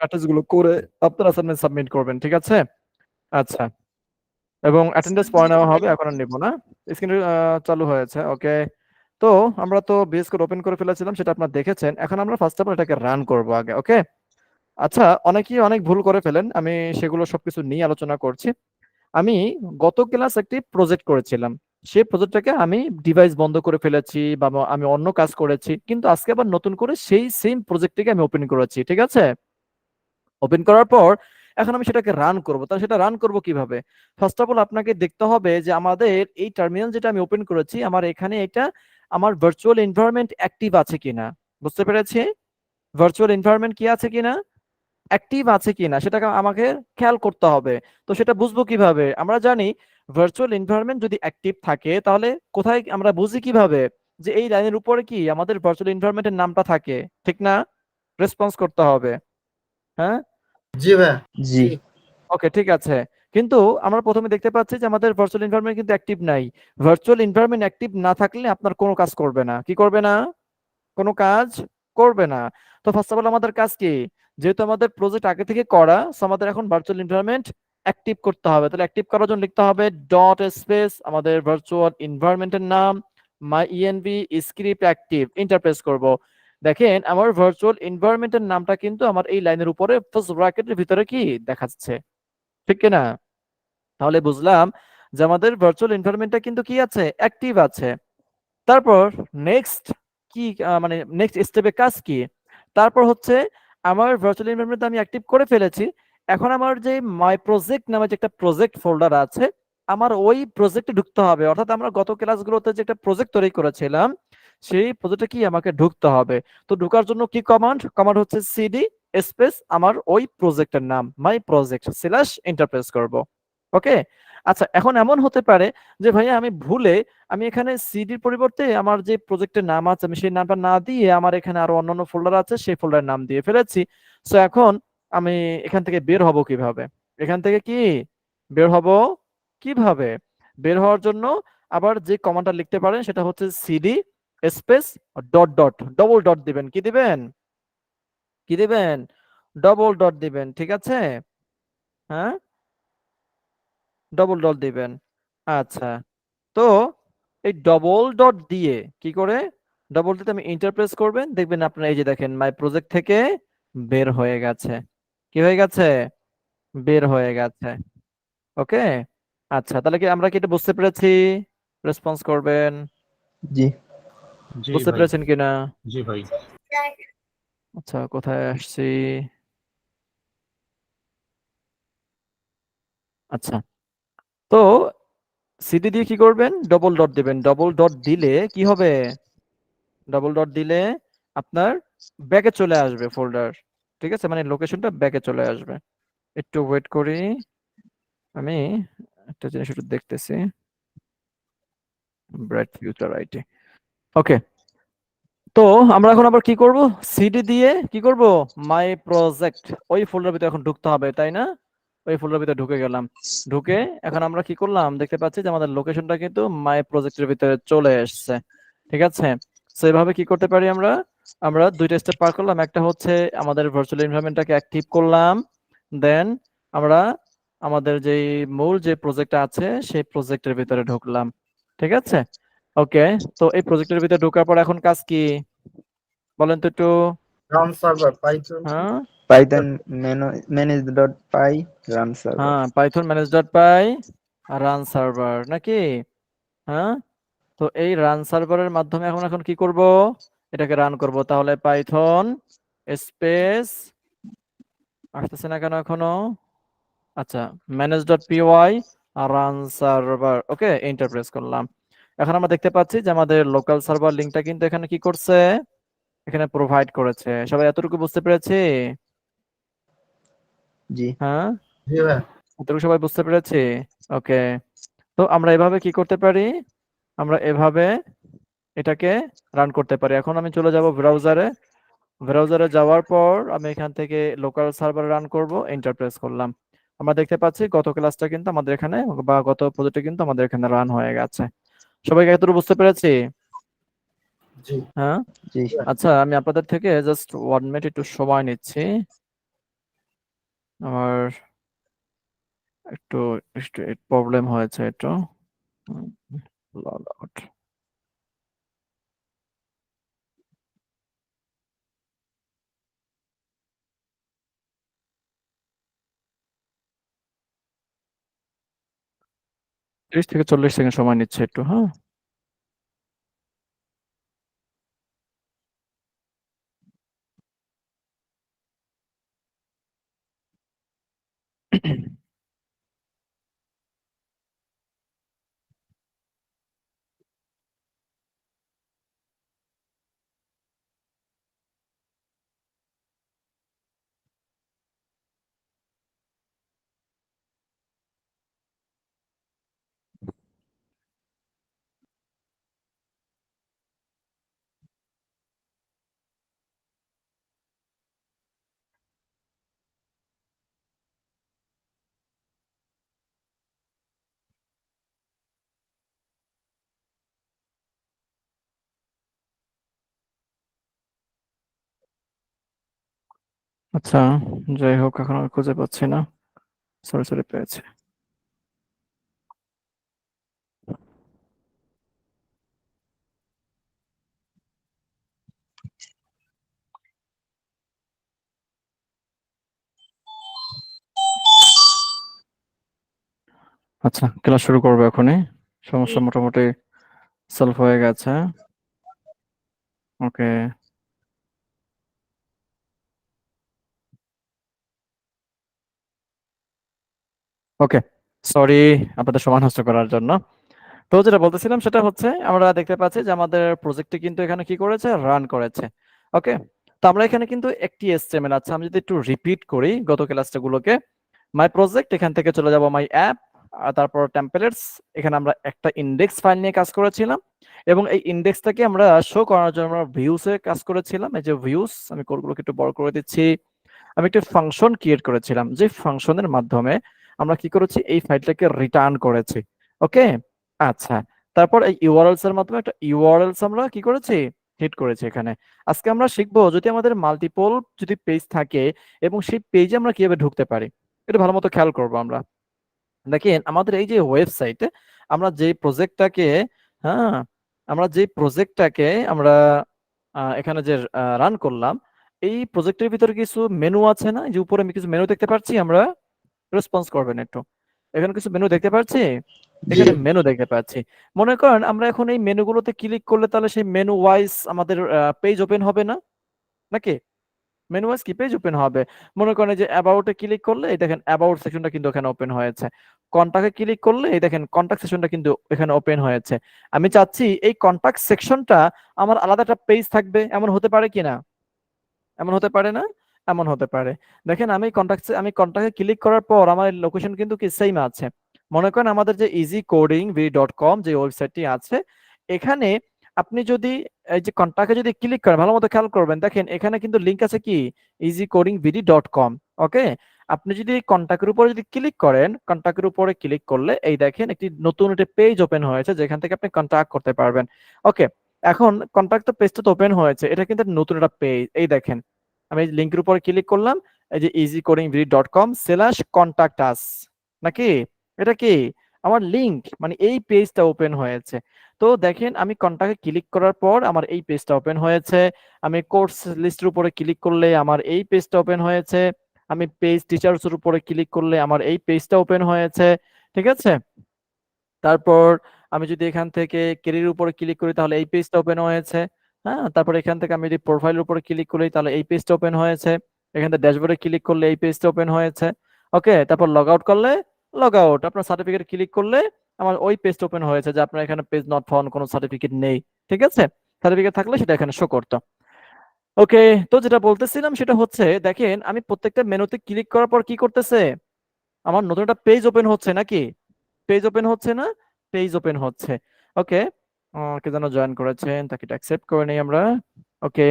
Practice গুলো করে আপনার অ্যাসাইনমেন্ট সাবমিট করবেন, ঠিক আছে? আচ্ছা, এবং অ্যাটেন্ডেন্স পরে নেওয়া হবে, এখন আর নিব না। স্ক্রিন চালু হয়েছে, ওকে। তো আমরা তো বেস কোড ওপেন করে ফেলেছিলাম, সেটা আপনারা দেখেছেন। এখন আমরা ফার্স্ট অফ অল এটাকে রান করব আগে, ওকে। আচ্ছা, অনেকেই অনেক ভুল করে ফেলেন, আমি সেগুলো সবকিছু নিয়ে আলোচনা করছি। আমি গত ক্লাস একটি প্রজেক্ট করেছিলাম, সেই প্রজেক্টটাকে আমি ডিভাইস বন্ধ করে ফেলেছি বা আমি অন্য কাজ করেছি, কিন্তু আজকে আবার নতুন করে সেই সেম প্রজেক্টটাকে আমি ওপেন করেছি, ঠিক আছে? ওপেন করার পর এখন আমি সেটাকে রান করব, তাহলে সেটা রান করব কিভাবে? ফার্স্ট অফ অল আপনাকে দেখতে হবে যে আমাদের এই টার্মিনাল যেটা আমি ওপেন করেছি, আমার এখানে এটা আমার ভার্চুয়াল এনভায়রনমেন্ট অ্যাক্টিভ আছে কিনা। বুঝতে পেরেছি? ভার্চুয়াল এনভায়রনমেন্ট কি আছে কিনা, অ্যাক্টিভ আছে কিনা, সেটাকে আমাকে খেয়াল করতে হবে। তো সেটা বুঝবো কিভাবে? আমরা জানি ভার্চুয়াল এনভায়রনমেন্ট যদি অ্যাক্টিভ থাকে, তাহলে কোথায় আমরা বুঝি কিভাবে যে এই লাইনের উপরে কি আমাদের ভার্চুয়াল এনভায়রনমেন্টের নামটা থাকে, ঠিক না? রেসপন্স করতে হবে, হ্যাঁ? জি ভাইয়া। জি। ওকে, ঠিক আছে। কিন্তু আমরা প্রথমে দেখতে পাচ্ছি যে আমাদের ভার্চুয়াল এনভায়রনমেন্ট কিন্তু অ্যাক্টিভ নাই। ভার্চুয়াল এনভায়রনমেন্ট অ্যাক্টিভ না থাকলে আপনার কোনো কাজ করবে না। কি করবে না? কোনো কাজ করবে না। তো ফার্স্ট অফ অল আমাদের কাজ কি? যেহেতু আমাদের প্রজেক্ট আগে থেকে করা, সো আমাদের এখন ভার্চুয়াল এনভায়রনমেন্ট অ্যাক্টিভ করতে হবে। তাহলে অ্যাক্টিভ করার জন্য লিখতে হবে ডট স্পেস আমাদের ভার্চুয়াল এনভায়রনমেন্টের নাম মাই ইএনভি স্ক্রিপ্ট অ্যাক্টিভ, ইন্টারপ্রেস করব। দেখেন আমার ভার্চুয়াল এনভায়রনমেন্টের নামটা কিন্তু আমার এই লাইনের উপরে ফার্স্ট ব্র্যাকেটের ভিতরে কি দেখাচ্ছে, ঠিক কি না? তাহলে বুঝলাম যে আমাদের ভার্চুয়াল এনভায়রনমেন্টটা কিন্তু কি আছে, অ্যাক্টিভ আছে। তারপর নেক্সট কি, মানে নেক্সট স্টেপে কাজ কি? তারপর হচ্ছে আমার ভার্চুয়াল এনভায়রনমেন্ট আমি অ্যাক্টিভ করে ফেলেছি। এখন আমার যে মাই প্রজেক্ট নামে যে একটা প্রজেক্ট ফোল্ডার আছে, আমার ওই প্রজেক্টে ঢুকতে হবে। অর্থাৎ আমরা গত ক্লাসগুলোতে যে একটা প্রজেক্ট তৈরি করেছিলাম, সেই প্রজেক্টে কি আমাকে ঢুকতে হবে। তো ঢোকার জন্য কি কমান্ড? কমান্ড হচ্ছে সিডি স্পেস আমার ওই প্রজেক্টের নাম মাই প্রজেক্ট স্ল্যাশ এন্টারপ্রেস করব, ওকে। আচ্ছা, এখন এমন হতে পারে যে ভাইয়া আমি ভুলে আমি এখানে সিডির পরিবর্তে আমার যে প্রজেক্টের নাম আছে আমি সেই নামটা না দিয়ে আমার এখানে আরো অন্যান্য ফোল্ডার আছে সেই ফোল্ডারের নাম দিয়ে ফেলেছি। সো এখন আমি এখান থেকে বের হব কিভাবে? এখান থেকে কি বের হব কিভাবে? বের হওয়ার জন্য আবার যে কমান্ডটা লিখতে পারেন সেটা হচ্ছে CD space dot dot, double dot দিবেন। কি দিবেন? কি দিবেন? ডবল ডট দিবেন, ঠিক আছে? হ্যাঁ, ডবল ডট দিবেন। আচ্ছা, তো এই ডবল ডট দিয়ে কি করে, ডবল দিতে আমি ইন্টারপ্রেস করবেন, দেখবেন আপনারা এই যে দেখেন মাই প্রজেক্ট থেকে বের হয়ে গেছে। কি হয়ে গেছে? বের হয়ে গেছে, ওকে। আচ্ছা, তাহলে কি আমরা কি এটা বুঝতে পেরেছি? রেসপন্স করবেন, জি। জি বুঝতে ভাই। পেরেছেন কিনা? জি ভাই। আচ্ছা, কোথায় আসছি? আচ্ছা, তো সিডি দিয়ে কি করবেন? ডবল ডট দিবেন। ডবল ডট দিলে কি হবে? ডবল ডট দিলে আপনার ব্যাকে চলে আসবে ফোল্ডার, ঠিক আছে, মানে লোকেশনটা ব্যাকে চলে আসবে। একটু ওয়েট করি, আমি একটা জিনিস একটু দেখতেছি। ব্রাইট ফিউচার আইটি, ওকে। তো আমরা এখন আবার কি করব? সিডি দিয়ে কি করব? মাই প্রজেক্ট ওই ফোল্ডার ভিতরে এখন ঢুকতে হবে, তাই না? ওই ফোল্ডার ভিতরে ঢুকে গেলাম। ঢুকে এখন আমরা কি করলাম, দেখতে পাচ্ছি যে আমাদের লোকেশনটা কিন্তু মাই প্রজেক্টের ভিতরে চলে এসেছে, ঠিক আছে। সো এভাবে কি করতে পারি আমরা? আমরা দুইটা স্টেপ পার করলাম। একটা হচ্ছে আমাদের ভার্চুয়াল এনভায়রনমেন্টটাকে অ্যাক্টিভ করলাম, দেন আমরা আমাদের যে মূল যে প্রজেক্ট আছে সেই প্রজেক্টের ভিতরে ঢুকলাম, ঠিক আছে, ওকে। তো এই প্রজেক্টের ভিতরে ঢোকার পর এখন কাজ কি বলেন তো একটু? Run server Python. হ্যাঁ, পাইথন manage.py রান সার্ভার। হ্যাঁ, পাইথন ম্যানেজ ডট পাই রান সার্ভার নাকি? হ্যাঁ, তো এই রান সার্ভারের মাধ্যমে এখন এখন কি করব? এটাকে রান করব। তাহলে পাইথন স্পেস, আসতেছে না কেন এখনো? আচ্ছা, manage dot py run server, okay, enter press করলাম। এখন আমরা দেখতে পাচ্ছি যে আমাদের লোকাল সার্ভার লিংকটা কিন্তু এখানে কি করছে, এখানে প্রোভাইড করেছে। সবাই এতটুকু বুঝতে পেরেছি? জি। হ্যাঁ, জি ভাই। এতটুকু সবাই বুঝতে পেরেছি, ওকে। তো আমরা এভাবে কি করতে পারি? আমরা এভাবে এটাকে রান করতে পারি। এখন আমি চলে যাব ব্রাউজারে। ব্রাউজারে যাওয়ার পর আমি এখান থেকে লোকাল সার্ভার রান করব, এন্টার প্রেস করলাম। আমরা দেখতে পাচ্ছি গত ক্লাসটা কিন্তু আমাদের এখানে বা গত প্রজেক্টটা কিন্তু আমাদের এখানে রান হয়ে গেছে। সবাইকে এতটুকু বুঝতে পেরেছি? জি। হ্যাঁ, জি। আচ্ছা, আমি আপনাদের থেকে জাস্ট 1 মিনিট একটু সময় নিচ্ছি। আমার একটু প্রবলেম হয়েছে একটু। Log out. ত্রিশ থেকে 40 সেকেন্ড সময় নিচ্ছে একটু, হ্যাঁ। আচ্ছা, যাই হোক, এখন আর খুঁজে পাচ্ছি না। সরি সরি, পেয়েছি। আচ্ছা, ক্লাস শুরু করবো এখনই। সমস্যা মোটামুটি সলভ হয়ে গেছে। ওকে। ওকে, সরি আপনাদের সময় নষ্ট করার জন্য। তো যেটা বলতেছিলাম সেটা হচ্ছে, আমরা দেখতে পাচ্ছি যে আমাদের প্রজেক্টটি কিন্তু এখানে কি করেছে, রান করেছে। ওকে, তো আমরা এখানে কিন্তু একটি এসটিএমএল আছে। আমি যদি একটু রিপিট করি গত ক্লাসগুলোকে, মাই প্রজেক্ট, এখান থেকে চলে যাব মাই অ্যাপ, আর তারপর টেমপ্লেটস। এখানে আমরা একটা ইন্ডেক্স ফাইল নিয়ে কাজ করেছিলাম, এবং এই ইন্ডেক্সটাকে আমরা শো করার জন্য আমরা ভিউসে কাজ করেছিলাম। এই যে ভিউস, আমি কোডগুলোকে একটু বড় করে দিচ্ছি। আমি একটা ফাংশন ক্রিয়েট করেছিলাম, যে ফাংশনের মাধ্যমে আমরা কি করেছি, এই ফাইলটাকে রিটার্ন করেছি। ওকে, আচ্ছা। তারপর এই ইউআরএলস এর মাধ্যমে একটা ইউআরএলস আমরা কি করেছি, হিট করেছি এখানে। আজকে আমরা শিখবো, যদি আমাদের মাল্টিপল যদি পেজ থাকে এবং সেই পেজে আমরা কিভাবে ঢুকতে পারি, এটা ভালো মতো খেয়াল করবো আমরা। দেখেন, আমাদের এই যে ওয়েবসাইটে আমরা যে প্রজেক্টটাকে, হ্যাঁ, আমরা যে প্রজেক্টটাকে আমরা এখানে যে রান করলাম, এই প্রজেক্টের ভিতরে কিছু মেনু আছে না, এই যে উপরে আমি কিছু মেনু দেখতে পাচ্ছি, আমরা রেসপন্স করবেন একটু। এখানে কিছু মেনু দেখতে পাচ্ছি, জি এখানে মেনু দেখতে পাচ্ছি। মনে করেন আমরা এখন এই মেনুগুলোতে ক্লিক করলে তাহলে সেই মেনু ওয়াইজ আমাদের পেজ ওপেন হবে না, নাকি? মেনু ওয়াইজ কি পেজ ওপেন হবে? মনে করেন এই যে অ্যাবাউট এ ক্লিক করলে এই দেখেন অ্যাবাউট সেকশনটা কিন্তু এখানে ওপেন হয়েছে। কন্টাক্টে ক্লিক করলে এই দেখেন কন্টাক্ট সেকশনটা কিন্তু এখানে ওপেন হয়েছে। আমি চাচ্ছি এই কন্টাক্ট সেকশনটা আমার আলাদা একটা পেজ থাকবে, এমন হতে পারে কিনা? এমন হতে পারে না? এমন হতে পারে। দেখেন, আমি কন্টাক্টে ক্লিক করার পর আমার লোকেশন কিন্তু কি সেম আছে। মনে করেন আমাদের যে easycodingv.com যে ওয়েবসাইটটি আছে, এখানে আপনি যদি এই যে কন্টাক্টে যদি ক্লিক করেন, ভালো মতো খেয়াল করবেন, দেখেন এখানে কিন্তু লিংক আছে কি, easycodingvd.com। ওকে, আপনি যদি কন্টাক্টের উপরে যদি ক্লিক করেন, কন্টাক্টের উপরে ক্লিক করলে এই দেখেন একটি নতুন একটা পেজ ওপেন হয়েছে, যেখান থেকে আপনি কন্টাক্ট করতে পারবেন। ওকে, এখন কন্টাক্ট পেজটা তো ওপেন হয়েছে, এটা কিন্তু নতুন একটা পেজ। এই দেখেন, আমি লিংকের উপরে ক্লিক করলাম, এই যে easycodingvd.com/contact us, নাকি? এটা কি আমার লিংক, মানে এই পেজটা ওপেন হয়েছে। তো দেখেন, আমি কন্টাক্টে ক্লিক করার পর আমার এই পেজটা ওপেন হয়েছে। আমি কোর্স লিস্টের উপরে ক্লিক করলে আমার এই পেজটা ওপেন হয়েছে। আমি পেজ টিচার্স এর উপরে ক্লিক করলে আমার এই পেজটা ওপেন হয়েছে। ঠিক আছে, তারপর আমি যদি এখান থেকে ক্যারিয়ার উপরে ক্লিক করি তাহলে এই পেজটা ওপেন হয়েছে। হ্যাঁ, তারপর এখান থেকে আমি যদি প্রোফাইলের উপরে ক্লিক করি তাহলে এই পেজটা ওপেন হয়েছে। এখান থেকে ড্যাশবোর্ডে ক্লিক করলে এই পেজটা ওপেন হয়েছে। ওকে, তারপর লগ আউট করলে, লগ আউট, আপনার সার্টিফিকেট ক্লিক করলে আমার ওই পেজটা ওপেন হয়েছে, যে আপনার এখানে পেজ নট ফাউন্ড, কোনো সার্টিফিকেট নেই। ঠিক আছে, সার্টিফিকেট থাকলে সেটা এখানে শো করতো। ওকে, তো যেটা বলতেছিলাম সেটা হচ্ছে, দেখেন আমি প্রত্যেকটা মেনুতে ক্লিক করার পর কি করতেছে, আমার নতুন একটা পেজ ওপেন হচ্ছে, নাকি? পেজ ওপেন হচ্ছে না? পেজ ওপেন হচ্ছে। ওকে, কে যেন জয়েন করেছেন, তাকে একটু অ্যাকসেপ্ট করে নেই আমরা। ওকে,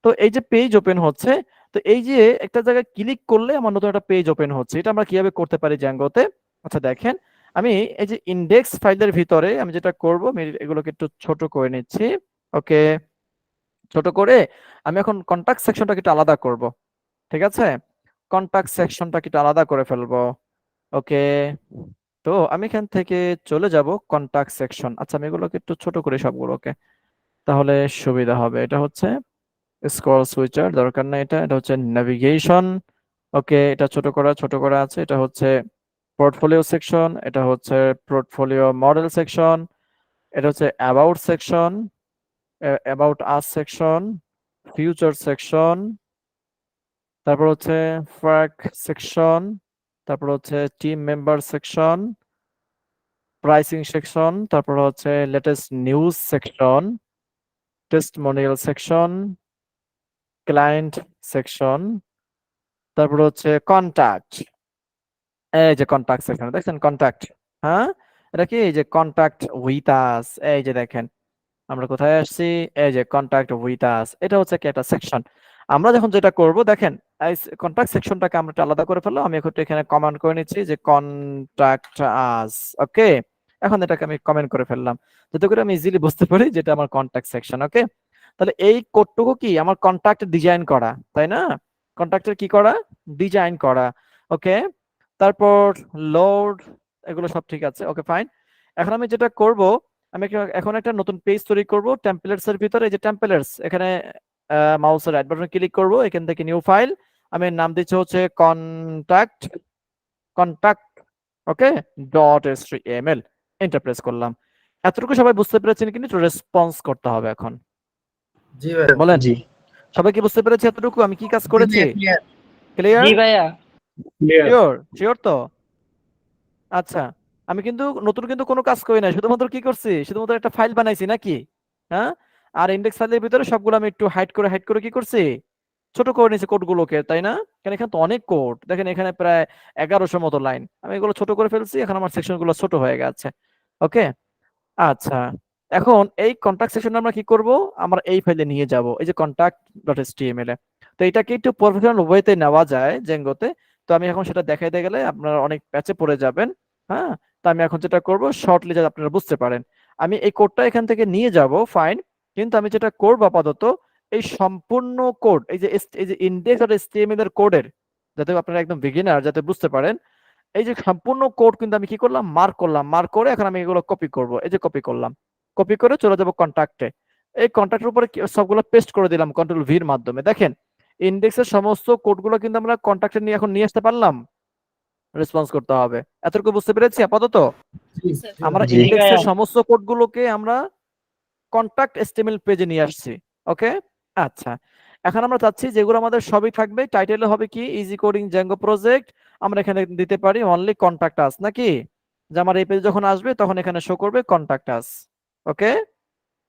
তো এই যে পেজ ওপেন হচ্ছে, তো এই যে একটা জায়গায় ক্লিক করলে আমার নতুন একটা পেজ ওপেন হচ্ছে, এটা আমরা কিভাবে করতে পারি জ্যাঙ্গোতে? আচ্ছা দেখেন, আমি এই যে ইন্ডেক্স ফাইলের ভিতরে আমি যেটা করব, আমি এগুলোকে একটু ছোট করে নিচ্ছি। ওকে, ছোট করে আমি এখন কন্টাক্ট সেকশনটাকে একটু আলাদা করব। ঠিক আছে, কন্টাক্ট সেকশনটাকে একটু আলাদা করে ফেলবো। ওকে, তো আমি এখান থেকে চলে যাব কন্টাক্ট সেকশন। আচ্ছা, আমি এগুলোকে একটু ছোট করি সবগুলোকে, তাহলে সুবিধা হবে। এটা হচ্ছে স্ক্রল সুইচার, দরকার নাই। এটা হচ্ছে নেভিগেশন। ওকে, এটা ছোট করা আছে। এটা হচ্ছে পোর্টফোলিও সেকশন, এটা হচ্ছে পোর্টফোলিও মডেল সেকশন, এটা হচ্ছে about section, about us section, future section, তারপর হচ্ছে ফ্র্যাক সেকশন, তারপর হচ্ছে team member section, pricing section, তারপর হচ্ছে latest news section, testimonial section, client section, তারপর হচ্ছে কন্টাক্ট। এই যে কন্টাক্ট সেকশন দেখছেন, কন্টাক্ট। হ্যাঁ, এটা কি? এই যে কন্টাক্ট উইথ আস। এই যে দেখেন আমরা কোথায় আসছি, এই যে কন্টাক্ট উইথ আস। এটা হচ্ছে কি একটা সেকশন। আমরা যখন যেটা করব দেখেন, এই কন্টাক্ট সেকশনটাকে আমরা একটু আলাদা করে ফেললাম। আমি এখন একটু এখানে কমান্ড করে নিচ্ছি যে কন্টাক্ট আস। ওকে, এখন এটাকে আমি কমেন্ট করে ফেললাম যাতে করে আমি ইজিলি বুঝতে পারি যেটা আমার কন্টাক্ট সেকশন। ওকে, তাহলে এই কোডটুকু কি আমার কন্টাক্ট ডিজাইন করা, তাই না? কন্টাক্টের কি করা? ডিজাইন করা। ওকে, তারপর লোড, এগুলো সব ঠিক আছে। ওকে, ফাইন। এখন আমি যেটা করব, আমি এখন একটা নতুন পেজ তৈরি করব টেমপ্লেটস এর ভিতরে। এই যে টেমপ্লেটস, এখানে মাউসের রাইট বাটনে ক্লিক করব, এখান থেকে নিউ ফাইল, আমি নাম দিচ্ছি হচ্ছে কন্টাক্ট, কন্টাক্ট, ওকে, ডট এচটিএমএল। এন্টার প্রেস করলাম। এতটুকু সবাই বুঝতে পেরেছেন কিন্তু একটু রেসপন্স করতে হবে এখন। জি ভাইয়া। বলেন, জি সবাই কি বুঝতে পেরেছে এতটুকু আমি কি কাজ জি করেছি? ভাইয়া, ক্লিয়ার। ক্লিয়ার? জি ভাইয়া। ক্লিয়ার। শিওর? শিওর তো? আচ্ছা, আমি কিন্তু নতুন কিন্তু কোনো কাজ করি নাই, শুধুমাত্র কি করছি, শুধুমাত্র একটা ফাইল বানাইছি নাকি? হ্যাঁ, আর ইন্ডেক্স ফাইলের ভিতরে সবগুলো আমি একটু হাইড করে কি করছি, ছোট করে নিয়েছি কোডগুলোকে, তাই না? কারণ এখানে তো অনেক কোড, দেখেন এখানে প্রায় 1100 মতো লাইন, আমি এগুলো ছোট করে ফেলছি, এখন আমার সেকশন গুলো ছোট হয়ে গেছে। ওকে, আচ্ছা, এখন এই কন্টাক্ট সেকশন আমরা কি করব, আমরা এই ফাইলে নিয়ে যাব, এই যে contact.html এ। তো এটাকে একটু প্রফেশনাল ওয়েতে নেওয়া যায় জেঙ্গোতে। তো আমি এখন সেটা দেখাইতে গেলে আপনারা অনেক প্যাচে পড়ে যাবেন। হ্যাঁ, তো আমি এখন যেটা করব শর্টলি যাতে আপনারা বুঝতে পারেন, আমি এই কোডটা এখান থেকে নিয়ে যাব, ফাইন। কিন্তু আমি যেটা করব আপাতত, এই সম্পূর্ণ কোড, এই যে index.html এর কোডের, যাতে আপনারা একদম বিগিনার যাতে বুঝতে পারেন, এই যে সম্পূর্ণ কোড কিন্তু আমি কি করলাম, মার্ক করলাম। মার্ক করে এখন আমি এগুলো কপি করব। এই যে কপি করলাম, কপি করে চলে যাব কন্টাক্টে। এই কন্টাক্টের উপরে সবগুলো পেস্ট করে দিলাম কন্ট্রোল ভির মাধ্যমে। দেখেন ইন্ডেক্সের সমস্ত কোডগুলো কিন্তু আমরা কন্টাক্টে নিয়ে এখন নিয়ে আসতে পারলাম। রেসপন্স করতে হবে, এতটুকু বুঝতে পেরেছি আপাতত। জি জি আমরা জি জি ভাইয়া। ইন্ডেক্সের সমস্ত কোডগুলোকে আমরা কন্টাক্ট এচটিএমএল পেজে নিয়ে আসছি। ওকে, আচ্ছা, এখন আমরা চাচ্ছি যেগুলো আমাদের সবই থাকবে, টাইটেলে হবে কি, ইজি কোডিং জ্যাঙ্গো প্রজেক্ট। আমরা এখানে দিতে পারি অনলি কন্টাক্ট আস, নাকি? যে আমার এই পেজ যখন আসবে তখন এখানে শো করবে কন্টাক্ট আস। ওকে,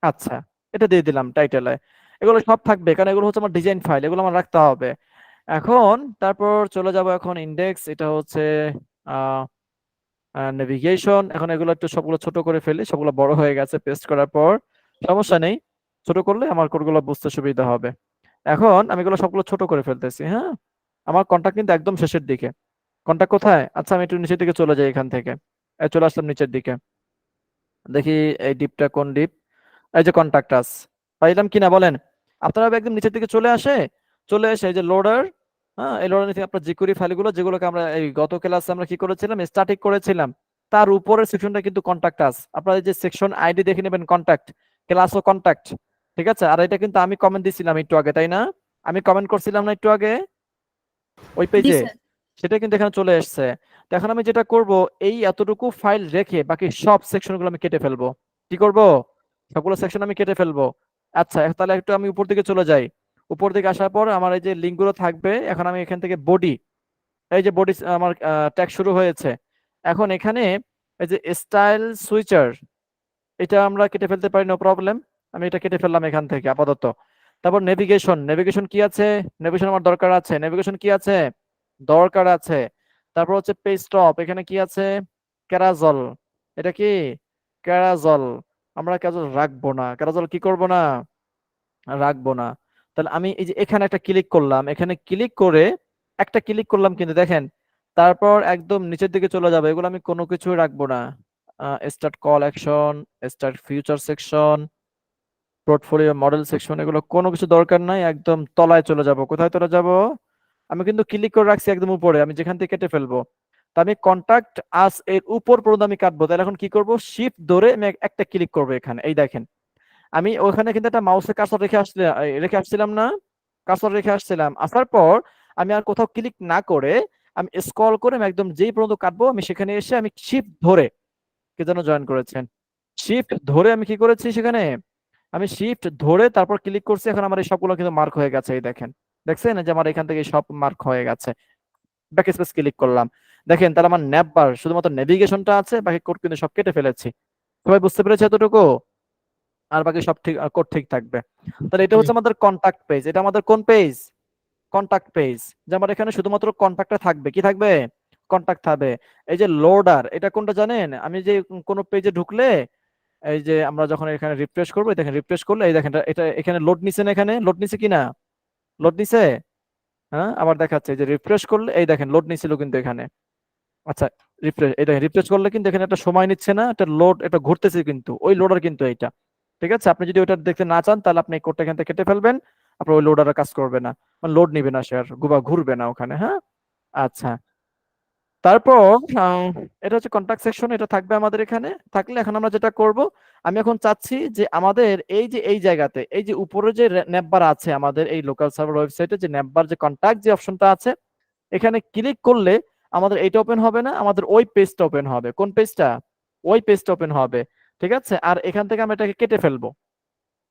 আচ্ছা, এটা দিয়ে দিলাম টাইটেলে। এগুলো সব থাকবে কারণ এগুলো হচ্ছে আমার ডিজাইন ফাইল, এগুলো আমার রাখতে হবে। এখন তারপর চলে যাব এখন ইন্ডেক্স, এটা হচ্ছে আহ নেভিগেশন। এখন এগুলো একটু সবগুলো ছোট করে ফেলি, সবগুলো বড় হয়ে গেছে পেস্ট করার পর, সমস্যা নেই, ছোট করলে আমার কোডগুলো বুঝতে সুবিধা হবে। এখন আমি এগুলো সবগুলো ছোট করে ফেলতেছি। হ্যাঁ, আমার কন্টাক্ট কিন্তু একদম শেষের দিকে। কন্টাক্ট কোথায়? আচ্ছা, আমি একটু নিচের দিকে চলে যাই এখান থেকে। এই চলে আসলাম নিচের দিকে, দেখি এই ডিপটা কোন ডিপ। এই যে কন্টাক্ট আস, পাইলাম কিনা বলেন? আপনারা একদম নিচের দিকে চলে আসে, চলে এসে এই যে লোডার, হ্যাঁ, এই লোডার থেকে আপনার জিকুরি ফাইলগুলো যেগুলোকে আমরা এই গত ক্লাসে আমরা কি করেছিলাম, স্ট্যাটিক করেছিলাম, তার উপরের সেকশনটা কিন্তু কন্টাক্ট আস। আপনারা এই যে সেকশন আইডি দেখে নেবেন, কন্টাক্ট ক্লাস ও কন্টাক্ট, ঠিক আছে? আর এটা কিন্তু আমি কমেন্ট দিছিলাম একটু আগে, তাই না? আমি কমেন্ট করছিলাম না একটু আগে ওই জি পেজে, স্যার। সেটা কিন্তু এখানে চলে এসেছে। তো এখন আমি যেটা করব, এই এতটুকু ফাইল রেখে বাকি সব সেকশনগুলো আমি কেটে ফেলবো। কি করব? সবগুলো সেকশন আমি কেটে ফেলবো। আচ্ছা, তাহলে একটু আমি উপর দিকে চলে যাই। উপর দিকে আসার পর আমার এই যে লিঙ্কগুলো থাকবে, এখন আমি এখান থেকে বডি, এই যে বডি আমার ট্যাগ শুরু হয়েছে। এখন এখানে এই যে স্টাইল সুইচার, এটা আমরা কেটে ফেলতে পারি, নো প্রবলেম। আমি এটা কেটে ফেললাম এখান থেকে আপাতত। তারপর নেভিগেশন, নেভিগেশন কি আছে? নেভিগেশন আমার দরকার আছে। নেভিগেশন কি আছে? দরকার আছে। তারপর হচ্ছে পেজ স্টপ, এখানে কি আছে? ক্যারাজল, এটা কি? ক্যারাজল। আমরা ক্যারাজল রাখবো না, ক্যারাজল কি করব না, রাখবো না। তাহলে আমি এই যে এখানে একটা ক্লিক করলাম, এখানে ক্লিক করে একটা ক্লিক করলাম কিন্তু দেখেন, তারপর একদম নিচের দিকে চলে যাবে, এগুলো আমি কোনো কিছু রাখবো না। Start call action, start future section, portfolio model section, এগুলো কোনো কিছু দরকার নাই, একদম তলায় চলে যাব। কোথায় চলে যাব? আমি কিন্তু ক্লিক করে রাখছি একদম উপরে, আমি যেখান থেকে কেটে ফেলবো। তা আমি কন্টাক্ট আস এর উপর পর্যন্ত আমি কাটবো, তাহলে এখন কি করব, শিফট ধরে আমি একটা ক্লিক করবো এখানে। এই দেখেন আমি ওখানে কিন্তু একটা মাউসের কার্সর রেখে আসছিলাম না, কার্সর রেখে আসছিলাম। আসার পর আমি আর কোথাও ক্লিক না করে আমি স্ক্রল করে আমি একদম যেই পর্যন্ত কাটবো আমি সেখানে এসে আমি শিফট ধরে, কে যেন জয়েন করেছেন, শিফট ধরে আমি কি করেছি সেখানে, আমি শিফট ধরে তারপর ক্লিক করছি। এখন আমার এই সবগুলো কিন্তু মার্ক হয়ে গেছে, এই দেখেন, দেখছেন যে আমার এখান থেকে সব মার্ক হয়ে গেছে। ব্যাক স্পেস ক্লিক করলাম, দেখেন তাহলে আমার ন্যাপ বার শুধুমাত্র নেভিগেশনটা আছে, বাকি কোড কিন্তু সব কেটে ফেলেছি। সবাই বুঝতে পেরেছে এতটুকু? আর বাকি সব ঠিক, কোড ঠিক থাকবে। তাহলে এটা হচ্ছে আমাদের কন্টাক্ট পেজ। এটা আমাদের কোন পেজ? Contact page. যে আমার এখানে শুধুমাত্র কন্টাক্টটা থাকবে, কি থাকবে? কন্টাক্ট থাকবে। এই যে লোডার, এটা কোনটা জানেন? আমি যে কোনো পেজে ঢুকলে এই যে আমরা যখন এখানে রিফ্রেশ করবো, দেখেন রিফ্রেশ করলে এই দেখেন এটা এখানে লোড নিছে না, এখানে লোড নিছে কিনা, লোড নিছে, হ্যাঁ আবার দেখাচ্ছে এই যে রিফ্রেশ করলে এই দেখেন লোড নিছিল কিন্তু এখানে। আচ্ছা, রিফ্রেশ, এটা রিফ্রেশ করলে কিন্তু এখানে একটা সময় নিচ্ছে না, এটা লোড, এটা ঘুরতেছে কিন্তু ওই লোডার কিন্তু এইটা। ঠিক আছে, আপনি যদি ওটা দেখতে না চান তাহলে আপনি এই কোডটা এখান থেকে কেটে ফেলবেন, আপনার ওই লোডারের কাজ করবে না, মানে লোড নিবে না, সে আর ঘুরবে না ওখানে। হ্যাঁ, আচ্ছা। তারপর এটা হচ্ছে কন্টাক্ট সেকশন, এটা থাকবে আমাদের এখানে। থাকলে এখন আমরা যেটা করব, আমি এখন চাচ্ছি যে আমাদের এই যে এই জায়গাতে এই যে উপরে যে ন্যাপবার আছে আমাদের এই লোকাল সার্ভার ওয়েবসাইটে, যে ন্যাপবার যে কন্টাক্ট যে অপশনটা আছে, এখানে ক্লিক করলে আমাদের এইটা ওপেন হবে না, আমাদের ওই পেজটা ওপেন হবে। কোন পেজটা? ওই পেজটা ওপেন হবে। ঠিক আছে, আর এখান থেকে আমি এটাকে কেটে ফেলবো,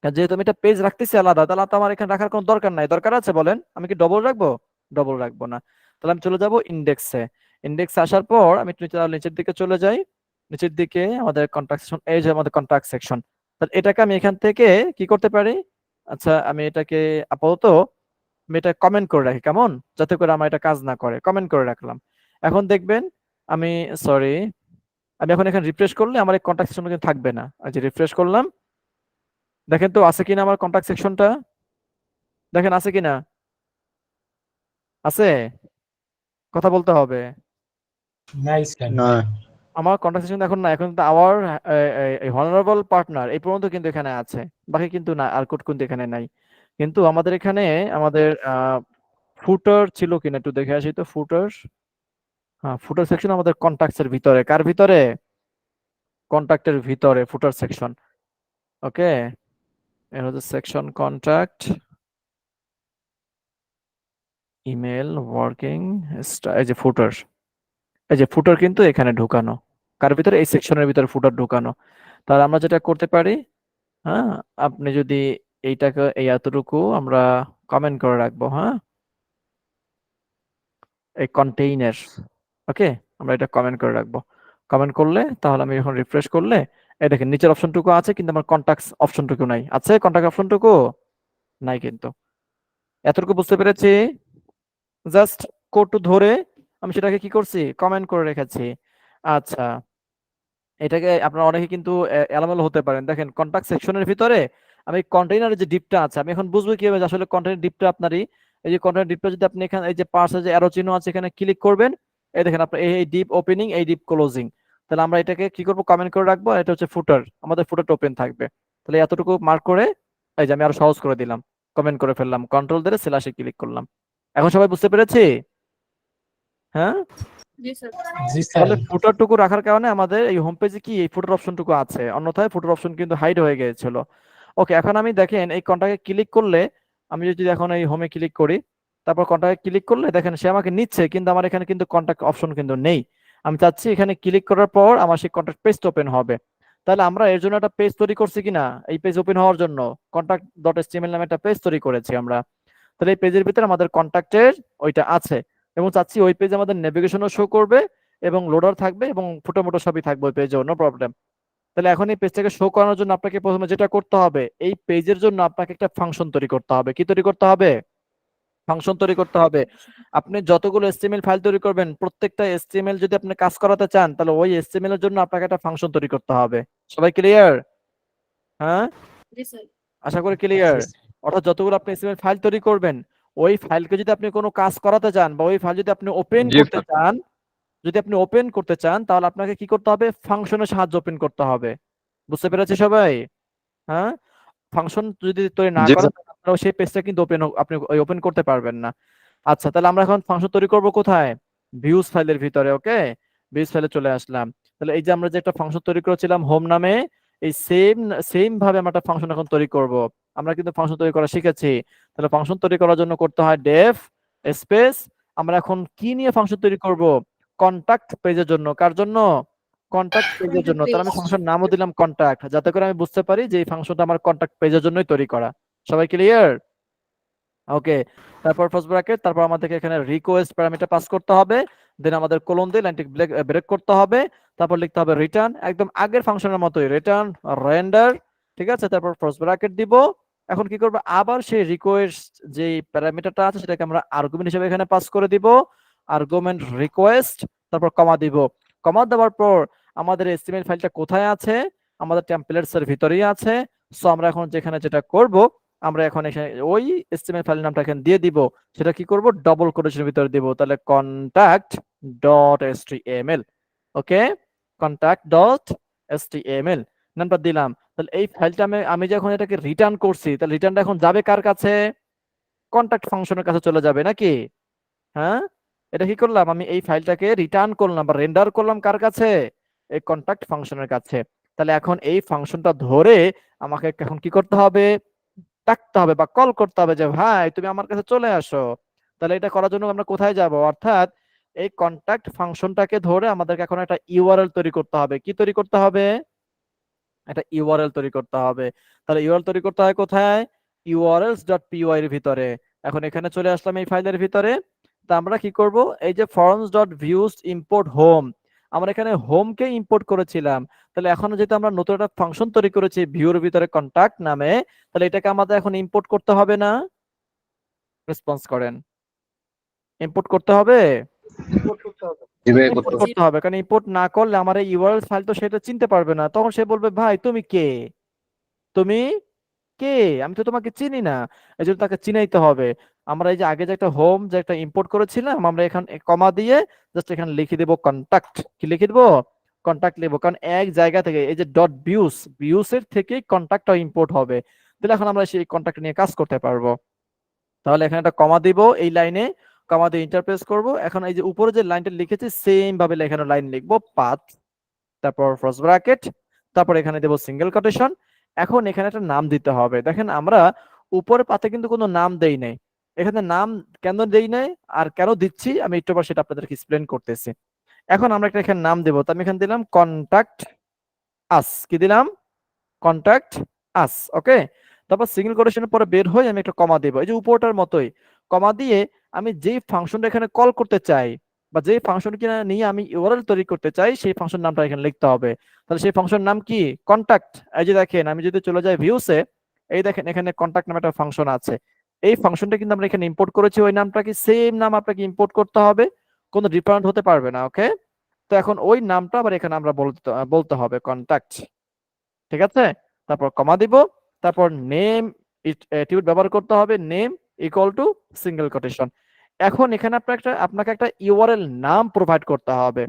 কারণ যেহেতু আমি এটা পেজ রাখতেছি আলাদা, তাহলে তো আমার এখানে রাখার কোনো দরকার নাই। দরকার আছে বলেন? আমি কি ডবল রাখবো? ডবল রাখবো না। তাহলে আমি চলে যাব ইন্ডেক্সে। ইন্ডেক্সে আসার পর আমি একটু নিচের দিকে চলে যাই। নিচের দিকে আমাদের কন্টাক্ট সেকশন, এই যে আমাদের কন্টাক্ট সেকশন। তাহলে এটাকে আমি এখান থেকে কি করতে পারি? আচ্ছা, আমি এটাকে আপাতত আমি এটা কমেন্ট করে রাখি, কেমন, যাতে করে আমার এটা কাজ না করে, কমেন্ট করে রাখলাম। এখন দেখবেন আমি, সরি, আমি এখন এখানে রিফ্রেশ করলে আমার এই কন্টাক্ট সেকশন কিন্তু থাকবে না। এই যে রিফ্রেশ করলাম, দেখেন তো আছে কিনা আমার কন্টাক্ট সেকশনটা, দেখেন আছে কিনা, আছে, কথা বলতে হবে। Nice can না আমার কন্টাক্ট সেকশন এখন না, এখন কিন্তু আওয়ার হনারেবল পার্টনার এই পর্যন্ত কিন্তু এখানে আছে, বাকি কিন্তু না, আর কোড কিন্তু এখানে নাই। কিন্তু আমাদের এখানে আমাদের ফুটার ছিল কিনা একটু দেখে আসি তো। ফুটার, হ্যাঁ ফুটার সেকশন আমাদের কন্টাক্টস এর ভিতরে, কার ভিতরে? কন্টাক্টের ভিতরে ফুটার সেকশন। ওকে, এর হচ্ছে সেকশন কন্টাক্ট, ইমেল, ওয়ার্কিং, এই যে ফুটার, এই যে ফুটার কিন্তু এখানে ঢুকানো, কার ভিতরে? এই সেকশনের ভিতরে ফুটার ঢুকানো। তাহলে আমরা যেটা করতে পারি, হ্যাঁ, আপনি যদি এইটাকে এই এতটুকু আমরা কমেন্ট করে রাখবো, হ্যাঁ, এই কন্টেইনার, ওকে, আমরা এটা কমেন্ট করে রাখবো। কমেন্ট করলে তাহলে আমি যখন রিফ্রেশ করলে এই দেখেন নিচের অপশনটুকু আছে কিন্তু আমার কন্টাক্টস অপশনটুকু নাই। আছে কন্টাক্ট অপশনটুকু? নাই কিন্তু। এতটুকু বুঝতে পেরেছি। জাস্ট কোডটু ধরে আমি সেটাকে কি করছি, কমেন্ট করে রেখেছি। আচ্ছা, এটাকে আপনারা অনেকে কিন্তু এলোমেলো হতে পারেন। দেখেন কন্টাক্ট সেকশনের ভিতরে আমি কন্টেইনারের যে ডিপটা আছে, আমি এখন বুঝবো কিভাবে যে আসলে কন্টেইনার ডিপটা আপনারই। এই যে কন্টেইনার ডিপটা যদি আপনি এখানে এই যে পার্সে যে অ্যারো চিহ্ন আছে এখানে ক্লিক করবেন, এই দেখেন আপনার এই ডিপ ওপেনিং, এই ডিপ ক্লোজিং। তাহলে আমরা এটাকে কি করবো, কমেন্ট করে রাখবো। এটা হচ্ছে ফুটার, আমাদের ফুটারটা ওপেন থাকবে। তাহলে এতটুকু মার্ক করে এই যে আমি আরো সহজ করে দিলাম, কমেন্ট করে ফেললাম, কন্ট্রোল ধরে স্ল্যাশে ক্লিক করলাম। এখন সবাই বুঝতে পেরেছি? হ্যাঁ, জি স্যার। তাহলে ফুটারটুকু রাখার কারণে আমাদের এই হোম পেজে কি এই ফুটার অপশনটুকু আছে, অন্যথায় ফুটার অপশন কিন্তু হাইড হয়ে গিয়েছিল। ওকে, এখন আমি দেখেন এই কন্টাক্টে ক্লিক করলে, আমি যদি এখন এই হোমে ক্লিক করি, তারপর কন্টাক্টে ক্লিক করলে দেখেন সে আমাকে নিচ্ছে, কিন্তু আমার এখানে কিন্তু কন্টাক্ট অপশন কিন্তু নেই। আমি চাচ্ছি এখানে ক্লিক করার পর আমার সেই কন্টাক্ট পেজটা ওপেন হবে। তাহলে আমরা এর জন্য একটা পেজ তৈরি করছি কিনা, এই পেজ ওপেন হওয়ার জন্য কন্টাক্ট ডট এচটিএমএল নামে একটা পেজ তৈরি করেছি আমরা। তাহলে এই পেজের ভিতরে আমাদের কন্টাক্টের ওইটা আছে, এবং চাচ্ছি ওই পেজে আমাদের নেভিগেশনও শো করবে এবং লোডার থাকবে এবং ফুটো মোটো সবই থাকবে ওই পেজে, নো প্রবলেম। তাহলে এখন এই পেজটাকে শো করানোর জন্য আপনাকে প্রথমে যেটা করতে হবে, এই পেজের জন্য আপনাকে একটা ফাংশন তৈরি করতে হবে। কি তৈরি করতে হবে? ফাংশন তৈরি করতে হবে। আপনি যতগুলো এসটিএমএল ফাইল তৈরি করবেন, প্রত্যেকটা এসটিএমএল যদি আপনি কাজ করাতে চান, তাহলে ওই এসটিএমএল এর জন্য আপনাকে একটা ফাংশন তৈরি করতে হবে। সবাই ক্লিয়ার? হ্যাঁ, জি স্যার। আশা করি ক্লিয়ার। অর্থাৎ যতগুলো আপনি এসটিএমএল ফাইল তৈরি করবেন, ওই ফাইলকে যদি আপনি কোনো কাজ করাতে চান বা ওই ফাইল যদি আপনি ওপেন করতে চান, তাহলে আপনাকে কি করতে হবে, ফাংশনের সাহায্যে ওপেন করতে হবে। বুঝতে পেরেছি সবাই? হ্যাঁ, ফাংশন যদি তৈরি না করেন তাহলে আপনারা সেই পেজটা কিন্তু আপনি ওপেন করতে পারবেন না। আচ্ছা, তাহলে আমরা এখন ফাংশন তৈরি করব কোথায়? ভিউজ ফাইলের ভিতরে। ওকে, ভিউজ ফাইলে চলে আসলাম। তাহলে এই যে আমরা যে একটা ফাংশন তৈরি করেছিলাম হোম নামে, এই সেম সেম ভাবে আমরা একটা ফাংশন এখন তৈরি করব। আমরা কিন্তু ফাংশন তৈরি করা শিখেছি। তাহলে ফাংশন তৈরি করার জন্য করতে হয় ডেফ স্পেস। আমরা এখন কি নিয়ে ফাংশন তৈরি করব? কন্টাক্ট পেজের জন্য। কার জন্য? কন্টাক্ট পেজের জন্য। তাহলে আমি ফাংশন নামও দিলাম কন্টাক্ট, যাতে করে আমি বুঝতে পারি যে এই ফাংশনটা আমার কন্টাক্ট পেজের জন্যই তৈরি করা। সবাই ক্লিয়ার? ওকে, তারপর ফার্স্ট ব্র্যাকেট, তারপর আমাদেরকে এখানে রিকোয়েস্ট প্যারামিটার পাস করতে হবে, দেন আমাদের কোলন দিয়ে লাইনটি ব্রেক করতে হবে, তারপর লিখতে হবে রিটার্ন, একদম আগের ফাংশনের মতোই রিটার্ন রেন্ডার। ঠিক আছে, তারপর ফার্স্ট ব্র্যাকেট দিব। এখন কি করব? আবার সেই রিকোয়েস্ট যে প্যারামিটারটা আছে সেটাকে আমরা আর্গুমেন্ট হিসেবে এখানে পাস করে দিব, আর্গুমেন্ট রিকোয়েস্ট, তারপর কমা দিব। কমা দেওয়ার পর আমাদের এসটিএমএল ফাইলটা কোথায় আছে? আমাদের টেমপ্লেটস এর ভিতরেই আছে। সো আমরা এখন যেখানে যেটা করব, আমরা এখন এখানে ওই এসটিএমএল ফাইল নামটা এখানে দিয়ে দিব। সেটা কি করব? ডবল কোটেশনের ভিতরে দিব। তাহলে কন্টাক্ট ডট এচটিএমএল। ওকে, কন্টাক্ট ডট এচটিএমএল নামটা দিলাম। তাহলে এই ফাইলটা আমি যখন এটাকে রিটার্ন করছি, তাহলে রিটার্নটা এখন যাবে কার কাছে? কন্টাক্ট ফাংশনের কাছে চলে যাবে নাকি? হ্যাঁ, এটা কি করলাম? আমি এই ফাইলটাকে রিটার্ন করলাম বা রেন্ডার করলাম কার কাছে? এই কন্টাক্ট ফাংশনের কাছে। তাহলে এখন এই ফাংশনটা ধরে আমাকে এখন কি করতে হবে? ডাকতে হবে বা কল করতে হবে যে ভাই তুমি আমার কাছে চলে আসো। তাহলে এটা করার জন্য আমরা কোথায় যাব? অর্থাৎ এই কন্টাক্ট ফাংশনটাকে ধরে আমাদেরকে এখন একটা ইউআরএল তৈরি করতে হবে। কি তৈরি করতে হবে? একটা ইউআরএল তৈরি করতে হবে। তাহলে ইউআরএল তৈরি করতে হয় কোথায়? urls.py এর ভিতরে। এখন এখানে চলে আসলাম এই ফাইলের ভিতরে। তা আমরা কি করব? এই যে forms.views import home, আমরা এখানে হোমকে ইম্পোর্ট করেছিলাম। তাহলে এখন যেহেতু আমরা নতুন একটা ফাংশন তৈরি করেছি ভিউর ভিতরে কন্টাক্ট নামে, তাহলে এটাকে আমাদের এখন ইম্পোর্ট করতে হবে না? রেসপন্স করেন। ইম্পোর্ট করতে হবে? ইম্পোর্ট করতে হবে, কারণ ইম্পোর্ট না করলে আমার এই ইউআরএল ফাইল তো সেটা চিনতে পারবে না। তখন সে বলবে ভাই তুমি কে? তুমি কে? আমি তো তোমাকে চিনি না। এই জন্য তাকে চিনাইতে হবে। আমরা এই যে আগে যে একটা হোম যে একটা ইম্পোর্ট করেছিলাম, আমরা এখানে কমা দিয়ে জাস্ট এখানে লিখে দেবো কন্টাক্ট। কি লিখে দেবো? কন্টাক্ট লিখবো, কারণ এক জায়গা থেকে এই যে ডট ভিউস, ভিউসের থেকেই কন্টাক্টটা ইম্পোর্ট হবে। তাহলে এখন আমরা সেই কন্টাক্ট নিয়ে কাজ করতে পারবো। তাহলে এখানে একটা কমা দিব, এই লাইনে কমা দিয়ে ইন্টারপ্রেস করব। এখন এই যে উপরে যে লাইনটা লিখেছি সেম ভাবে এখানে লাইন লিখবো পাথ, তারপর ফার্স্ট ব্র্যাকেট, তারপর এখানে দেব সিঙ্গেল কোটেশন। এখন এখানে একটা নাম দিতে হবে। দেখেন আমরা উপরে পাতে কিন্তু কোনো নাম দেই নাই। এখানে নাম কেন দেই নাই আর কেন দিচ্ছি আমি একটু পর সেটা আপনাদেরকে এক্সপ্লেন করতেছি। এখন আমরা একটা এখানে নাম দেব, তো আমি এখানে দিলাম কন্টাক্ট আস। কি দিলাম? কন্টাক্ট আস। ওকে, তারপর সিঙ্গেল কোটেশনের পরে বের হয়ে আমি একটা কমা দেব, এই যে উপরটার মতোই কমা দিয়ে আমি যেই ফাংশনটা এখানে কল করতে চাই বা যেই ফাংশন কিনা নিয়ে আমি ইউআরএল তৈরি করতে চাই সেই ফাংশন নামটা এখানে লিখতে হবে। তাহলে সেই ফাংশন নাম কি? কন্টাক্ট। এই যে দেখেন আমি যদি চলে যাই ভিউসে, এই দেখেন এখানে কন্টাক্ট নামে একটা ফাংশন আছে। এই ফাংশনটা কিন্তু আমরা এখানে ইম্পোর্ট করেছি, ওই নামটা কি সেম নাম আপনাকে ইম্পোর্ট করতে হবে, কোনো ডিফারেন্ট হতে পারবে না। ওকে, তো এখন ওই নামটা আবার এখানে আমরা বলতে হবে কন্টাক্ট। ঠিক আছে, তারপর কমা দিব, তারপর নেম অ্যাট্রিবিউট ব্যবহার করতে হবে, name equal to single quotation. এখন এখানে আপনাকে একটা ইউআরএল নাম প্রোভাইড করতে হবে।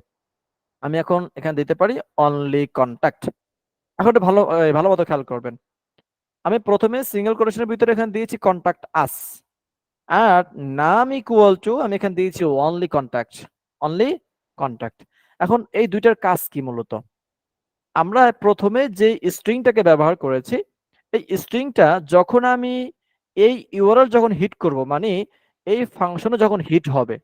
আমি এখন এখানে দিতে পারি অনলি কন্টাক্ট। এখন একটু ভালো মতো খেয়াল করবেন। আমি প্রথমে সিঙ্গেল কোটেশনের ভিতরে এখানে দিয়েছি কন্টাক্ট আস, আর নাম ইকুয়াল টু আমি এখানে দিয়েছি অনলি কন্টাক্ট। Only contact. এখন এই দুইটার কাজ কি মূলত? আমরা প্রথমে যে স্ট্রিংটাকে ব্যবহার করেছি, এই স্ট্রিংটা যখন আমি এই ইউআরএল যখন হিট করব, মানে এই ফাংশনে যখন হিট হবে,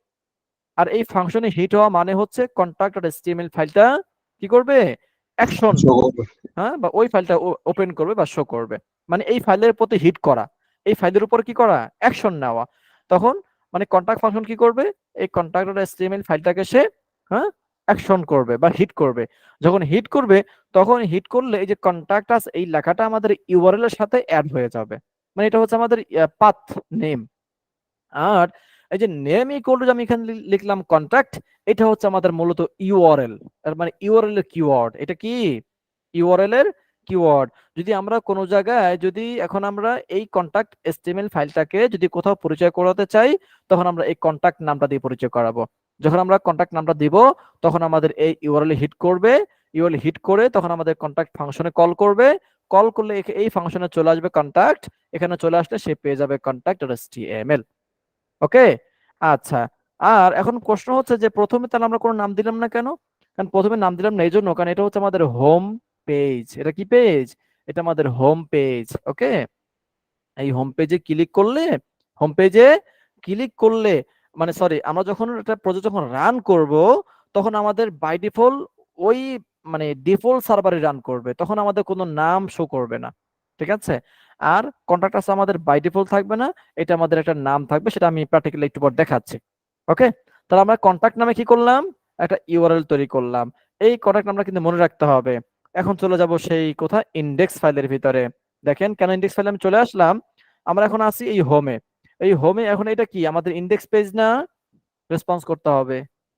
আর এই ফাংশনে হিট হওয়া মানে হচ্ছে contact.html ফাইলটা কি করবে? অ্যাকশন, হ্যাঁ, বা ওই ফাইলটা ওপেন করবে বা শো করবে। মানে এই ফাইলের প্রতি হিট করা, এই ফাইলের উপর কি করা? অ্যাকশন নেওয়া। তখন মানে কন্টাক্ট ফাংশন কি করবে? এই contact.html ফাইলটাকে সে হ্যাঁ অ্যাকশন করবে বা হিট করবে। যখন হিট করবে তখন হিট করলে এই যে কন্টাক্ট আস এই লেখাটা আমাদের ইউআরএল এর সাথে অ্যাড হয়ে যাবে। মানে এটা হচ্ছে আমাদের পাথ নেম। আর এই যে নেম ইকুয়াল টু আমি এখানে লিখলাম কন্টাক্ট, এটা হচ্ছে আমাদের মূলত ইউআরএল, মানে ইউআরএল এর কিওয়ার্ড। এটা কি? ইউআরএল এর কিওয়ার্ড। যদি আমরা কোনো জায়গায় যদি এখন আমরা এই কন্টাক্ট এসটিএমএল ফাইলটাকে যদি কোথাও পরিচয় করাতে চাই, তখন আমরা এই কন্টাক্ট নামটা দিয়ে পরিচয় করাবো। যখন আমরা কন্টাক্ট নামটা দিব তখন আমাদের এই ইউআরএল হিট করবে, ইউআরএল হিট করে তখন আমাদের কন্টাক্ট ফাংশনে কল করবে, কল করলে এই ফাংশনে চলে আসবে কন্টাক্ট, এখানে চলে আসলে সে পেয়ে যাবে কন্টাক্ট.html। ওকে, আচ্ছা, আর এখন প্রশ্ন হচ্ছে যে প্রথমে তাহলে আমরা কোনো নাম দিলাম না কেন? কারণ প্রথমে নাম দিলাম না এই জন্য, কারণ এটা হচ্ছে আমাদের হোম পেজ। এটা কি পেজ? এটা আমাদের হোম পেজ। ওকে, এই হোম পেজে ক্লিক করলে, হোম পেজে ক্লিক করলে মানে সরি, আমরা যখন একটা প্রজেক্ট যখন রান করব তখন আমাদের বাই ডিফল্ট ওই মানে ডিফল্ট সার্ভারে রান করবে, তখন আমাদের কোনো নাম শো করবে না। ঠিক আছে, আর কন্ট্রাক্ট আছে আমাদের বাই ডিফল্ট থাকবে না, এটা আমাদের একটা নাম থাকবে, সেটা আমি প্র্যাকটিক্যালি একটু পর দেখাচ্ছি। ওকে, তাহলে আমরা কন্ট্যাক্ট নামে কি করলাম, একটা ইউআরএল তৈরি করলাম। এই কন্ট্যাক্ট নামটা কিন্তু মনে রাখতে হবে। এখন চলে যাব সেই কোথায়, ইন্ডেক্স ফাইলের ভিতরে। দেখেন কেন ইন্ডেক্স ফাইলে আমি চলে আসলাম, আমরা এখন আছি এই হোমে। এই হোমে এখন এটা কি আমাদের ইন্ডেক্স পেজ না? রেসপন্স করতে হবে।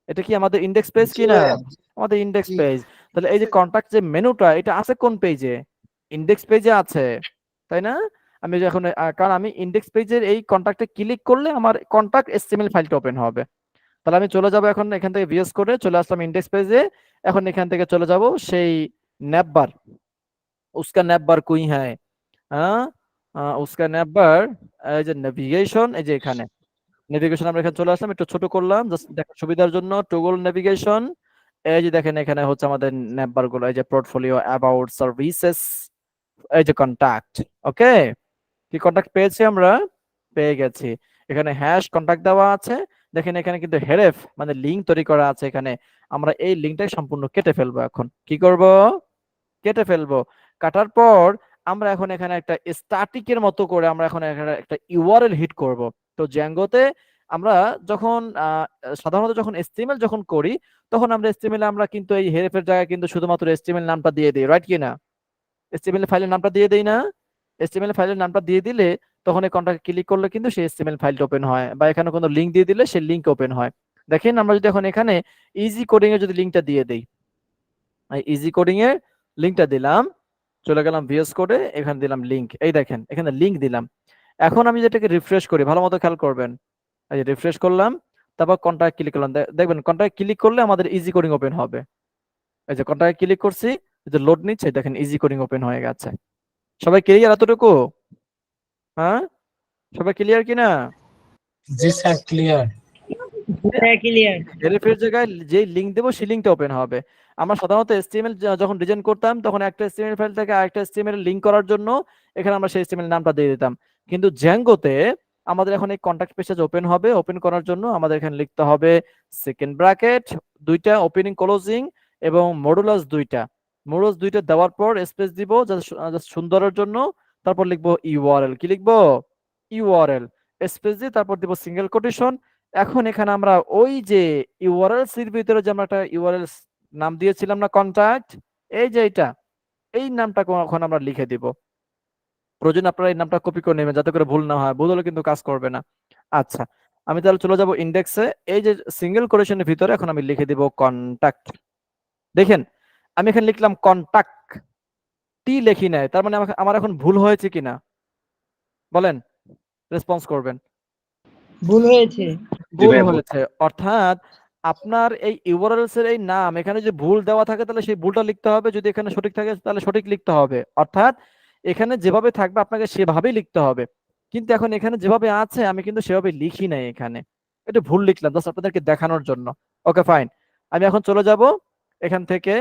এটা কি আমাদের ইন্ডেক্স পেজ জি কি না? ভাইয়া, আমাদের ইন্ডেক্স জি। পেজ। তাহলে এই যে কন্টাক্ট যে মেনুটা, এটা আছে কোন পেজে? ইন্ডেক্স পেজে আছে, তাই না? আমি যখন কারণ আমি ইন্ডেক্স পেজের এই কন্টাক্টে ক্লিক করলে আমার কন্টাক্ট এসটিএমএল ফাইলটা ওপেন হবে। তাহলে আমি চলে যাব এখন এখান থেকে ভিএস করে চলে আসলাম ইন্ডেক্স পেজে। এখন এখান থেকে চলে যাব সেই নেপবার, উসকা নেপবার কুই হ্যায়, হ্যাঁ, উসকা নেপবার, এই যে নেভিগেশন, এই যে এখানে নেভিগেশন আমরা এখানে চলে আসলাম, একটু ছোট করলাম জাস্ট দেখার সুবিধার জন্য, টুগল নেভিগেশন। এই যে দেখেন এখানে হচ্ছে আমাদের নেটবার গুলো, এই যে পোর্টফোলিও, অ্যাবাউট, সার্ভিসেস, এই যে কন্টাক্ট। ওকে, কি কন্টাক্ট পেয়েছি আমরা? পেয়ে গেছি। এখানে হ্যাশ কন্টাক্ট দেওয়া আছে। দেখেন এখানে কিন্তু হেরেফ মানে লিংক তৈরি করা আছে এখানে। আমরা এই লিংকটাই সম্পূর্ণ কেটে ফেলবো। এখন কি করব? কেটে ফেলবো। কাটার পর আমরা এখন এখানে একটা স্ট্যাটিকের মতো করে আমরা এখন এখানে একটা ইউআরএল হিট করব। তো জ্যাঙ্গোতে আমরা যখন সাধারণত যখন এসটিএমএল যখন করি, তখন আমরা এসটিএমএল আমরা কিন্তু এই হেরেফের জায়গায় কিন্তু শুধুমাত্র এসটিএমএল নামটা দিয়ে দিই, রাইট কি না? এসটিএমএল ফাইলের নামটা দিয়ে দেই না? এসটিএমএল ফাইলের নামটা দিয়ে দিলে তখন এই কন্ট্রাক্ট ক্লিক করলে কিন্তু সেই এসটিএমএল ফাইলটা ওপেন হয়, বা এখানে কোনো লিংক দিয়ে দিলে সেই লিংক ওপেন হয়। দেখেন আমরা যদি এখন এখানে ইজি কোডিং এর যদি লিংকটা দিয়ে দেই, ইজি কোডিং এর লিংকটা দিলাম, চলে গেলাম ভিএস কোডে, এখানে দিলাম লিংক, এই দেখেন এখানে লিংক দিলাম। এখন আমি যেটাকে রিফ্রেশ করি, ভালো মতো খেয়াল করবেন, এই যে রিফ্রেশ করলাম, তারপর কন্ট্রাক্ট ক্লিক করলাম, দেখবেন কন্ট্রাক্ট ক্লিক করলে আমাদের ইজি কোডিং ওপেন হবে। এই যে কন্ট্রাক্ট ক্লিক করছি, এই যে লোড নিচ্ছে, দেখেন ইজি কোডিং ওপেন হয়ে গেছে। সবাই ক্লিয়ার এতটুকু? হ্যাঁ, সবাই ক্লিয়ার কিনা? জি স্যার, ক্লিয়ার। হ্যাঁ ক্লিয়ার। হেরেফের জায়গায় যে লিংক দেবো সেই লিংকটা ওপেন হবে। আমরা সাধারণত এসটিএমএল যখন ডিজাইন করতাম তখন একটা এসটিএমএল ফাইল থেকে আরেকটা এসটিএমএল লিংক করার জন্য এখানে আমরা সেই এসটিএমএল নামটা দিয়ে দিতাম। কিন্তু জ্যাঙ্গোতে আমাদের এখন এই কন্টাক্ট পেজ ওপেন হবে, ওপেন করার জন্য আমাদের এখানে লিখতে হবে সেকেন্ড ব্র্যাকেট দুইটা, ওপেনিং ক্লোজিং, এবং মডুলাস দুইটা। মডুলাস দুইটা দেওয়ার পর স্পেস দিব জাস্ট সুন্দরের জন্য, তারপর লিখবো ইউআরএল। কি লিখবো? ইউআরএল, স্পেস দিয়ে তারপর দিব সিঙ্গেল কোটেশন। এখন এখানে আমরা ওই যে ইউআরএলস এর ভিতরে যে আমরা একটা ইউআরএল নাম দিয়েছিলাম না, কন্টাক্ট, এই যে এটা, এই নামটা এখন আমরা লিখে দিব। প্রয়োজন আপনারা এই নামটা কপি করে নেবেন যাতে করে ভুল না হয়, ভুল হলে কিন্তু কাজ করবে না। আচ্ছা, আমি তাহলে চলে যাব ইন্ডেক্সে, এই যে সিঙ্গেল কোটেশনের ভিতরে এখন আমি লিখে দিব কন্টাক্ট। দেখেন আমি এখানে লিখলাম কন্টাক্ট, টি লিখি নাই, তার মানে আমার এখন ভুল হয়েছে কিনা বলেন, রেসপন্স করবেন। ভুল হয়েছে। ভুল হয়েছে, অর্থাৎ আপনার এই ইউআরএলস এর এই নাম এখানে যে ভুল দেওয়া থাকে তাহলে সেই ভুলটা লিখতে হবে, যদি এখানে সঠিক থাকে তাহলে সঠিক লিখতে হবে। অর্থাৎ এখানে যেভাবে থাকবে আপনাকে সেভাবেই লিখতে হবে। কিন্তু এখন এখানে যেভাবে আছে আমি কিন্তু সেভাবে লিখি নাই, এখানে এটা ভুল লিখলাম জাস্ট আপনাদেরকে দেখানোর জন্য। ওকে ফাইন, আমি এখন চলে যাব এখান থেকে,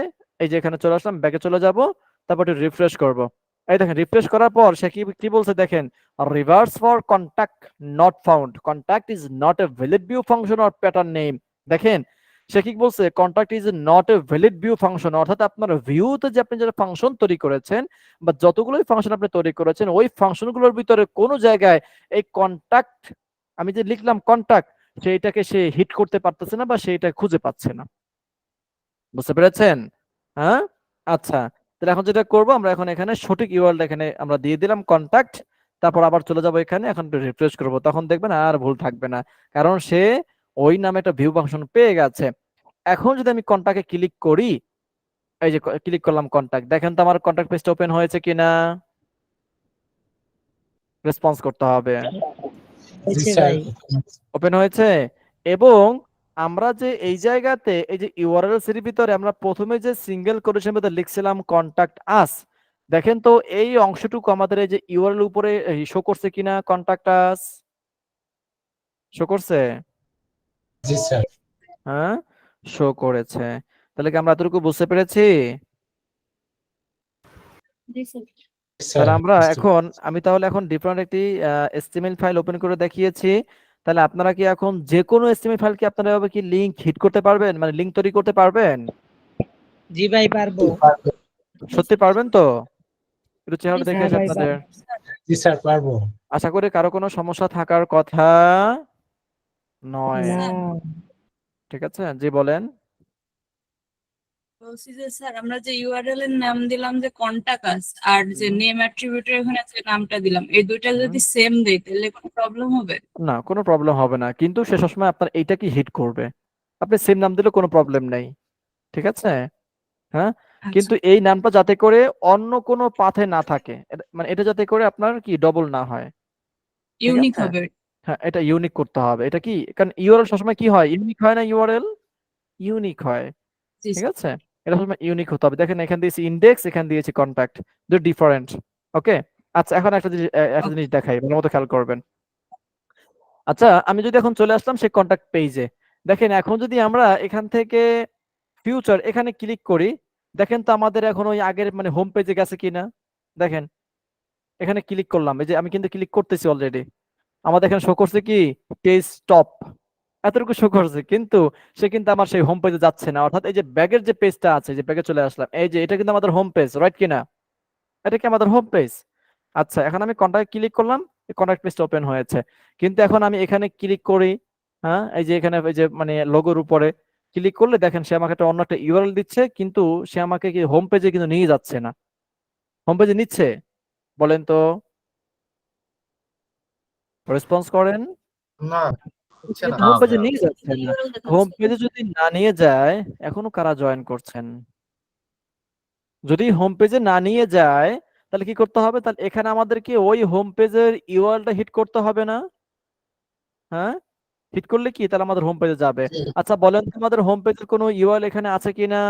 এই যে এখানে চলে আসলাম, ব্যাকে চলে যাব, তারপর একটু রিফ্রেশ করব। এই দেখেন রিফ্রেশ করার পর সে কি কি বলছে দেখেন, reverse for contact not found, contact is not a valid view function or pattern name। দেখেন সে কি বলছে, contact is not a valid view function, অর্থাৎ আপনার ভিউতে যে আপনি যেটা ফাংশন তৈরি করেছেন বা যতগুলোই ফাংশন আপনি তৈরি করেছেন ওই ফাংশনগুলোর ভিতরে কোনো জায়গায় এই কন্টাক্ট, আমি যে লিখলাম কন্টাক্ট, সেইটাকে সে হিট করতে পারতেছে না বা সেইটা খুঁজে পাচ্ছে না। বুঝতে পেরেছেন? হ্যাঁ, আচ্ছা, তাহলে এখন যেটা করব আমরা এখন এখানে সঠিক ইউআরএল এখানে আমরা দিয়ে দিলাম কন্টাক্ট, তারপর আবার চলে যাব এখানে, এখন রিফ্রেশ করব, তখন দেখবেন আর ভুল থাকবে না, কারণ সে ওই নামে একটা ভিউ ফাংশন পেয়ে গেছে। এখন যদি আমি কন্টাক্টে ক্লিক করি, এই যে ক্লিক করলাম কন্টাক্ট, দেখেন তো আমার কন্টাক্ট পেজটা ওপেন হয়েছে কিনা, রেসপন্স করতে হবে। জি হয়েছে স্যার, ভাই। ওপেন হয়েছে। এবং আমরা যে এই জায়গাতে এই যে ইউআরএল এর ভিতরে আমরা প্রথমে যে সিঙ্গেল কোটেশনের ভিতরে লিখছিলাম কন্টাক্ট আস, দেখেন তো এই অংশটুকু আমাদের এই যে ইউআরএল উপরে শো করছে কিনা, কন্টাক্ট আস শো করছে? জি স্যার। হ্যাঁ, শো করেছে। তাহলে কি আমরা এতটুকু বুঝতে পেরেছি? স্যার তাহলে আমরা এখন আমি তাহলে এখন ডিফারেন্ট একটি HTML ফাইল ওপেন করে দেখিয়েছি। তাহলে আপনারা কি এখন যে কোনো HTML ফাইল কি আপনারা এভাবে কি লিংক হিট করতে পারবেন, মানে লিংক তৈরি করতে পারবেন? জি ভাই পারবো। সত্যি পারবেন তো? একটু চেহারা দেখে হ্যাঁ আসি ভাই আপনাদের। জি স্যার পারবো। আশা করি কারো কোনো সমস্যা থাকার কথা নয়। না ঠিক আছে, জি বলেন। বলছি যে স্যার আমরা যে ইউআরএল এর নাম দিলাম যে কন্টাকাস আর যে হুম, নেম অ্যাট্রিবিউটের এখানে যে নামটা দিলাম এই দুইটা হুম। যদি সেম দেই তাহলে কোনো প্রবলেম হবে? না, কোনো প্রবলেম হবে না, কিন্তু সে সবসময় আপনার এইটা কি হিট করবে। আপনি সেম নাম দিলে কোনো প্রবলেম নেই। ঠিক আছে, হ্যাঁ। আচ্ছা, কিন্তু এই নামটা যাতে করে অন্য কোনো পাথে না থাকে, মানে এটা যাতে করে আপনার কি ডবল না হয়। ঠিক ইউনিক আছে, হবে। হ্যাঁ, এটা ইউনিক করতে হবে। এটা কি, কারণ ইউআরএল সবসময় কি হয়, ইউনিক হয় না, ইউআরএল ইউনিক হয়। জি ঠিক স্যার। আছে, এটা সবসময় ইউনিক হতে হবে। দেখেন এখানে দিয়েছি ইন্ডেক্স, এখানে দিয়েছি কন্টাক্ট, দুটো ডিফারেন্ট। ওকে, আচ্ছা এখন একটা জিনিস দেখাই, ভালো মতো খেয়াল করবেন। আচ্ছা, আমি যদি এখন চলে আসলাম সেই কন্টাক্ট পেজে, দেখেন এখন যদি আমরা এখান থেকে ফিউচার এখানে ক্লিক করি, দেখেন তো আমাদের এখন ওই আগের মানে হোম পেজে গেছে কিনা। দেখেন এখানে ক্লিক করলাম, এই যে আমি কিন্তু ক্লিক করতেছি অলরেডি, আমাদের এখানে শো করছে কি পেজ স্টপ, এতটুকু শো করছে, কিন্তু সে কিন্তু আমার সেই হোম পেজে যাচ্ছে না। অর্থাৎ এই যে ব্যাগের যে পেজটা আছে, যে ব্যাগে চলে আসলাম, এই যে এটা কিন্তু আমাদের হোম পেজ, রাইট কিনা? এটা কি আমাদের হোম পেজ? আচ্ছা, এখন আমি কন্টাক্ট ক্লিক করলাম, কন্টাক্ট পেজটা ওপেন হয়েছে। কিন্তু এখন আমি এখানে ক্লিক করি, হ্যাঁ, এই যে এখানে এই যে মানে লোগোর উপরে ক্লিক করলে দেখেন সে আমাকে একটা অন্য একটা ইউআরএল দিচ্ছে, কিন্তু সে আমাকে কি হোম পেজে কিন্তু নিয়ে যাচ্ছে না। হোম পেজে নিচ্ছে? বলেন তো, রেসপন্স করেন। না হচ্ছে না। কিন্তু হোম পেজে নিয়ে যাচ্ছে না। হোম পেজে যদি না নিয়ে যায়, এখনো কারা জয়েন করছেন? যদি হোম পেজে না নিয়ে যায়, তাহলে কি করতে হবে? তাহলে এখানে আমাদেরকে ওই হোম পেজের ইউআরএলটা হিট করতে হবে না? হ্যাঁ, হিট করলে কি তাহলে আমাদের হোম পেজে যাবে। আচ্ছা বলেন তো, আমাদের হোম পেজের কোনো ইউআরএল এখানে আছে কিনা?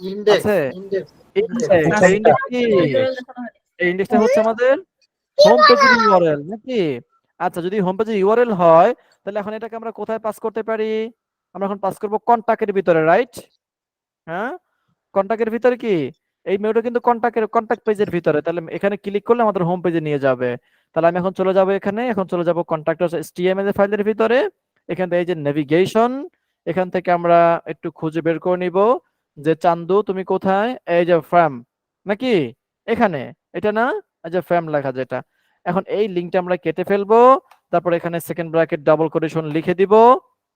ইন্ডেক্স আছে। ইন্ডেক্স ইন্ডেক্স, আছে। এই ইন্ডেক্স কি? এই ইন্ডেক্সটা হচ্ছে আমাদের হোম পেজের ইউআরএল নাকি? আচ্ছা, যদি হোম পেজের ইউআরএল হয়, তাহলে এখন এটাকে আমরা কোথায় পাস করতে পারি? আমরা এখন পাস করব কন্টাক্টের ভিতরে, রাইট? হ্যাঁ, কন্টাক্টের ভিতরে কি এই মেয়েটা কিন্তু কন্টাক্ট পেজের ভিতরে, তাহলে এখানে ক্লিক করলে আমাদের হোম পেজে নিয়ে যাবে। তাহলে আমি এখন চলে যাব, এখানে এখন চলে যাব কন্টাক্ট HTML ফাইলের ভিতরে। এখান থেকে এই যে নেভিগেশন, এখান থেকে আমরা একটু খুঁজে বের করে নিব যে চান্দু তুমি কোথায়, এই যে ফ্রেম নাকি এখানে, এটা না, এই যে ফ্রেম লেখা যেটা। এখন এই লিংকটা আমরা কেটে ফেলবো, তারপর এখানে সেকেন্ড ব্র্যাকেট ডাবল কোটেশন লিখে দিব,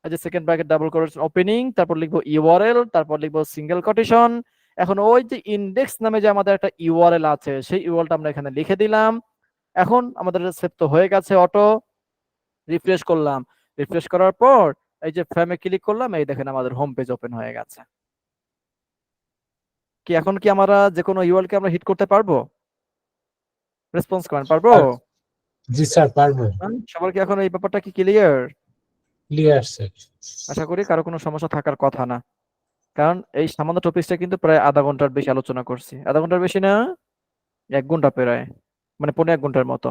এই যে second bracket double quotation opening, তারপর লিখবো ইউআরএল, তারপর লিখবো সিঙ্গেল কোটেশন। এখন ওই যে ইন্ডেক্স নামে যে আমাদের একটা ইউআরএল আছে, সেই ইউআরএলটা আমরা এখানে লিখে দিলাম। এখন আমাদের সেভ তো হয়ে গেছে অটো। রিফ্রেশ করলাম, রিফ্রেশ করার পর এই যে ফ্রেমে ক্লিক করলাম, এই দেখেন আমাদের হোম পেজ ওপেন হয়ে গেছে। কি এখন কি আমরা যে কোনো ইউআরএল কে আমরা হিট করতে পারবো? রেসপন্স করেন, পারবো? জি স্যার পারবো। সবার কি এখন এই ব্যাপারটা কি ক্লিয়ার? Clear sir. আশা করি কারো কোনো সমস্যা থাকার কথা না, কারণ এই সামান্য টপিকসটা কিন্তু প্রায় আধা ঘন্টার বেশি আলোচনা করছি। আধা ঘন্টার বেশি না, 1 ঘন্টা প্রায়, মানে 1.5 ঘন্টার মতো।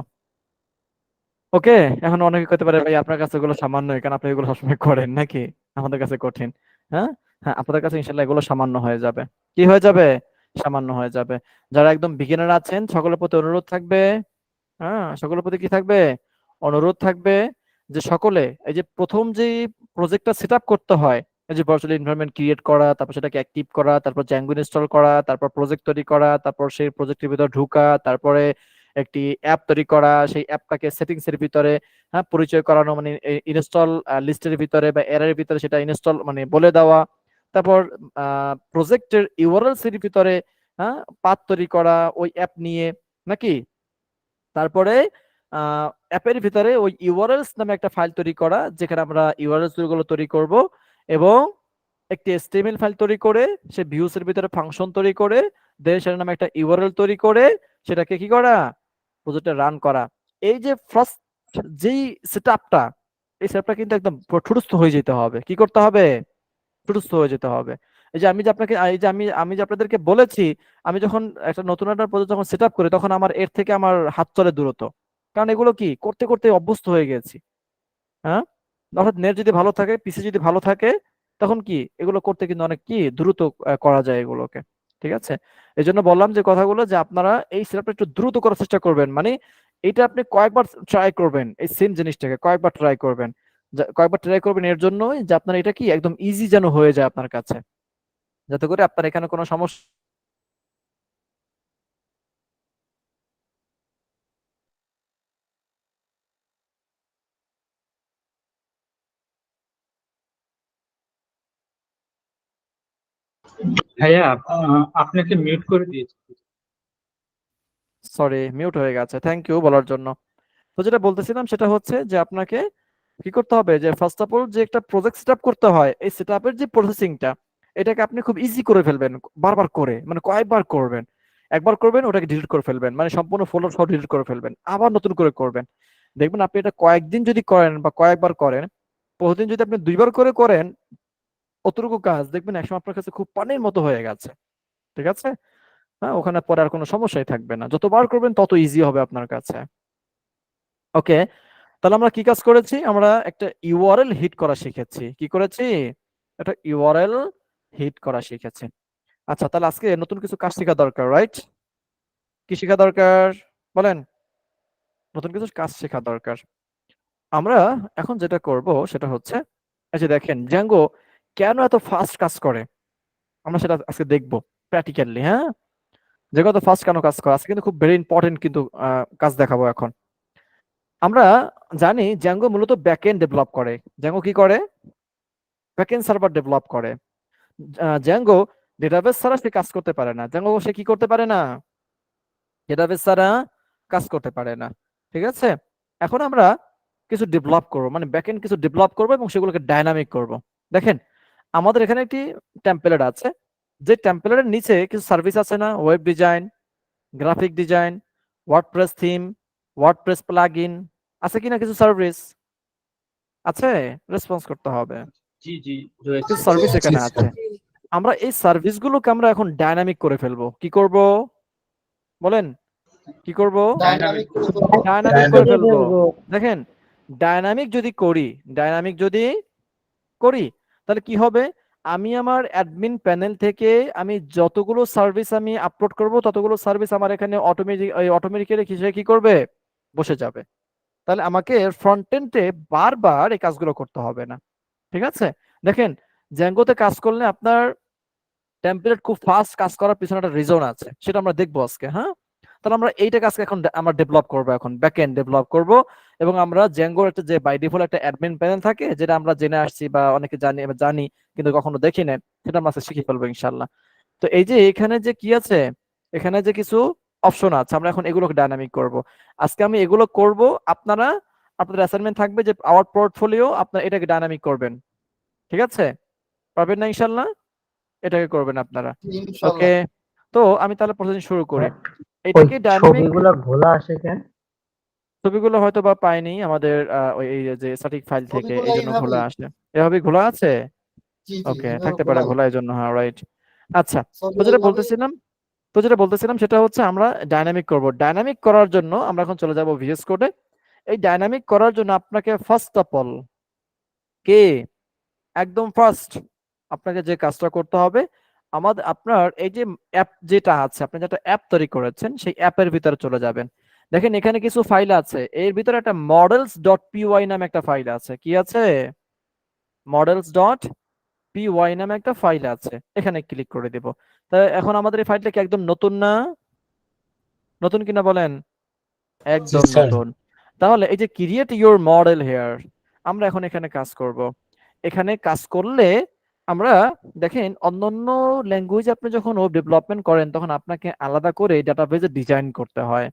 ওকে, এখন অনেকে কইতে পারে ভাই আপনার কাছে এগুলো সামান্য, কারণ আপনি এগুলো সবসময় করেন নাকি, আমাদের কাছে কঠিন। হ্যাঁ, হ্যাঁ, আপনাদের কাছে ইনশাল্লাহ এগুলো সামান্য হয়ে যাবে। কি হয়ে যাবে? সামান্য হয়ে যাবে। যারা একদম বিগিনার আছেন, সকলের প্রতি অনুরোধ থাকবে, হ্যাঁ, সকলের প্রতি কি থাকবে? অনুরোধ থাকবে যে সকলে এই যে প্রথম যে প্রজেক্টটা সেট আপ করতে হয়, এই যে ভার্চুয়াল এনভায়রনমেন্ট ক্রিয়েট করা, তারপর সেটাকে অ্যাক্টিভ করা, তারপর জ্যাঙ্গো ইনস্টল করা, তারপর প্রজেক্ট তৈরি করা, তারপর সেই প্রজেক্টের ভিতর ঢোকা, তারপরে একটি অ্যাপ তৈরি করা, সেই অ্যাপটাকে সেটিংস এর ভিতরে, হ্যাঁ, পরিচয় করানো, মানে ইনস্টল লিস্টের ভিতরে বা এর ভিতরে সেটা ইনস্টল মানে বলে দেওয়া, তারপর প্রজেক্টের ইউআরএলস এর ভিতরে, হ্যাঁ, পাথ তৈরি করা ওই অ্যাপ নিয়ে নাকি, তারপরে অ্যাপের ভিতরে ওই ইউআরএলস নামে একটা ফাইল তৈরি করা, যেখানে আমরা ইউআরএলস গুলো তৈরি করব, এবং একটি এচটিএমএল ফাইল তৈরি করে সে ভিউস এর ভিতরে ফাংশন তৈরি করে দেন সেটার নামে একটা ইউআরএল তৈরি করে সেটাকে কি করা, প্রজেক্টে রান করা। এই যে ফার্স্ট যেই সেটআপটা, এই সেটআপটা কিন্তু একদম ঠুটস্থ হয়ে যেতে হবে। কি করতে হবে? ঠুটস্থ হয়ে যেতে হবে। এই যে আমি যে আপনাকে এই যে আমি যে আপনাদেরকে বলেছি, আমি যখন একটা নতুন একটা প্রজেক্ট যখন সেটআপ করি, তখন আমার এর থেকে আমার হাত চলে দ্রুত, কারণ এগুলো কি করতে করতে অভ্যস্ত হয়ে গেছি। হ্যাঁ, অর্থাৎ নেট যদি ভালো থাকে, পিসি যদি ভালো থাকে, তখন কি এগুলো করতে কিন্তু অনেক কি দ্রুত করা যায় এগুলোকে। ঠিক আছে, এই জন্য বললাম যে কথাগুলো, যে আপনারা এই সেটআপটা একটু দ্রুত করার চেষ্টা করবেন। মানে এটা আপনি কয়েকবার ট্রাই করবেন, এই সেম জিনিসটাকে কয়েকবার ট্রাই করবেন। কয়েকবার ট্রাই করবেন এর জন্যই যে আপনার এটা কি একদম ইজি যেন হয়ে যায় আপনার কাছে, যাতে করে আপনার এখানে কোনো সমস্যা। ভাইয়া আপনাকে মিউট করে দিয়েছি। সরি, মিউট হয়ে গেছে, থ্যাংক ইউ বলার জন্য। তো যেটা বলতেছিলাম সেটা হচ্ছে যে আপনাকে কি করতে হবে, যে ফার্স্ট অফ অল যে একটা প্রজেক্ট সেটআপ করতে হয়, এই সেটআপের যে প্রসেসিংটা, এটাকে আপনি খুব ইজি করে ফেলবেন বারবার করে, মানে কয়েকবার করবেন। একবার করবেন ওটাকে ডিলিট করে ফেলবেন, মানে সম্পূর্ণ ফোল্ডার সহ ডিলিট করে ফেলবেন, আবার নতুন করে করবেন। দেখবেন আপনি এটা কয়েকদিন যদি করেন বা কয়েকবার করেন, প্রতিদিন যদি আপনি 2বার করে করেন, অতটুকু কাজ দেখবেন একসময় আপনার কাছে খুব পানির মতো হয়ে গেছে। ঠিক আছে, হ্যাঁ, ওখানে পরে আর কোনো সমস্যাই থাকবে না, যতবার করবেন তত ইজি হবে আপনার কাছে। ওকে, তাহলে আমরা কি কাজ করেছি, আমরা একটা ইউআরএল হিট করা শিখেছি। কি করেছি, একটা ইউআরএল হিট করা শিখেছি। আচ্ছা, তাহলে আজকে নতুন কিছু কাজ শেখা দরকার, রাইট? কি শেখা দরকার বলেন? নতুন কিছু কাজ শেখা দরকার। আমরা এখন যেটা করব সেটা হচ্ছে, এই যে দেখেন জ্যাঙ্গো কেন এত ফাস্ট কাজ করে, আমরা সেটা আজকে দেখব প্র্যাকটিক্যালি। হ্যাঁ, জ্যাঙ্গো এত ফাস্ট কেন কাজ করে, আজকে কিন্তু খুব ভেরি ইম্পর্টেন্ট কিন্তু কাজ দেখাবো এখন। আমরা জানি জ্যাঙ্গো মূলত ব্যাকএন্ড ডেভেলপ করে। জ্যাঙ্গো কি করে, ব্যাকএন্ড সার্ভার ডেভেলপ করে। জ্যাঙ্গো ডেটাবেস ছাড়া সে কাজ করতে পারে না। জ্যাঙ্গো সে কি করতে পারে না, ডেটাবেস ছাড়া কাজ করতে পারে না। ঠিক আছে, এখন আমরা কিছু ডেভেলপ করবো, মানে ব্যাকএন্ড কিছু ডেভেলপ করবো এবং সেগুলোকে ডাইনামিক করব। দেখেন আমাদের এখানে একটি টেমপ্লেট আছে, যে টেমপ্লেটের নিচে কিছু সার্ভিস আছে না, web design, graphic design, WordPress theme, WordPress plugin, আছে কিনা কিছু সার্ভিস আছে, রেসপন্স করতে হবে। জি জি রয়েছে। কিছু সার্ভিস এখানে আছে, আমরা এই সার্ভিসগুলোকে আমরা এখন ডাইনামিক করে ফেলবো। কি করব বলেন, কি করব, ডাইনামিক ডাইনামিক করে ফেলবো। দেখেন ডাইনামিক যদি করি, ডাইনামিক যদি করি তাহলে কি হবে, আমি আমার অ্যাডমিন প্যানেল থেকে আমি যতগুলো সার্ভিস আমি আপলোড করব ততগুলো সার্ভিস আমার এখানে অটোমেটিক্যালি কি করবে, বসে যাবে। তাহলে আমাকে ফ্রন্ট এন্ডে বারবার এই কাজগুলো করতে হবে না। ঠিক আছে, দেখেন জ্যাঙ্গোতে কাজ করলে আপনার টেমপ্লেট খুব ফাস্ট কাজ করার পিছনে একটা রিজন আছে, সেটা আমরা দেখবো আজকে। হ্যাঁ, তাহলে আমরা এইটা কাজকে এখন আমরা ডেভেলপ করবো, এখন ব্যাকএন্ড ডেভেলপ করব। এবং আমরা জ্যাঙ্গোর একটা যে বাই ডিফল্ট একটা অ্যাডমিন প্যানেল থাকে, যেটা আমরা জেনে আসছি বা অনেকে জানি কিন্তু কখনো দেখি না, সেটা আমরা আজকে শিখে ফেলবো ইনশাল্লাহ। তো এই যে এখানে যে কি আছে, এখানে যে কিছু অপশন আছে, আমরা এখন এগুলোকে ডাইনামিক করব। আজকে আমি এগুলো করব, আপনারা আপনাদের অ্যাসাইনমেন্ট থাকবে যে আওয়ার পোর্টফোলিও আপনারা এটাকে ডাইনামিক করবেন। ঠিক আছে, পারবেন না ইনশাল্লাহ, এটাকে করবেন আপনারা। ওকে, তো আমি তাহলে প্রতিদিন শুরু করি। এটাকে ডাইনামিক, ছবিগুলো ঘোলা আসে কেন? ছবিগুলো হয়তো বা পাইনি আমাদের ওই এই যে স্ট্যাটিক ফাইল থেকে, এই জন্য ঘোলা আসে। এভাবে ঘোলা আছে, ওকে, থাকতে পারে ঘোলা, এই জন্য। হ্যাঁ, রাইট। আচ্ছা, তো যেটা বলতেছিলাম সেটা হচ্ছে আমরা ডাইনামিক করব। ডাইনামিক করার জন্য আমরা এখন চলে যাব ভিএস কোডে। এই ডাইনামিক করার জন্য আপনাকে ফার্স্ট অফ অল কে একদম ফার্স্ট আপনাকে যে কাজটা করতে হবে, আপনার এই যে অ্যাপ যেটা আছে, আপনি যেটা অ্যাপ তৈরি করেছেন সেই অ্যাপের ভিতরে চলে যাবেন। দেখেন এখানে কিছু ফাইল আছে, এর ভিতরে একটা মডেলস ডট পিওয়াই নামে একটা ফাইল আছে। কি আছে, মডেলস ডট পিওয়াই নামে একটা ফাইল আছে, এখানে ক্লিক করে দেব। তাই এখন আমাদের এই ফাইলটা কি একদম নতুন না, নতুন কিনা বলেন, একদম নতুন। তাহলে এই যে ক্রিয়েট ইউর মডেল হেয়ার, আমরা এখন এখানে কাজ করব। এখানে কাজ করলে আমরা দেখেন অন্যান্য ল্যাঙ্গুয়েজ আপনি যখন ওয়েব ডেভেলপমেন্ট করেন তখন আপনাকে আলাদা করে ডাটাবেজে ডিজাইন করতে হয়,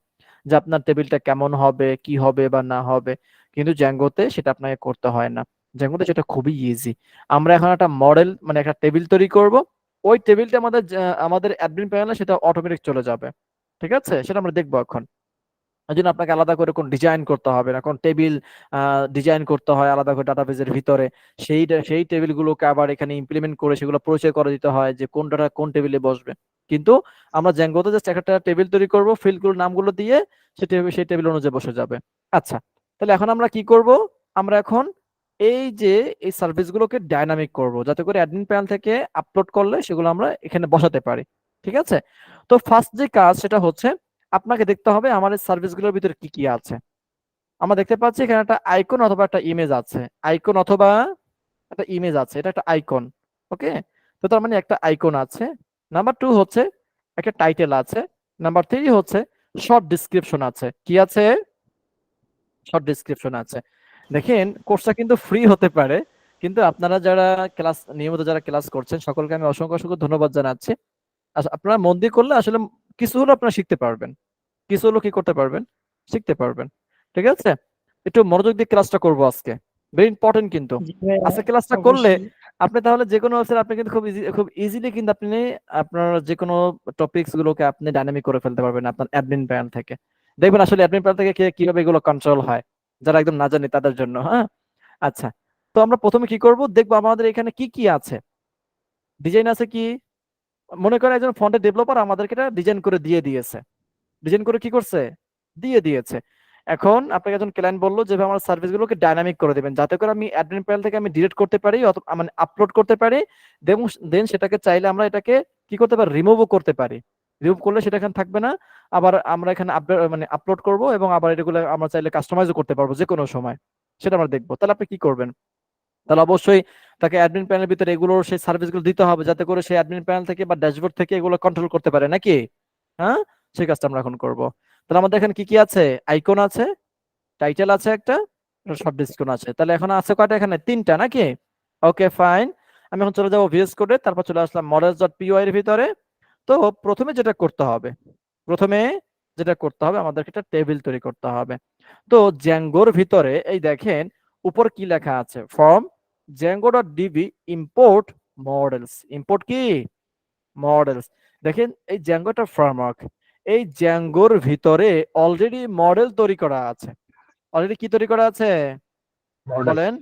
যে আপনার টেবিলটা কেমন হবে, কি হবে বা না হবে। কিন্তু জ্যাঙ্গোতে সেটা আপনাকে করতে হয় না, জ্যাঙ্গোতে সেটা খুবই ইজি। আমরা এখন একটা মডেল, মানে একটা টেবিল তৈরি করব, ওই টেবিলটা আমাদের অ্যাডমিন প্যানেলে সেটা অটোমেটিক চলে যাবে। ঠিক আছে, সেটা আমরা দেখবো এখন। এই জন্য আপনাকে আলাদা করে কোন ডিজাইন করতে হবে না, কোন টেবিল ডিজাইন করতে হয় আলাদা করে ডাটাবেজের ভিতরে, সেই টেবিলগুলোকে আবার এখানে ইমপ্লিমেন্ট করে সেগুলো পরিচয় করে দিতে হয় যে কোন ডাটা কোন টেবিলে বসবে। কিন্তু আমরা জ্যাঙ্গোতে জাস্ট একটা টেবিল তৈরি করব, ফিল্ডগুলোর নামগুলো দিয়ে সেই টেবিল অনুযায়ী বসে যাবে। আচ্ছা, তাহলে এখন আমরা কি করব, আমরা এখন এই যে এই সার্ভিসগুলোকে ডাইনামিক করব, যাতে করে অ্যাডমিন প্যানেল থেকে আপলোড করলে সেগুলো আমরা এখানে বসাতে পারি। ঠিক আছে, তো ফার্স্ট যে কাজ সেটা হচ্ছে আপনাকে দেখতে হবে আমার এই সার্ভিসগুলোর ভিতরে কি কি আছে। আমরা দেখতে পাচ্ছি এখানে একটা আইকন অথবা একটা ইমেজ আছে, আইকন অথবা একটা ইমেজ আছে, এটা একটা আইকন। ওকে, তো তার মানে একটা আইকন আছে। নাম্বার 2 হচ্ছে একটা টাইটেল আছে। নাম্বার 3 হচ্ছে শর্ট ডিসক্রিপশন আছে। কি আছে? শর্ট ডিসক্রিপশন আছে। দেখেন কোর্সটা কিন্তু ফ্রি হতে পারে, কিন্তু আপনারা যারা ক্লাস নিয়মিত যারা ক্লাস করছেন সকলকে আমি অসংখ্য অসংখ্য ধন্যবাদ জানাচ্ছি। আপনারা মন দিয়ে করলে আসলে কিছু হলো আপনারা শিখতে পারবেন, কিছু হলো কি করতে পারবেন, শিখতে পারবেন। ঠিক আছে, একটু মনোযোগ দিয়ে ক্লাসটা করবো আজকে, ভেরি ইম্পর্টেন্ট কিন্তু। জি ভাইয়া, আজকে ক্লাসটা করলে অবশ্যই। আপনি তাহলে যে কোনো ওয়েবসাইট আপনি কিন্তু খুব ইজিলি কিন্তু আপনি আপনার যে কোনো টপিকস গুলোকে আপনি ডাইনামিক করে ফেলতে পারবেন আপনার অ্যাডমিন প্যানেল থেকে। দেখবেন আসলে অ্যাডমিন প্যানেল থেকে কিভাবে এগুলো কন্ট্রোল হয়, যারা একদম না জানে তাদের জন্য। হ্যাঁ, আচ্ছা, তো আমরা প্রথমে কি করব দেখবো আমাদের এখানে কি কি আছে। ডিজাইন আছে কি? মনে করেন একজন ফন্টের ডেভেলপার আমাদেরকে এটা ডিজাইন করে দিয়ে দিয়েছে, ডিজাইন করে কি করছে, দিয়ে দিয়েছে। এখন আপনাকে একজন ক্লায়েন্ট বললো যে ভাই আমার সার্ভিসগুলোকে ডাইনামিক করে দিবেন, যাতে করে আমি অ্যাডমিন প্যানেল থেকে আমি ডিলিট করতে পারি অথবা মানে আপলোড করতে পারি, দেন সেটাকে চাইলে আমরা এটাকে কি করতে পারি, রিমুভও করতে পারি। রিমুভ করলে সেটা এখানে থাকবে না, আবার আমরা এখানে আপডেট মানে আপলোড করব এবং আবার এগুলো আমরা চাইলে কাস্টমাইজও করতে পারবো যে কোনো সময়, সেটা আমরা দেখবো। তাহলে আপনি কি করবেন? তাহলে অবশ্যই তাকে অ্যাডমিন প্যানেলের ভিতরে এগুলোর সেই সার্ভিসগুলো দিতে হবে, যাতে করে সেই অ্যাডমিন প্যানেল থেকে বা ড্যাশবোর্ড থেকে এগুলো কন্ট্রোল করতে পারে নাকি। হ্যাঁ, সেই কাজটা আমরা এখন করব। তাহলে আমাদের এখানে কি কি আছে? আইকন আছে, টাইটেল আছে, একটা শর্ট ডিসকাউন্ট আছে। তাহলে এখন আছে কয়টা? এখানে 3টা নাকি। ওকে ফাইন, আমি এখন চলে যাবো ভিএস কোডে, তারপর চলে আসলাম models.py এর ভিতরে। তো প্রথমে যেটা করতে হবে, প্রথমে যেটা করতে হবে আমাদেরকে একটা টেবিল তৈরি করতে হবে। তো জ্যাঙ্গোর ভিতরে এই দেখেন উপর কি লেখা আছে, from django.db import models। Import কি? মডেলস। দেখেন এই জ্যাঙ্গোটা ফ্রেমওয়ার্ক, এই জ্যাঙ্গোর ভিতরে অলরেডি মডেল তৈরি করা আছে। অলরেডি কি তৈরি করা আছে মডেল। বলেন?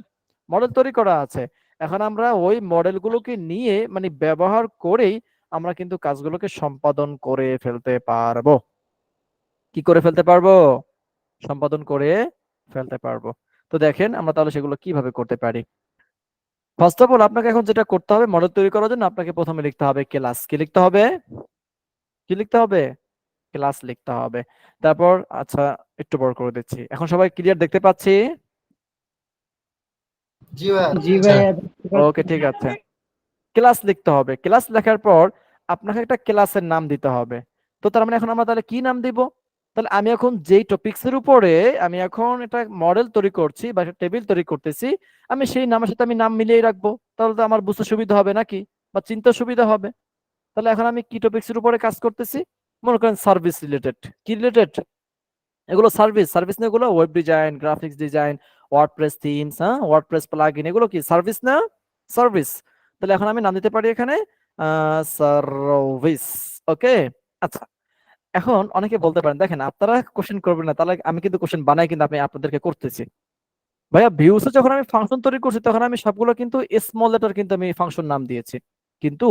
মডেল তৈরি করা আছে। এখন আমরা ওই মডেলগুলোকে নিয়ে মানে ব্যবহার করেই আমরা কিন্তু কাজগুলোকে সম্পাদন করে ফেলতে পারবো। কি করে ফেলতে পারবো? সম্পাদন করে ফেলতে পারবো। তো দেখেন আমরা তাহলে সেগুলো কিভাবে করতে পারি। ফার্স্ট অফ অল আপনাকে এখন যেটা করতে হবে, মডেল তৈরি করার জন্য আপনাকে প্রথমে লিখতে হবে ক্লাস। কি লিখতে হবে? কি লিখতে হবে? ক্লাস লিখতে হবে। তারপর আচ্ছা একটু বড় করে দিচ্ছি, এখন সবাই ক্লিয়ার দেখতে পাচ্ছি? জি ভাইয়া, দেখতে ওকে পাচ্ছি। ঠিক আছে, ক্লাস লিখতে হবে। ক্লাস লেখার পর আপনাকে একটা ক্লাসের নাম দিতে হবে। তো তার মানে এখন আমরা তাহলে কি নাম দিব? তাহলে আমি এখন যেই টপিকস এর উপরে আমি এখন এটা মডেল তৈরি করছি বা একটা টেবিল তৈরি করতেছি, আমি সেই নামের সাথে আমি নাম মিলিয়ে রাখবো, তাহলে তো আমার বুঝতে সুবিধা হবে নাকি, বা চিন্তা সুবিধা হবে। তাহলে এখন আমি কি টপিকস এর উপরে কাজ করতেছি? মনে করেন সার্ভিস রিলেটেড। কি রিলেটেড? এগুলো সার্ভিস, সার্ভিস না এগুলো? Web design, graphics design, WordPress themes, হ্যাঁ ওয়ার্ডপ্রেস প্লাগইন, এগুলো কি সার্ভিস না? সার্ভিস। তাহলে এখন আমি নাম দিতে পারি এখানে সার্ভিস। ওকে, আচ্ছা। এখন অনেকে বলতে পারেন দেখেন আপনারা কোশ্চেন করবেন না, তাহলে আমি কিন্তু কোশ্চেন বানাই কিন্তু আমি আপনাদেরকে করতেছি। ভাইয়া ভিউসে যখন আমি ফাংশন তৈরি করছি তখন আমি সবগুলো কিন্তু স্মল লেটার কিন্তু আমি ফাংশন নাম দিয়েছি, কিন্তু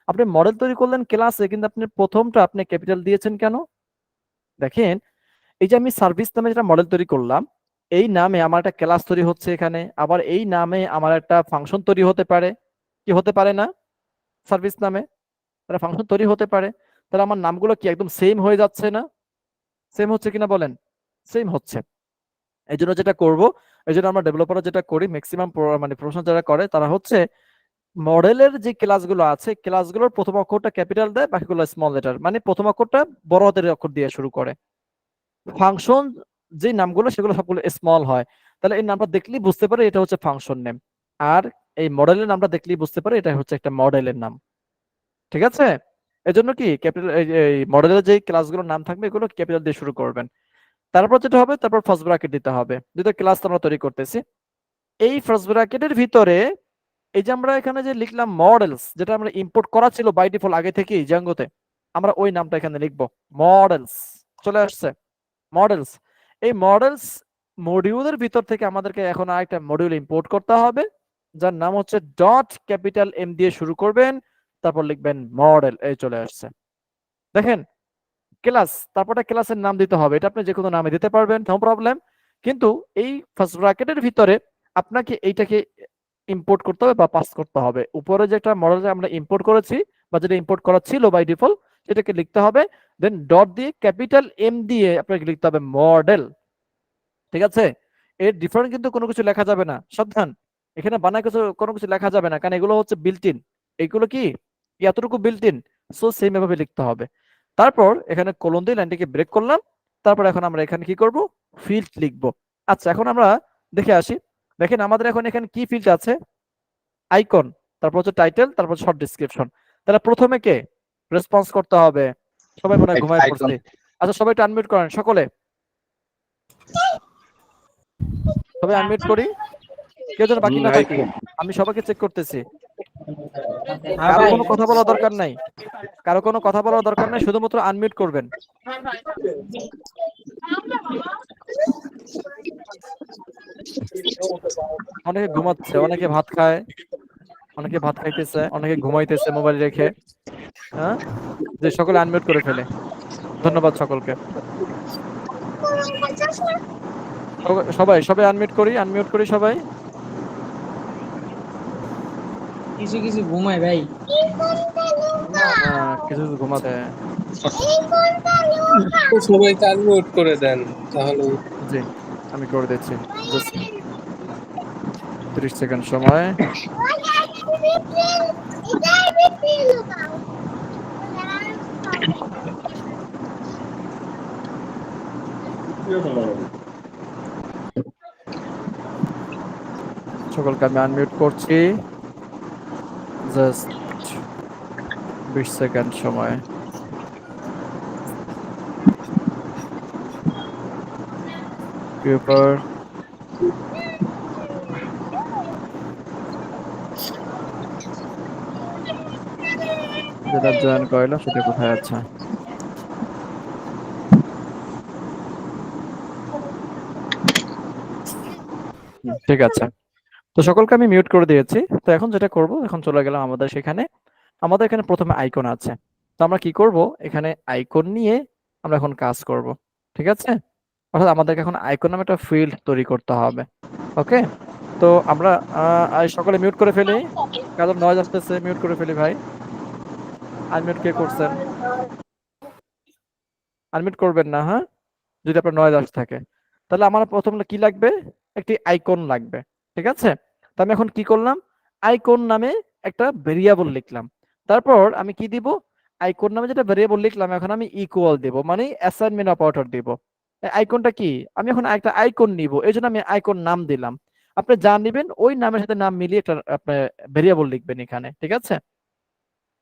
আপনি মডেল তৈরি করলেন ক্লাসে, কিন্তু আপনি প্রথমটা আপনি ক্যাপিটাল দিয়েছেন কেন? দেখেন এই যে আমি সার্ভিস নামে যেটা মডেল তৈরি করলাম, এই নামে আমার একটা ক্লাস তৈরি হচ্ছে এখানে, আবার এই নামে আমার একটা ফাংশন তৈরি হতে পারে, কি হতে পারে না? সার্ভিস নামে একটা ফাংশন তৈরি হতে পারে। তাহলে আমার নামগুলো কি একদম সেম হয়ে যাচ্ছে না? সেম হচ্ছে কিনা বলেন? সেম হচ্ছে। এই জন্য যেটা করব, এই জন্য আমরা ডেভেলপাররা যেটা করি ম্যাক্সিমাম মানে প্রফেশনাল যারা করে তারা হচ্ছে মডেলের যে ক্লাসগুলো আছে ক্লাসগুলোর প্রথম অক্ষরটা ক্যাপিটাল দেয়, বাকিগুলো স্মল লেটার, মানে প্রথম অক্ষরটা বড় হাতের অক্ষর দিয়ে শুরু করে। ফাংশন যে নামগুলো সেগুলো সবগুলো স্মল হয়। তাহলে এই নামটা দেখলেই বুঝতে পারে এটা হচ্ছে ফাংশন নেম, আর এই মডেলের নামটা দেখলেই বুঝতে পারে এটা হচ্ছে একটা মডেলের নাম। ঠিক আছে, এজন্য কি ক্যাপিটাল এই মডেলের যে ক্লাসগুলোর নাম থাকবে এগুলো ক্যাপিটাল দিয়ে শুরু করবেন। তারপর যেটা হবে, তারপর ফার্স্ট ব্র্যাকেট দিতে হবে, যেটা ক্লাস আমরা তৈরি করতেছি। এই ফার্স্ট ব্র্যাকেটের ভিতরে এই যে আমরা এখানে যে লিখলাম মডেলস, যেটা আমরা ইম্পোর্ট করা ছিল বাই ডিফল্ট আগে থেকেই জাঙ্গোতে, আমরা ওই নামটা এখানে লিখবো মডেলস। চলে আসছে মডেলস। এই মডেলস মডিউলের ভিতর থেকে আমাদেরকে এখন আরেকটা মডিউল ইম্পোর্ট করতে হবে, যার নাম হচ্ছে ডট ক্যাপিটাল এম দিয়ে শুরু করবেন, তারপর লিখবেন মডেল। এই চলে আসছে দেখেন ক্লাস, তারপরে ক্লাসের নাম দিতে হবে, এটা আপনি যে কোনো নামে দিতে পারবেন, নো প্রবলেম। কিন্তু এই ফার্স্ট ব্র্যাকেটের ভিতরে আপনাকে এইটাকে ইম্পোর্ট করতে হবে বা পাস করতে হবে। উপরে যেটা মডেল আমরা ইম্পোর্ট করেছি বা যেটা ইম্পোর্ট করা ছিল বাই ডিফল্ট সেটাকে লিখতে হবে, দেন ডট দিয়ে ক্যাপিটাল এম দিয়ে আপনাকে লিখতে হবে মডেল। ঠিক আছে, এর ডিফারেন্ট কিন্তু কোনো কিছু লেখা যাবে না, সাবধান। এখানে বানায় কোনো কিছু লেখা যাবে না, কারণ এগুলো হচ্ছে বিল্ট ইন। এগুলো কি এতটুকু বিল্ট ইন, সো সেম এভাবে লিখতে হবে। তারপর এখানে কোলন দিয়ে লাইনটিকে ব্রেক করলাম। তারপর এখন আমরা এখানে কি করব, ফিল্ড লিখব। আচ্ছা, এখন আমরা দেখে আসি। দেখেন আমাদের এখন এখানে কি ফিল্ড আছে, আইকন, তারপর হচ্ছে টাইটেল, তারপর শর্ট ডেসক্রিপশন। তাহলে প্রথমে কে রেসপন্স করতে হবে? সবাই মনে হয় ঘুমায় পড়ছে। আচ্ছা, সবাই একটু আনমিউট করেন সকলে, সবাই আনমিউট করি, কেউ যেন বাকি না থাকে। আমি সবাইকে চেক করতেছি, কারো কোনো কথা বলার দরকার নাই, কারো কোনো কথা বলার দরকার নাই, শুধুমাত্র আনমিউট করবেন। অনেকে ঘুমাচ্ছে, অনেকে ভাত খায়, অনেকে ভাত খাইতেছে, অনেকে ঘুমাইতেছে মোবাইল রেখে। হ্যাঁ, যে সকলে আনমিউট করে ফেলে। ধন্যবাদ সকলকে। সবাই সবাই আনমিউট করি, আনমিউট করি সবাই। কিছু কিছু ঘুমায় ভাই। কিছু ঘুমাতে। সবাইকে আনমিউট করে দেন তাহলে। জি, আমি করে দিচ্ছি, জাস্ট 30 সেকেন্ড সময়। সকলকে আমি আনমিউট করছি, জাস্ট 20 সেকেন্ড সময়। পেপার যেটা জয়েন করলাম সেটা কোথায় আছে? ঠিক আছে, তো সকলকে আমি মিউট করে দিয়েছি। তো এখন যেটা করব, এখন চলে গেলাম আমাদের সেখানে। আমাদের এখানে প্রথমে আইকন আছে, তো আমরা কি করব, এখানে আইকন নিয়ে আমরা এখন কাজ করব। ঠিক আছে, অর্থাৎ আমাদেরকে এখন আইকন নামে একটা ফিল্ড তৈরি করতে হবে। ওকে, তো আমরা সকলে মিউট করে ফেলি, কারণ নয়েজ আসতেছে, মিউট করে ফেলি ভাই। আনমিউট কে করছেন? আনমিউট করবেন না, হ্যাঁ, যদি আপনার নয়েজ আসতে থাকে। তাহলে আমার প্রথম কি লাগবে, একটি আইকন লাগবে। ঠিক আছে, তো আমি এখন কি করলাম, আইকন নামে একটা ভেরিয়েবল লিখলাম। তারপর আমি কি দিব, আইকন নামে যেটা ভেরিয়েবল লিখলাম এখন আমি ইকুয়াল দেব, মানে অ্যাসাইনমেন্ট অপারেটর দিব। আইকনটা কি, আমি এখন একটা আইকন নিব, এই জন্য আমি আইকন নাম দিলাম। আপনি যা নিবেন ওই নামের সাথে নাম মিলিয়ে একটা আপনি ভেরিয়েবল লিখবেন এখানে। ঠিক আছে,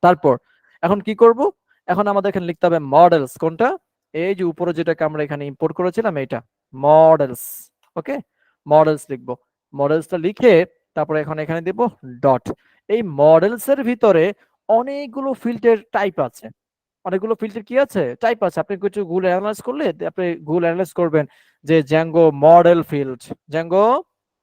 তারপর এখন কি করব, এখন আমাদের এখানে লিখতে হবে মডেলস। কোনটা, এই যে উপরে যেটাকে আমরা এখানে ইম্পোর্ট করেছিলাম এইটা, মডেলস। ওকে, মডেলস লিখবো। মডেলসটা লিখে তারপরে এখন এখানে দেব ডট। এই মডেলস এর ভিতরে অনেকগুলো ফিল্ডের টাইপ আছে, অনেকগুলো ফিল্ডের কি আছে, টাইপ আছে। আপনি কিছু গুগল অ্যানালাইজ করলে আপনি গুগল অ্যানালাইজ করবেন যে Zango model field, Zango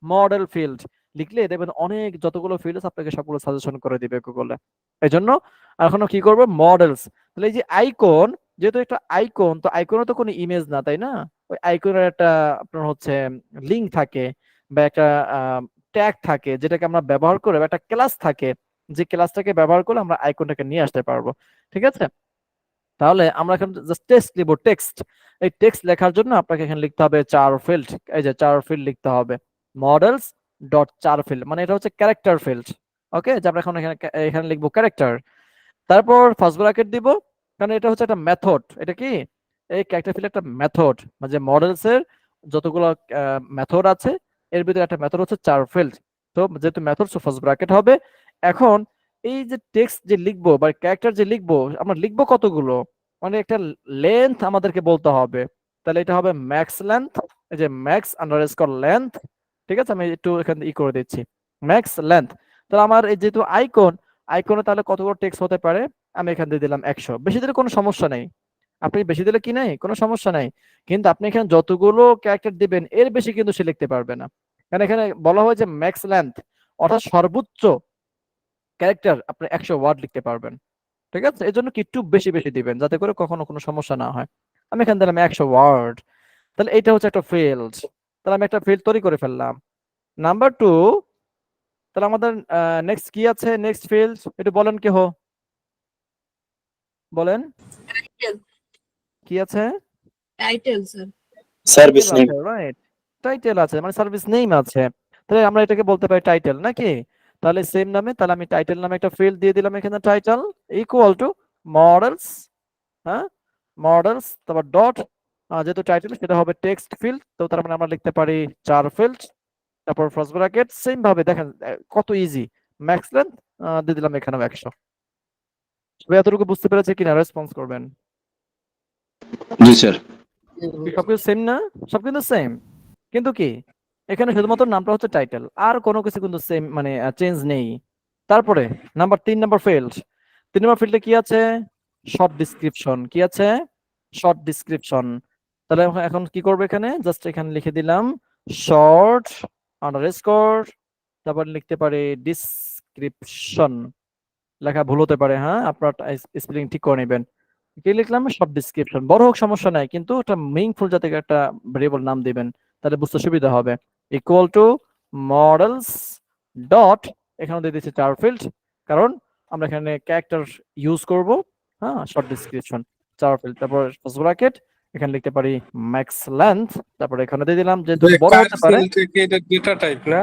model field লিখলে দেখবেন অনেক যতগুলো ফিল্ড আছে আপনাকে সবগুলো সাজেশন করে দিবে গুগলে। এই জন্য এখনো কি করবো, মডেলস। তাহলে এই যে আইকন, যেহেতু একটা আইকন, তো আইকনে তো কোনো ইমেজ না, তাই না? ওই আইকনের একটা আপনার হচ্ছে লিঙ্ক থাকে বা একটা ট্যাগ থাকে যেটাকে আমরা ব্যবহার করে, বা একটা ক্লাস থাকে যে ক্লাসটাকে ব্যবহার করে আমরা আইকনটাকে নিয়ে আসতে পারবো। ঠিক আছে, তাহলে আমরা এখন জাস্ট টেক্সট লিখব, টেক্সট। এই টেক্সট লেখার জন্য আপনাকে এখানে লিখতে হবে চার ফিল্ড। এই যে চার ফিল্ড লিখতে হবে, মডেলস ডট চার ফিল্ড, মানে এটা হচ্ছে ক্যারেক্টার ফিল্ড। ওকে, যে আমরা এখন এখানে এখানে লিখবো ক্যারেক্টার। তারপর ফার্স্ট ব্র্যাকেট দিব, কারণ এটা হচ্ছে একটা মেথড। এটা কি, এই ক্যারেক্টার ফিল্ড একটা মেথড, মানে মডেলস এর যতগুলো মেথড আছে এর ভিতরে একটা মেথড হচ্ছে চার ফিল্ড। তো যেহেতু মেথড, সো ফার্স্ট ব্র্যাকেট হবে। এখন এই যে টেক্সট যে লিখবো বা ক্যারেক্টার যে লিখবো, আমরা লিখবো কতগুলো, মানে একটা লেন্থ আমাদেরকে বলতে হবে। তাহলে এটা হবে ম্যাক্স লেন্থ, এই যে ম্যাক্স আন্ডারস্কোর লেন্থ। ঠিক আছে, আমি একটু এখানে করে দিচ্ছি, ম্যাক্স লেন্থ। তাহলে আমার এই যেহেতু আইকন, আইকনে তাহলে কতগুলো টেক্সট হতে পারে, আমি এখান দিয়ে দিলাম 100। বেশি দিলে কোনো সমস্যা নেই, আপনি বেশি দিলে কি নাই, কোনো সমস্যা নাই। কিন্তু আপনি এখানে যতগুলো ক্যারেক্টার দিবেন এর বেশি কিন্তু সে লিখতে পারবে না, কারণ এখানে বলা হয় যে ম্যাক্স লেন্থ, অর্থাৎ সর্বোচ্চ ক্যারেক্টার আপনি 100 ওয়ার্ড লিখতে পারবেন। ঠিক আছে, এই জন্য কি একটু বেশি বেশি দিবেন যাতে করে কখনো কোনো সমস্যা না হয়। আমি এখানে দিলাম 100 ওয়ার্ড। তাহলে এটা হচ্ছে একটা ফিল্ড, তাহলে আমি একটা ফিল্ড তৈরি করে ফেললাম। নাম্বার 2, তাহলে আমাদের নেক্সট কি আছে? নেক্সট ফিল্ড একটু বলেন কেহ, বলেন টাইটেল কি আছে? Title sir. Service title name. আছে, রাইট। টাইটেল আছে মানে সার্ভিস নেম আছে, তাহলে আমরা এটাকে বলতে পারি টাইটেল নাকি? তাহলে সেম নামে, তাহলে আমি টাইটেল নামে একটা ফিল্ড দিয়ে দিলাম এখানে, টাইটেল ইকুয়াল টু মডেলস, হ্যাঁ মডেলস, তারপর ডট, যেহেতু টাইটেল সেটা হবে টেক্সট ফিল্ড, তো তার মানে আমরা লিখতে পারি 4 ফিল্ড, তারপর ফার্স্ট ব্র্যাকেট, সেম ভাবে দেখেন কত ইজি। ম্যাক্স লেন্থ দিয়ে দিলাম এখানে 100। সবাই এতটুকু বুঝতে পেরেছে কিনা? রেসপন্স করবেন। জি স্যার। সবকিছু সেম না? সব কিন্তু সেম, কিন্তু কি এখানে শুধুমাত্র নামটা হচ্ছে টাইটেল, আর কোনো কিছু কিন্তু সেম মানে চেঞ্জ নেই। তারপরে নাম্বার 3 নাম্বার ফিল্ড, 3 নাম্বার ফিল্ডে কি আছে? Short description. কি আছে? Short description. তাহলে এখন কি করবো? এখানে জাস্ট এখানে লিখে দিলাম শর্ট আন্ডারস্কোর, তারপর লিখতে পারি ডিসক্রিপশন। লেখা ভুল হতে পারে, হ্যাঁ আপনার স্পেলিং ঠিক করে নেবেন। কি লিখলাম? Short description. বড় হোক সমস্যা নাই, কিন্তু একটা মিনিংফুল জাতীয় একটা ভেরিয়েবল নাম দিবেন, তাহলে বুঝতে সুবিধা হবে। ইকুয়াল টু মডেলস ডট, এখানে দিয়ে দিচ্ছি 4 ফিল্ড, কারণ আমরা এখানে ক্যারেক্টার ইউজ করব। হ্যাঁ, শর্ট ডিসক্রিপশন 4 ফিল্ড, তারপর ফার্স্ট ব্র্যাকেট, এখানে লিখতে পারি ম্যাক্স লেন্থ, তারপর এখানে দিয়ে দিলাম যে যদি বড় কার হতে পারে। ফিল্ড থেকে এটা ডেটা টাইপ না?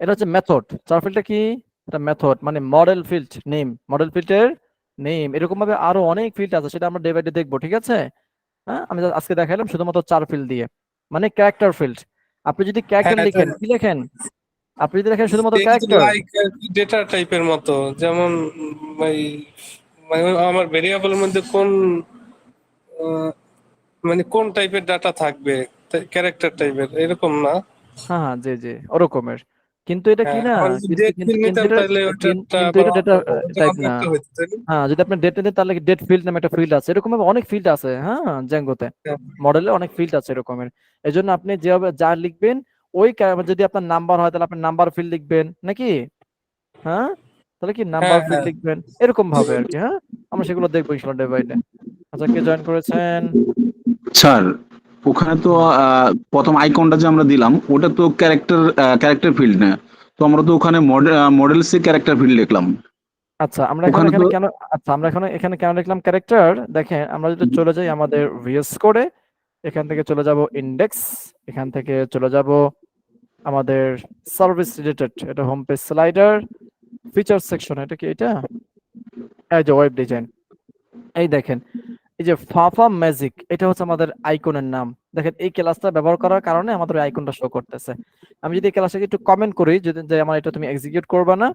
এটা হচ্ছে মেথড। 4 ফিল্ডটা কি? এটা মেথড, মানে মডেল ফিল্ড নেম, মডেল ফিল্ডের নেম। এরকম ভাবে আরো অনেক ফিল্ড আছে, সেটা আমরা ডে বাই ডে দেখবো, ঠিক আছে? হ্যাঁ, আমি আজকে দেখাইলাম শুধুমাত্র 4 ফিল্ড দিয়ে, মানে ক্যারেক্টার ফিল্ড। আপনি যদি ক্যারেক্টার হ্যাঁ, লিখেন, কি লেখেন? আপনি যদি লেখেন শুধুমাত্র টেক্সট ক্যারেক্টার, লাইক ডেটা টাইপের মতো, যেমন ওই মানে আমার ভেরিয়েবলের মধ্যে কোন মানে কোন টাইপের ডাটা থাকবে, ক্যারেক্টার টাইপের, এরকম না? হ্যাঁ হ্যাঁ, জি জি ওরকমের। কিন্তু এটা কি হ্যাঁ, না, আমার যদি কিন্তু ডেট কিন্তু ফিল্ড কিন্তু নিতাম এটা তাহলে ওটা কিন্তু আবার এটা ডেটা ওটা টাইপ অন্য না। একটা হইতো, তাই না? হ্যাঁ, যদি আপনি ডেট নিতে তাহলে ডেট ফিল্ড নামে একটা ফিল্ড আছে, এরকম ভাবে অনেক ফিল্ড আছে। হ্যাঁ, জ্যাঙ্গোতে হ্যাঁ, মডেলে অনেক ফিল্ড আছে এরকমের। এজন্য আপনি যেভাবে যা লিখবেন, ওই যদি আপনার নাম্বার হয় তাহলে আপনি নাম্বার ফিল্ড লিখবেন নাকি? হ্যাঁ, তাহলে কি নাম্বার হ্যাঁ, ফিল্ড হ্যাঁ। লিখবেন এরকম ভাবে আর কি। হ্যাঁ, আমরা সেগুলো দেখবো ইনশাআল্লাহ ডে বাই ডে। আচ্ছা, কে জয়েন করেছেন? স্যার, ওখানে তো প্রথম আইকনটা যে আমরা দিলাম ওটা তো ক্যারেক্টার ফিল্ড না, তো আমরা তো ওখানে মডেলসে ক্যারেক্টার ফিল্ড লিখলাম। আচ্ছা, আমরা এখন ওখানে তো এখানে কেন, আচ্ছা আমরা এখানে কেন লিখলাম ক্যারেক্টার? দেখেন, আমরা যদি চলে যাই আমাদের ভিএস কোডে, এখান থেকে চলে যাব ইন্ডেক্স, এখান থেকে চলে যাব আমাদের সার্ভিস রিলেটেড, এটা home page slider, feature section, এটা কি এটা? এই যে ওয়েব ডিজাইন, এই দেখেন, এই যে ফাফা ম্যাজিক, এটা হচ্ছে আমাদের আইকনের নাম। দেখেন এই ক্লাসটা ব্যবহার করার কারণে আমাদের আইকনটা শো করতেছে। আমি যদি এই ক্লাসটাকে একটু কমেন্ট করি যদি যে আমার এটা তুমি এক্সিকিউট করবে না,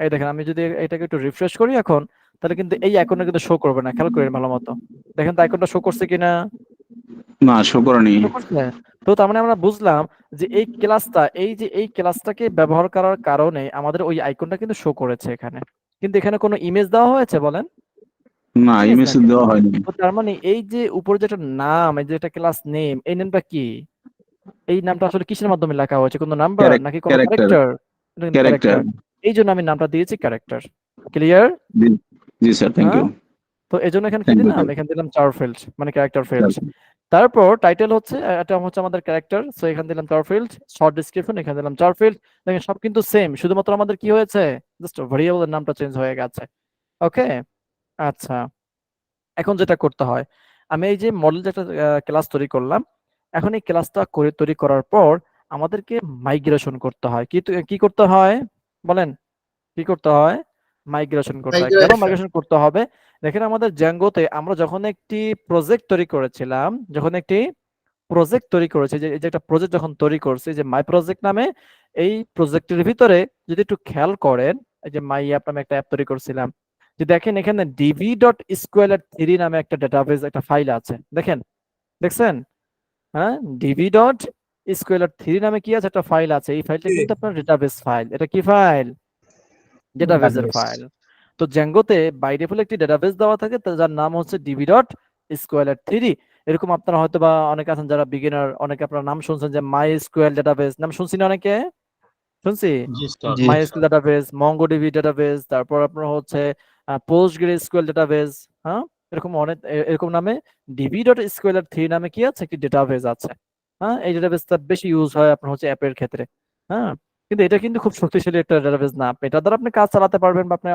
এই দেখেন আমি যদি এটাকে একটু রিফ্রেশ করি এখন, তাহলে কিন্তু এই আইকনটা কিন্তু শো করবে না। খেয়াল করেন ভালো মতো, দেখেন তো আইকনটা শো করছে কিনা? না, শো করেনি। শো করছে। তো তার মানে আমরা বুঝলাম যে এই ক্লাসটা, এই যে এই ক্লাসটাকে ব্যবহার করার কারণে আমাদের ওই আইকনটা কিন্তু শো করেছে এখানে। কিন্তু এখানে কোনো ইমেজ দেওয়া হয়েছে বলেন? না, ইমেজ ইমেজ নাই কিন্তু। দেওয়া হয়নি। তো তার মানে এই যে উপরে যেটা নাম, এই যে এটা ক্লাস নেম, এই নামটা কি? এই নামটা আসলে কিসের মাধ্যমে লেখা হয়েছে? কোনো নাম্বার নাকি কোনো ক্যারেক্টার। ক্যারেক্টার? এটা কিন্তু ক্যারেক্টার। ক্যারেক্টার। এই জন্য আমি নামটা দিয়েছি ক্যারেক্টার। ক্লিয়ার? জি স্যার, থ্যাংক হ্যাঁ, ইউ। তো এই জন্য এখানে কি থ্যাংক ইউ দিলাম? স্যার। এখানে দিলাম 4 ফিল্ড, মানে ক্যারেক্টার ফিল্ড। তারপর টাইটেল হচ্ছে এটা হচ্ছে আমাদের ক্যারেক্টার, সো এখানে দিলাম 4 ফিল্ড। শর্ট ডেসক্রিপশন এখানে দিলাম 4 ফিল্ড। দেখেন সব কিন্তু সেম, শুধুমাত্র আমাদের কি হয়েছে, জাস্ট ভেরিয়েবলের নামটা চেঞ্জ হয়ে গেছে। ওকে, আচ্ছা, এখন যেটা করতে হয়, আমি এই যে মডেল যেটা ক্লাস তৈরি করলাম, এখন এই ক্লাসটা করে তৈরি করার পর আমাদেরকে মাইগ্রেশন করতে হয়। কি করতে হয় বলেন? কি করতে হয়? মাইগ্রেশন করতে হয়। কেন মাইগ্রেশন করতে হবে? দেখেন আমাদের জ্যাঙ্গোতে আমরা যখন একটি প্রজেক্ট তৈরি করেছিলাম, যখন একটি প্রজেক্ট তৈরি করেছি, যে এই যে একটা প্রজেক্ট যখন তৈরি করছি যে মাই প্রজেক্ট নামে, এই প্রজেক্টের ভিতরে যদি একটু খেয়াল করেন, এই যে মাই অ্যাপ নামে একটা অ্যাপ তৈরি করছিলাম, যে দেখেন এখানে db.sql3 নামে একটা ডেটাবেস, একটা ফাইল আছে, দেখেন, দেখছেন? হ্যাঁ, db.sql3 নামে কি আছে, একটা ফাইল আছে। এই ফাইলটা কিন্তু আপনার ডেটাবেস ফাইল। এটা কি ফাইল? ডেটাবেসের ফাইল। তো জ্যাঙ্গোতে বাই ডিফল্ট একটি ডেটাবেস দেওয়া থাকে, যার নাম হচ্ছে db.sql3। এরকম আপনারা হয়তো বা অনেকে আছেন যারা বিগিনার, অনেকে আপনারা নাম শুনছেন যে মাই এসকিউএল ডেটাবেস, নাম শুনছি না অনেকে? শুনছি জি স্যার। জি। মাই এসকিউএল ডেটাবেস, মঙ্গোডিবি ডেটাবেস, তারপর আপনার হচ্ছে পোস্টগ্রেসকিউএল ডেটাবেস। হ্যাঁ, এরকম অনেক এরকম নামে db.sql3 নামে কি আছে, একটি ডেটাবেস আছে। হ্যাঁ, এই ডেটাবেসটা বেশি ইউজ হয় আপনার হচ্ছে অ্যাপের ক্ষেত্রে। হ্যাঁ, কিন্তু এটা কিন্তু খুব শক্তিশালী একটা ডেটাবেস না। এটা দ্বারা আপনি কাজ চালাতে পারবেন বা আপনি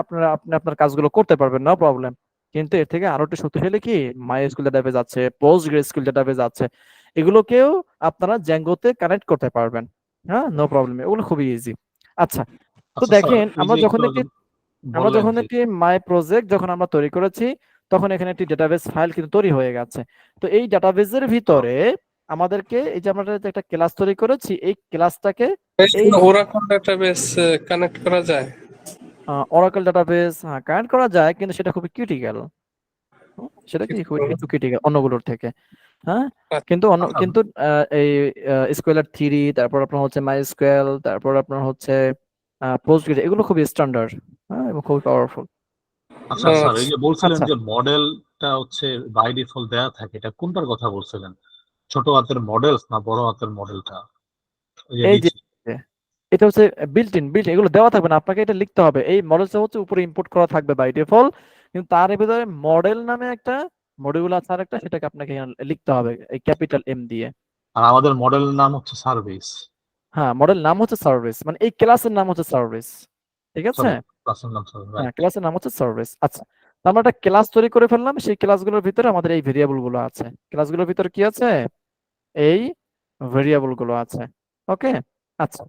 আপনার কাজগুলো করতে পারবেন, নো প্রবলেম। কিন্তু এর থেকে আরো একটু শক্তিশালী কি মাইএসকিউএল ডেটাবেস আছে, পোস্টগ্রেসকিউএল ডেটাবেস আছে, এগুলোকেও আপনারা জ্যাঙ্গোতে কানেক্ট করতে পারবেন। হ্যাঁ, নো প্রবলেম, এগুলো খুবই ইজি। আচ্ছা, তো আচ্ছা স্যার, দেখেন এই যে একটু আগে আমরা বললেন যখন যে একটি মাই প্রজেক্ট যখন আমরা তৈরি করেছি, তখন এখানে একটি ডেটাবেস ফাইল কিন্তু তৈরি হয়ে গেছে। তো এই ডেটাবেসের ভিতরে আমাদেরকে এই যে আমরা যে একটা ক্লাস তৈরি করেছি, এই ক্লাসটাকে এই ওরাকল ডাটাবেস কানেক্ট করা যায়? অরাকল ডেটাবেস কানেক্ট করা যায়, কিন্তু সেটা খুবই ক্রিটিক্যাল। সেটা কি একটু ক্রিটিক্যাল অন্যগুলোর থেকে। হ্যাঁ, কিন্তু আচ্ছা, কিন্তু এই স্কোয়ালার থিরি, তারপর আপনার হচ্ছে মাই স্কোয়াল, তারপর আপনার হচ্ছে পোস্টগ্রেস, এগুলো খুবই স্ট্যান্ডার্ড, হ্যাঁ, এবং খুবই পাওয়ারফুল। আচ্ছা স্যার, এই যে বলছিলেন আচ্ছা, যে মডেলটা হচ্ছে বাই ডিফল্ট দেয়া থাকে, এটা কোনটার কথা বলছিলেন? ছোট হাতের মডেলস না বড় হাতের মডেলটা? এই যে এই যে নিচে। এটা হচ্ছে বিল্ট ইন, এগুলো দেওয়া থাকবে না, আপনাকে এটা লিখতে হবে। এই মডেলটা হচ্ছে উপরে ইম্পোর্ট করা থাকবে বাই ডিফল্ট, কিন্তু তার ভিতরে মডেল নামে একটা মডিউল আছে, আর একটা সেটাকে আপনাকে এখানে লিখতে হবে এই ক্যাপিটাল এম দিয়ে। আর আমাদের মডেল নাম হচ্ছে সার্ভিস। হ্যাঁ, মডেল নাম হচ্ছে সার্ভিস, মানে এই ক্লাসের নাম হচ্ছে সার্ভিস। ঠিক আছে, সরি, ক্লাসের নাম সার্ভিস, হ্যাঁ, রাইট। ক্লাসের নাম হচ্ছে সার্ভিস। আচ্ছা, তো আমরা একটা ক্লাস তৈরি করে ফেললাম, সেই ক্লাসগুলোর ভিতরে আমাদের এই ভেরিয়েবল গুলো আছে। ক্লাসগুলোর ভিতরে কি আছে? এই ভেরিয়েবল গুলো আছে। ওকে, আচ্ছা,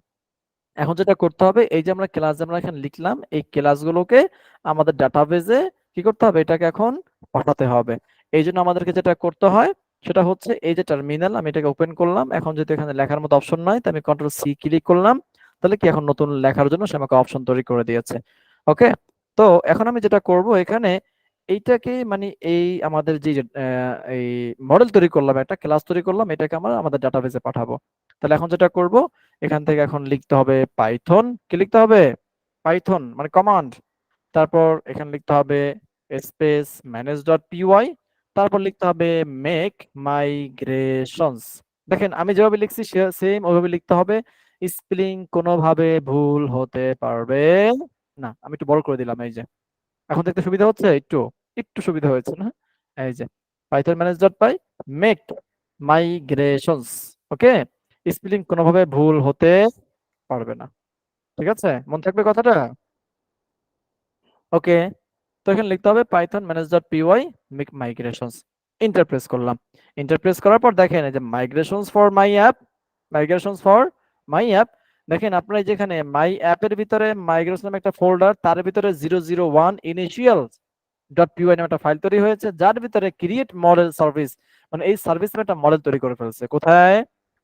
এখন যেটা করতে হবে, এই যে আমরা ক্লাস আমরা এখানে লিখলাম, এই ক্লাসগুলোকে আমাদের ডাটাবেজে কি করতে হবে, এটাকে এখন পাঠাতে হবে। এই জন্য আমাদেরকে যেটা করতে হয় সেটা হচ্ছে এই যে টার্মিনাল, আমি এটাকে ওপেন করলাম। এখন যদি এখানে লেখার মতো অপশন নাই, তো আমি কন্ট্রোল সি ক্লিক করলাম, তাহলে কি এখন নতুন লেখার জন্য সে আমাকে অপশন তৈরি করে দিয়েছে। ওকে, তো এখন আমি যেটা করব এখানে এইটাকে মানে এই আমাদের যে এই মডেল তৈরি করলাম, একটা ক্লাস তৈরি করলাম, এটাকে আমরা আমাদের ডাটাবেজে পাঠাবো। তাহলে এখন যেটা করব, এখান থেকে এখন লিখতে হবে পাইথন, কি লিখতে হবে? পাইথন মানে কমান্ড। তারপর এখানে লিখতে হবে স্পেস ম্যানেজ ডট পিওয়াই, তারপর লিখতে হবে মেক মাইগ্রেশনস। দেখেন আমি যেভাবে লিখছি সেম ওইভাবে লিখতে হবে। স্পেলিং কোনোভাবে ভুল হতে পারবে না। আমি একটু বড় করে দিলাম, এই যে এখন দেখতে সুবিধা হচ্ছে, একটু একটু সুবিধা হয়েছে না? এই যে পাইথন ম্যানেজ ডট পাই মেক মাইগ্রেশনস। ওকে, স্পেলিং কোনোভাবে ভুল হতে পারবে না। ঠিক আছে, মনে থাকবে কথাটা? ওকে, তো এখানে লিখতে হবে Python manage dot py make migrations. Enter press করলাম। ইন্টারপ্রেস করার পর দেখেন এই যে migrations for my app, migrations for my app. দেখেন আপনার যেখানে মাই অ্যাপের ভিতরে মাইগ্রেশন নামে একটা ফোল্ডার, তার ভিতরে 001 ইনিশিয়াল ডট পিওয়াই নামে একটা ফাইল তৈরি হয়েছে, যার ভিতরে ক্রিয়েট মডেল সার্ভিস, মানে এই সার্ভিস নামে একটা মডেল তৈরি করে ফেলছে। কোথায়?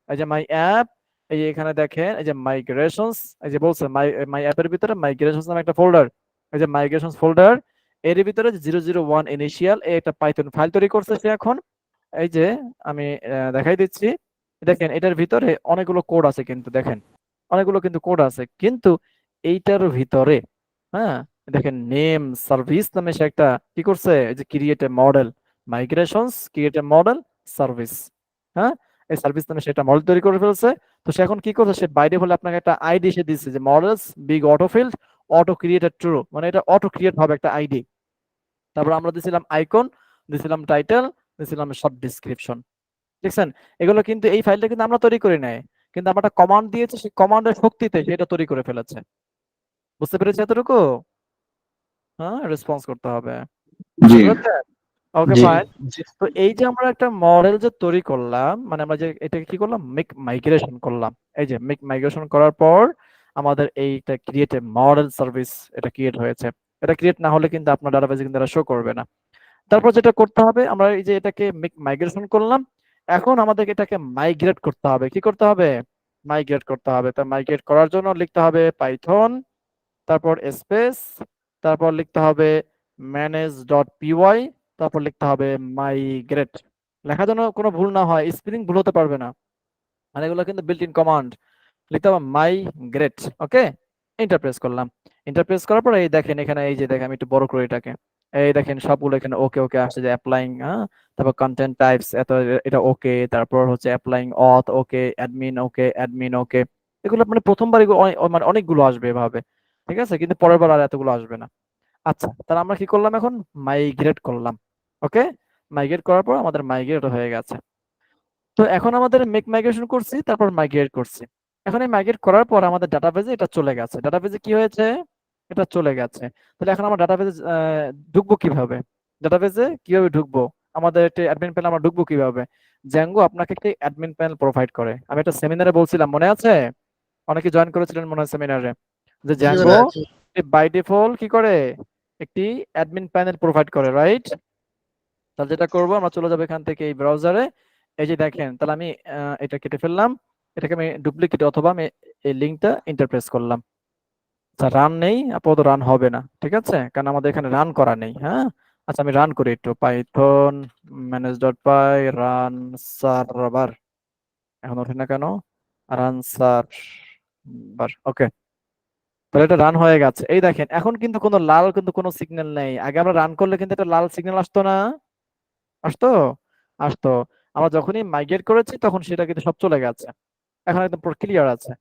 এই যে মাই অ্যাপ, এই যে এখানে দেখেন এই যে মাইগ্রেশনস, এই যে বলছে মাই মাই অ্যাপের ভিতরে মাইগ্রেশনস নামে একটা ফোল্ডার, এই যে মাইগ্রেশনস ফোল্ডার, এর ভিতরে 001 ইনিশিয়াল একটা পাইথন ফাইল তৈরি করছে সে। এখন এই যে আমি দেখাই দিচ্ছি, দেখেন এটার ভিতরে অনেকগুলো কোড আছে, কিন্তু দেখেন অনেকগুলো কিন্তু কোড আছে, কিন্তু এইটার ভিতরে হ্যাঁ দেখেন নেম সার্ভিস নামে সে একটা কি করছে, এই যে create a model migrations create a model service. হ্যাঁ, এই সার্ভিস নামে সেটা মডেল তৈরি করে ফেলছে। তো সে এখন কি করছে, সে বাইরে বলে আপনাকে একটা আইডি সে দিচ্ছে যে models big autofield auto created true, মানে এটা অটো ক্রিয়েট হবে একটা আইডি। তারপর আমরা দিছিলাম আইকন, দিছিলাম টাইটেল, দিছিলাম শর্ট ডেসক্রিপশন। দেখছেন, এগুলো কিন্তু এই ফাইলটা কিন্তু আমরা তৈরি করি নাই, কিন্তু আমরা একটা কমান্ড দিয়েছি, সেই কমান্ডের শক্তিতে সেটা তৈরি করে ফেলেছে। বুঝতে পেরেছি এতটুকু? হ্যাঁ, রেসপন্স করতে হবে। জি, বুঝতে পেরেছেন? ওকে, জি, ফাইন। তো এই যে আমরা একটা মডেল যে তৈরি করলাম, মানে আমরা যে এটাকে কি করলাম, মেক মাইগ্রেশন করলাম। এই যে মেক মাইগ্রেশন করার পর আমাদের এইটা ক্রিয়েট এ মডেল সার্ভিস এটা ক্রিয়েট হয়েছে। এটা ক্রিয়েট না হলে কিন্তু আপনার ডাটাবেজে কিন্তু এটা শো করবে না। তারপর যেটা করতে হবে, আমরা এই যে এটাকে মাইগ্রেশন করলাম, এখন আমাদের এটাকে মাইগ্রেট করতে হবে। কি করতে হবে? মাইগ্রেট করতে হবে। তা মাইগ্রেট করার জন্য লিখতে হবে পাইথন, তারপর স্পেস, তারপর লিখতে হবে ম্যানেজ ডট পিওয়াই, তারপর লিখতে হবে মাইগ্রেট। লেখার জন্য কোনো ভুল না হয়, স্পেলিং ভুল হতে পারবে না, মানে এগুলো কিন্তু বিল্ট ইন কমান্ড। লিখতে হবে মাইগ্রেট। ওকে, ইন্টারপ্রেস করলাম। ইন্টারপ্রেস করার পরে এই দেখেন এখানে, এই যে দেখেন আমি একটু বড় করে এটাকে, এই দেখেন সবগুলো এখানে ওকে ওকে আসছে, যে অ্যাপ্লাইং, হ্যাঁ, তারপর কন্টেন্ট টাইপস এত, এটা ওকে, তারপর হচ্ছে অ্যাপ্লাইং অথ ওকে, অ্যাডমিন ওকে, অ্যাডমিন ওকে। এগুলো মানে প্রথমবার এগুলো মানে অনেকগুলো আসবে এভাবে, ঠিক আছে, কিন্তু পরের বার আর এতগুলো আসবে না। আচ্ছা, তাহলে আমরা কি করলাম, এখন মাইগ্রেট করলাম। ওকে, মাইগ্রেট করার পর আমাদের মাইগ্রেট হয়ে গেছে। তো এখন আমাদের মেক মাইগ্রেশন করছি, তারপর মাইগ্রেট করছি। এখন এই মাইগ্রেট করার পর আমাদের ডাটাবেজে এটা চলে গেছে। ডাটাবেজে কি হয়েছে? এটা চলে গেছে। তাহলে এখন আমরা ডাটাবেজে ঢুকবো কিভাবে? ডাটাবেজে কিভাবে ঢুকবো? আমাদের একটা অ্যাডমিন প্যানেল আমরা ঢুকবো কিভাবে? জ্যাঙ্গো আপনাকে একটি অ্যাডমিন প্যানেল প্রোভাইড করে। আমি একটা সেমিনারে বলছিলাম, মনে আছে? অনেকে জয়েন করেছিলেন মনে হয় সেমিনারে, যে জ্যাঙ্গো বাই ডিফল্ট কি করে? একটি অ্যাডমিন প্যানেল প্রোভাইড করে, রাইট? তাহলে যেটা করবো, আমরা চলে যাবো এখান থেকে এই ব্রাউজারে। এই যে দেখেন, তাহলে আমি এটা কেটে ফেললাম, এটাকে আমি ডুপ্লিকেট অথবা আমি এই লিঙ্কটা ইন্টারপ্রেস করলাম। আচ্ছা, রান নেই, আপাতত রান হবে না, ঠিক আছে, কারণ আমাদের এখানে রান করা নেই। হ্যাঁ, আচ্ছা আমি রান করি একটু, পাইথন manage.py রান সার্ভার, এখন ওঠে না কেন? রান সার্ভার, ওকে। তাহলে এটা রান হয়ে গেছে। এই দেখেন, এখন কিন্তু কোনো লাল কিন্তু কোনো সিগন্যাল নেই। আগে আমরা রান করলে কিন্তু একটা লাল সিগন্যাল আসতো না? আসতো? আসতো। আমরা যখনই মাইগ্রেট করেছি তখন সেটা কিন্তু সব চলে গেছে। এখন একদম পুরো ক্লিয়ার আছে।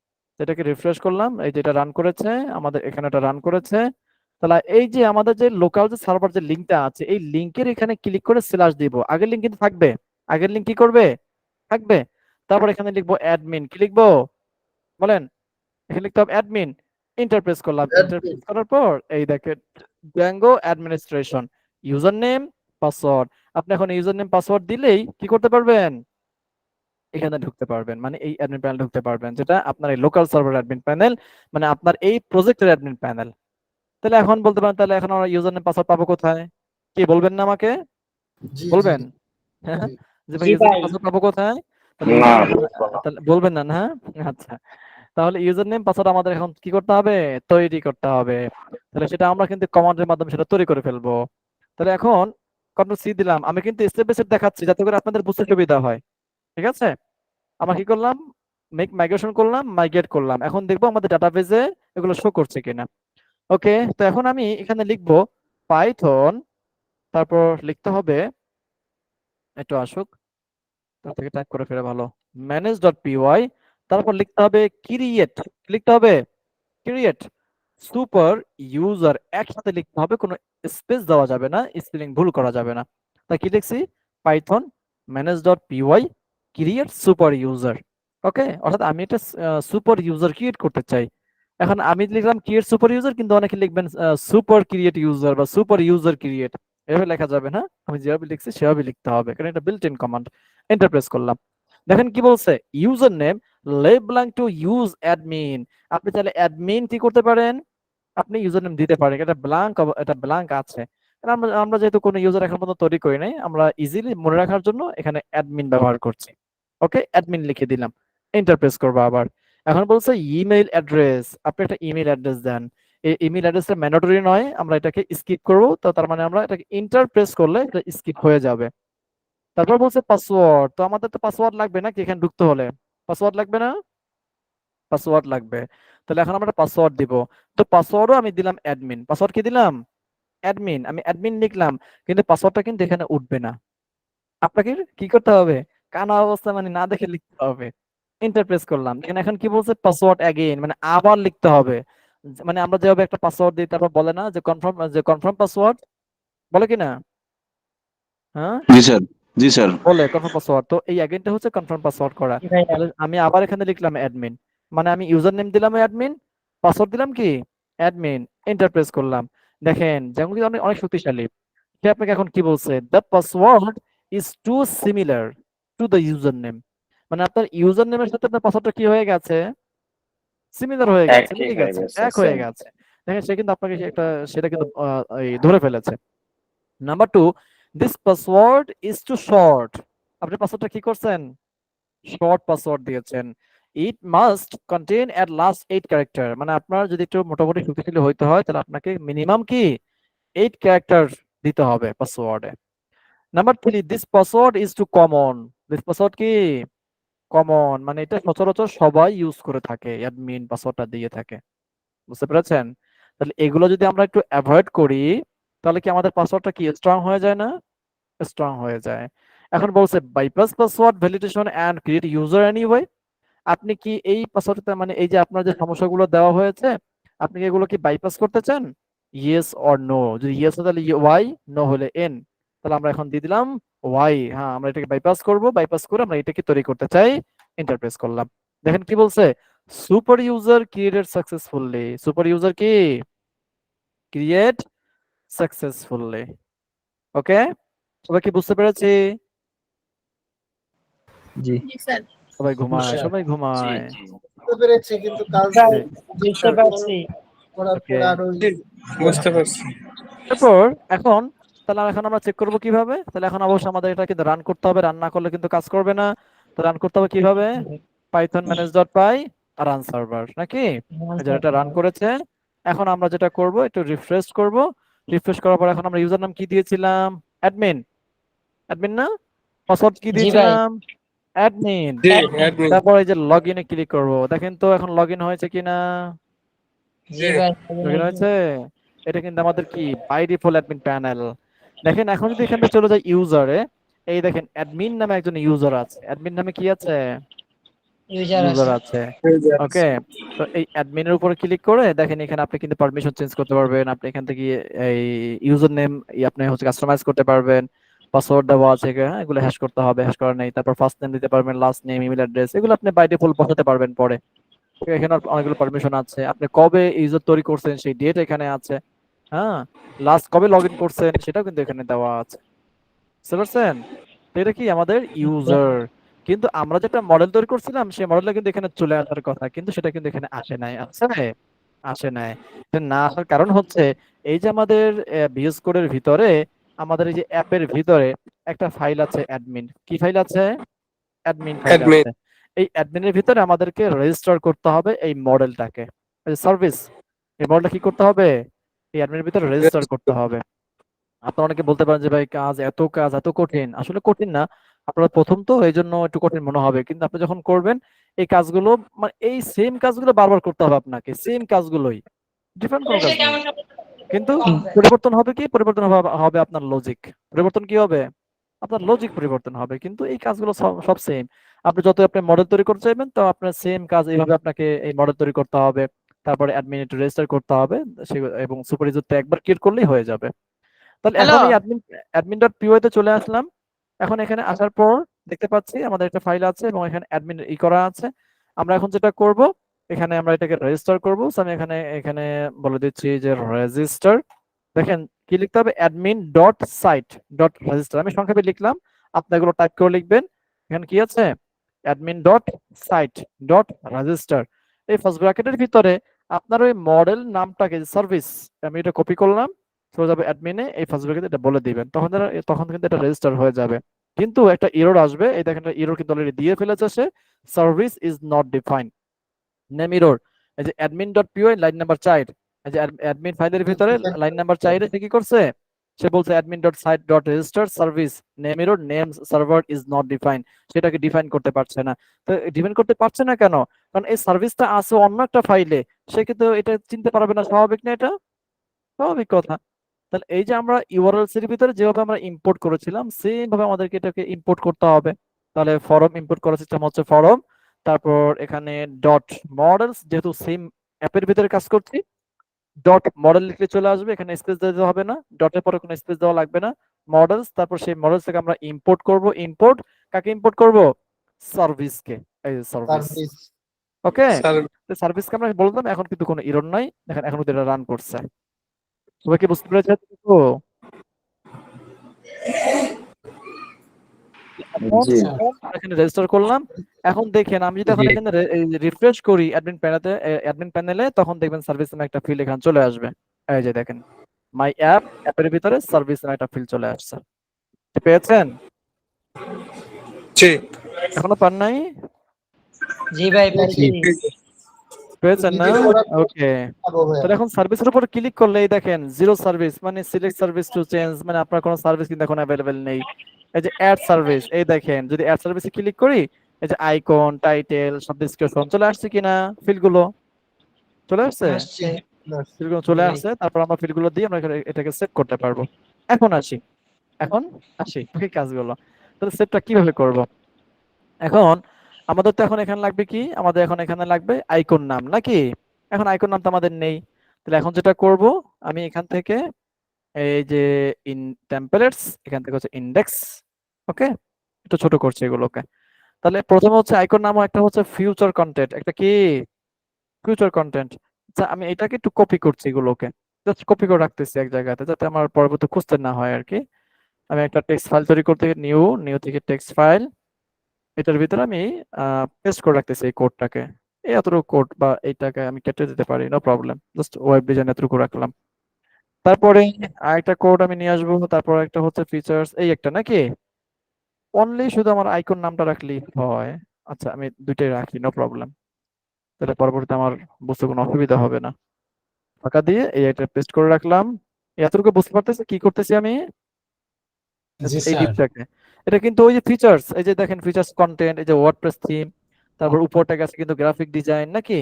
এটাকে রিফ্রেশ করলাম, এই যে এটা রান করেছে, আমাদের এখানে এটা রান করেছে। তাহলে এই যে আমাদের যে লোকাল যে সার্ভার যে লিঙ্কটা আছে, এই লিঙ্কের এখানে ক্লিক করে স্ল্যাশ দিব। আগের লিঙ্ক কিন্তু থাকবে। আগের লিঙ্ক কি করবে? থাকবে। তারপর এখানে লিখবো অ্যাডমিন, কি লিখবো বলেন? এখানে লিখতে হবে অ্যাডমিন। ইন্টারপ্রেস করলাম, ইন্টারপ্রেস করার পর এই দেখেন Django administration, user name, password. আপনি এখন ইউজার নেম পাসওয়ার্ড দিলেই কি করতে পারবেন? এখানে ঢুকতে পারবেন, মানে এই অ্যাডমিন প্যানেল ঢুকতে পারবেন, যেটা আপনার এই লোকাল সার্ভার অ্যাডমিন প্যানেল, মানে আপনার এই প্রজেক্টের অ্যাডমিন প্যানেল। তাহলে এখন বলতে পারেন, তাহলে এখন আমরা ইউজার নেম পাসওয়ার্ড পাবো কোথায়? কি বলবেন না আমাকে? বলবেন? হ্যাঁ, যে ভাই জি ইউজার নেম ভাই। পাসওয়ার্ড পাবো কোথায়? তাহলে user name- তাহলে বলবেন না, না? আচ্ছা, তাহলে ইউজার নেম পাসওয়ার্ড আমাদের এখন কি করতে হবে? তৈরি করতে হবে। তাহলে সেটা আমরা কিন্তু কমান্ডের মাধ্যমে সেটা তৈরি করে ফেলবো। তাহলে এখন কন্ট্রোল সি দিলাম, আমি কিন্তু স্টেপ বাই স্টেপ দেখাচ্ছি যাতে করে আপনাদের বুঝতে সুবিধা হয়, ঠিক আছে? আমরা কি করলাম? মেক মাইগ্রেশন করলাম, মাইগ্রেট করলাম। এখন দেখবো আমাদের ডাটাবেজে এগুলো শো করছে কিনা। ওকে, তো এখন আমি এখানে লিখবো পাইথন, তারপর লিখতে হবে, একটু আসুক, তার থেকে টাইপ করে ফেলে ভালো, manage.py, তারপর লিখতে হবে ক্রিয়েট, লিখতে হবে ক্রিয়েট সুপার ইউজার, একসাথে লিখতে হবে, কোনো স্পেস দেওয়া যাবে না, স্পেলিং ভুল করা যাবে না। তাই কি লিখছি? Python manage.py create super user. Okay, অর্থাৎ আমি একটা সুপার ইউজার ক্রিয়েট করতে চাই। এখন আমি লিখলাম ক্রিয়েট সুপার ইউজার, কিন্তু অনেকে লিখবেন সুপার ক্রিয়েট ইউজার বা সুপার ইউজার ক্রিয়েট, এভাবে লেখা যাবে না। আমি যেভাবে লিখছি সেভাবে লিখতে হবে, কারণ এটা বিল্ট ইন কমান্ড। এন্টারপ্রেস করলাম, দেখেন কি বলছে, user name leave blank to use admin. আপনি চাইলে অ্যাডমিন কি করতে পারেন? আপনি ইউজার নেম দিতে পারেন, এটা ব্ল্যাঙ্ক আছে। কারণ আমরা আমরা যেহেতু কোনো ইউজার এখন পর্যন্ত তৈরি করি নাই, আমরা ইজিলি মনে রাখার জন্য এখানে অ্যাডমিন ব্যবহার করছি। ওকে, অ্যাডমিন লিখে দিলাম, ইন্টারপ্রেস করবো আবার। এখন বলছে ইমেইল অ্যাড্রেস, আপনি একটা ইমেইল অ্যাড্রেস দেন। এই ইমেইল অ্যাড্রেসটা ম্যান্ডেটরি নয়, আমরা এটাকে স্কিপ করবো, তো তার মানে আমরা এটাকে ইন্টারপ্রেস করলে এটা স্কিপ হয়ে যাবে। তারপর বলছে পাসওয়ার্ড, তো আমাদের তো পাসওয়ার্ড লাগবে নাকি এখানে ঢুকতে হলে? পাসওয়ার্ড লাগবে না? পাসওয়ার্ড লাগবে। তাহলে এখন আমরা পাসওয়ার্ড দিব। তো পাসওয়ার্ডও আমি দিলাম অ্যাডমিন। পাসওয়ার্ড কি দিলাম? অ্যাডমিন। আমি অ্যাডমিন লিখলাম, কিন্তু পাসওয়ার্ডটা কিন্তু এখানে উঠবে না। আপনাকে কি করতে হবে? কানা অবস্থা মানে না দেখে লিখতে হবে। ইন্টারপ্রেস করলাম, এখানে এখন কি বলছে? পাসওয়ার্ড অ্যাগেইন, মানে আবার লিখতে হবে। মানে আমরা যেভাবে একটা পাসওয়ার্ড দিই, তারপর বলে না যে কনফার্ম পাসওয়ার্ড, বলে কি না? হ্যাঁ, জি স্যার, জি স্যার। বলে কনফার্ম পাসওয়ার্ড। তো এই অ্যাগেইনটা হচ্ছে কনফার্ম পাসওয়ার্ড করা। জি ভাই। তাহলে আমি আবার এখানে লিখলাম অ্যাডমিন, মানে আমি ইউজার নেম দিলাম অ্যাডমিন, পাসওয়ার্ড দিলাম কি? অ্যাডমিন। এন্টারপ্রেস করলাম, দেখেন যেমন কি অনেক অনেক শক্তিশালী। সে আপনাকে এখন কি বলছে? The password is too similar to the user name, মানে আপনার ইউজার নেমের সাথে আপনার পাসওয়ার্ডটা কি হয়ে গেছে? সিমিলার হয়ে গেছে, মিলে গেছে, এক হয়ে গেছে। দেখেন সে কিন্তু আপনাকে সেটা কিন্তু এই ধরে ফেলেছে। Number 2, this password is too short. আপনি পাসওয়ার্ডটা কি করছেন? শর্ট পাসওয়ার্ড দিয়েছেন। It must contain at 8 character, মানে আপনার যদি একটু মোটামুটি শক্তিশালী হইতে হয় তাহলে আপনাকে মিনিমাম কি 8 ক্যারেক্টার দিতে হবে পাসওয়ার্ডে। Number 3, this password is too common. This password কি? কমন, মানে এটা সচরাচর সবাই ইউজ করে থাকে, অ্যাডমিন পাসওয়ার্ডটা দিয়ে থাকে। বুঝতে পেরেছেন? তাহলে এগুলো যদি আমরা একটু অ্যাভয়েড করি, তাহলে কি আমাদের পাসওয়ার্ডটা কি স্ট্রং হয়ে যায় না? স্ট্রং হয়ে যায়। এখন বলছে bypass password validation and create user anyway. আপনি কি এই পাসওয়ার্ডটা, মানে এই যে আপনার যে সমস্যাগুলো দেওয়া হয়েছে, আপনি কি এগুলো কি বাইপাস করতে চান? Yes or no. যদি ইয়েস হয় তাহলে ওয়াই, নো হলে এন। তাহলে আমরা এখন দিয়ে দিলাম ওয়াই, হ্যাঁ আমরা এটাকে বাইপাস করব, বাইপাস করে আমরা এটাকে তৈরি করতে চাই। ইন্টারপ্রেস করলাম, দেখেন কি বলছে? Super user created successfully, super user কি ক্রিয়েট সাকসেসফুলি। ওকে, সবাই কি বুঝতে পেরেছি? জি জি স্যার। সবাই ঘুমায়, স্যার। সবাই ঘুমায়। বুঝতে পেরেছি কিন্তু কাল স্যার, বুঝতে পারছি। করার ওকে, পর আরো বুঝতে পারছি। তারপর এখন তাহলে এখন আমরা চেক করব কিভাবে? তাহলে এখন অবশ্যই আমাদের এটা কিন্তু রান করতে হবে, রান না করলে কিন্তু কাজ করবে না। তো রান করতে হবে কিভাবে? পাইথন manage.py রান সার্ভার, নাকি? এই যে এটা রান করেছে। এখন আমরা যেটা করব একটু রিফ্রেশ করব। রিফ্রেশ করার পর এখন আমরা ইউজার নাম কি দিয়েছিলাম? অ্যাডমিন, অ্যাডমিন না? পাসওয়ার্ড কি জি ভাই। দিয়েছিলাম? অ্যাডমিন। জি অ্যাডমিন। তারপর এই যে লগইনে ক্লিক করব, দেখেন তো এখন লগইন হয়েছে কিনা? জি ভাই। লগইন হয়েছে। এটা কিন্তু আমাদের কি বাই ডিফল্ট অ্যাডমিন প্যানেল। দেখেন এখন যদি এখানে চলে যায় ইউজারে, এই দেখেন অ্যাডমিন নামে একজন ইউজার আছে। অ্যাডমিন নামে কি আছে? ইউজার ইউজার আছে। আছে। ওকে, তো এই অ্যাডমিনের উপরে ক্লিক করে দেখেন এখানে আপনি কিন্তু পারমিশন চেঞ্জ করতে পারবেন। আপনি এখান থেকে এই ইউজার নেম আপনি হচ্ছে কাস্টমাইজ করতে পারবেন। পাসওয়ার্ড দেওয়া আছে, হ্যাঁ, এগুলো হ্যাশ করতে হবে, হ্যাশ করা নেই। তারপর ফার্স্ট নেম দিতে পারবেন, লাস্ট নেম, ইমেল অ্যাড্রেস, এগুলো আপনি বাই ডিফল্ট বসাতে পারবেন পরে। এখানে অনেকগুলো পারমিশন আছে। আপনি কবে ইউজার তৈরি করছেন সেই ডেট এখানে আছে, হ্যাঁ। লাস্ট কবে লগইন করছেন সেটাও কিন্তু এখানে দেওয়া আছে। বুঝতে পারছেন? তো এটা কি আমাদের ইউজার। কিন্তু আমরা যেটা মডেল তৈরি করছিলাম সেই মডেলটা কিন্তু এখানে চলে আসার কথা, কিন্তু সেটা কিন্তু এখানে আসে নাই। আসে নাই। এটা না আসার কারণ হচ্ছে এই যে আমাদের ভিএস কোডের ভিতরে, আমাদের এই যে অ্যাপের ভিতরে একটা ফাইল আছে অ্যাডমিন। কি ফাইল আছে? Admin file admin. আছে। এই অ্যাডমিনের ভিতরে আমাদেরকে রেজিস্টার করতে হবে এই মডেলটাকে, সার্ভিস। এই মডেলটা কি করতে হবে? এই অ্যাডমিনের ভিতরে রেজিস্টার করতে হবে। আপনারা অনেকে বলতে পারেন যে ভাই কাজ এত কঠিন। আসলে কঠিন না। আপনারা প্রথম তো এই জন্য একটু কঠিন মনে হবে, কিন্তু আপনি যখন করবেন এই কাজগুলো, মানে এই সেম কাজগুলো বারবার করতে হবে আপনাকে, সেম কাজগুলোই, ডিফারেন্ট কোনো কাজ নেই। কিন্তু পরিবর্তন হবে কি? পরিবর্তন হবে আপনার লজিক। পরিবর্তন কি হবে? আপনার লজিক পরিবর্তন হবে, কিন্তু এই কাজগুলো সব সেম। আপনি যত আপনি মডেল তৈরি করতে চাইবেন তো আপনার সেম কাজ এইভাবে আপনাকে এই মডেল তৈরি করতে হবে। তারপরে অ্যাডমিন রেজিস্টার করতে হবে, এবং সুপার ইউজারটা একবার ক্রিয়েট করলেই হয়ে যাবে। তাহলে হ্যালো। এখন এই অ্যাডমিন ডট পিওয়াই তে চলে আসলাম। এখন এখানে আসার পর দেখতে পাচ্ছি আমাদের একটা ফাইল আছে এবং এখানে অ্যাডমিন করা আছে। আমরা এখন যেটা করব, এখানে আমরা এটাকে রেজিস্টার করব। সো আমি এখানে এখানে বলে দিচ্ছি যে রেজিস্টার। দেখেন কি লিখতে হবে? Admin dot site dot register. আমি সংক্ষেপে লিখলাম, আপনি এগুলো টাইপ করে লিখবেন। এখানে কি আছে? Admin dot site dot register. এই ফার্স্ট ব্র্যাকেটের ভিতরে আপনার ওই মডেল নামটাকে, সার্ভিস, আমি এটা কপি করলাম, চলে যাবে অ্যাডমিনে, এই ফার্স্ট ব্র্যাকেটে এটা বলে দিবেন, তখন কিন্তু এটা রেজিস্টার হয়ে যাবে। কিন্তু একটা এরর আসবে, এই দেখেন এরর কিন্তু অলরেডি দিয়ে ফেলেছে সে, service is not defined, name error. এই যে admin dot P Y line number 4, এই যে অ্যাডমিন ফাইলের ভিতরে লাইন নাম্বার 4 সে কি করছে? সে বলছে admin dot site dot register service name error, name server is not defined. সেটাকে ডিফাইন করতে পারছে না। তো ডিফাইন করতে পারছে না কেন? কারণ এই সার্ভিসটা আছে অন্য একটা ফাইলে, সে কিন্তু এটা চিনতে পারবে না। স্বাভাবিক না এটা? স্বাভাবিক কথা। তাহলে এই যে আমরা ইউআরএলস এর ভিতরে যেভাবে আমরা ইম্পোর্ট করেছিলাম সেম ভাবে আমাদেরকে এটাকে ইম্পোর্ট করতে হবে। তাহলে ফরম ইম্পোর্ট করার সিস্টেম হচ্ছে ফরম, তারপর এখানে ডট মডেলস, যেহেতু সেম অ্যাপের ভিতরে কাজ করছি, ডট মডেল লিখলে চলে আসবে, এখানে স্পেস দিতে হবে না, ডটের পরে কোনো স্পেস দেওয়া লাগবে না। মডেলস, তারপর সেই মডেলস থেকে আমরা ইম্পোর্ট করব। ইম্পোর্ট কাকে ইম্পোর্ট করব? সার্ভিসকে। এই সার্ভিস, সার্ভিস ওকে। স্যার সার্ভিসকে আমরা বললাম, এখন কিন্তু কোনো এরর নাই, দেখেন এখন কিন্তু এটা রান করছে। সবাই কি বুঝতে পেরেছে? তো জি এখানে রেজিস্টার করলাম। এখন দেখেন আমি যদি এখন জি। এখানে রিফ্রেশ করি অ্যাডমিন প্যানেলে, তখন দেখবেন সার্ভিস নামে একটা ফিল্ড এখানে চলে আসবে। এই যে দেখেন মাই অ্যাপের ভিতরে সার্ভিস নামে একটা ফিল্ড চলে আসছে। পেয়েছেন? জি এখনো পান নাই? জি ভাই পাইছি। পেয়েছেন না? Edit করার পর ওকে। পাবো ভাইয়া। তাহলে এখন সার্ভিসের উপর ক্লিক করলে এই দেখেন জিরো সার্ভিস, মানে সিলেক্ট সার্ভিস টু চেঞ্জ, মানে আপনার কোনো সার্ভিস কিন্তু এখন অ্যাভেলেবেল নেই। এই যে অ্যাড সার্ভিস, এই দেখেন যদি অ্যাড সার্ভিসে ক্লিক করি, এই যে আইকন, টাইটেল, সব ডেসক্রিপশন চলে আসছে কিনা? ফিল্ডগুলো চলে আসছে, আসছে। ফিল্ডগুলো চলে জি। আসছে। তারপর আমরা ফিল্ডগুলো দিয়ে আমরা এটাকে সেভ করতে পারবো। এখন আসি এই কাজগুলো। তাহলে সেভটা কিভাবে করব? এখন আমাদের তো এখন এখানে লাগবে কি? আমাদের এখন এখানে লাগবে আইকন নাম, নাকি? এখন আইকন নাম তো আমাদের নেই। তাহলে এখন যেটা করব, আমি এখান থেকে এই যে টেমপ্লেটস, এখান থেকে হচ্ছে ইন্ডেক্স, ওকে, একটু ছোট করছি এগুলোকে। তাহলে প্রথমে হচ্ছে আইকন নাম, একটা হচ্ছে ফিউচার কন্টেন্ট, একটা কি ফিউচার কন্টেন্ট। আচ্ছা আমি এটাকে একটু কপি করছি, এগুলোকে জাস্ট কপি করে রাখতেছি এক জায়গাতে, যাতে আমার পরবর্তী খুঁজতে না হয় আর কি। আমি একটা টেক্সট ফাইল তৈরি করতে, নিউ নিউ থেকে টেক্সট ফাইল, এটার ভিতরে আমি পেস্ট করে রাখতেছি এই কোডটাকে। এই এতটুকু কোড বা এইটাকে আমি কেটে দিতে পারি, no problem, just web design এতটুকু রাখলাম। তারপরে আরেকটা কোড আমি নিয়ে আসবো, তারপর একটা হচ্ছে ফিচার্স, এই একটা নাকি অনলি শুধু আমার আইকন নামটা রাখলেই হয়। আচ্ছা আমি দুইটাই রাখি, নো প্রবলেম, তাহলে পরবর্তীতে আমার বুঝতে কোনো অসুবিধা হবে না। ফাঁকা দিয়ে এই এটা পেস্ট করে রাখলাম। এতটুকু বুঝতে পারতেছি কি করতেছি আমি, জি এই স্যার। ডিপটাকে। এটা কিন্তু ওই যে ফিচার্স, এই যে দেখেন ফিচার্স কন্টেন্ট, এই যে ওয়ার্ডপ্রেস থিম, তারপর উপরটা গেছে কিন্তু গ্রাফিক ডিজাইন নাকি।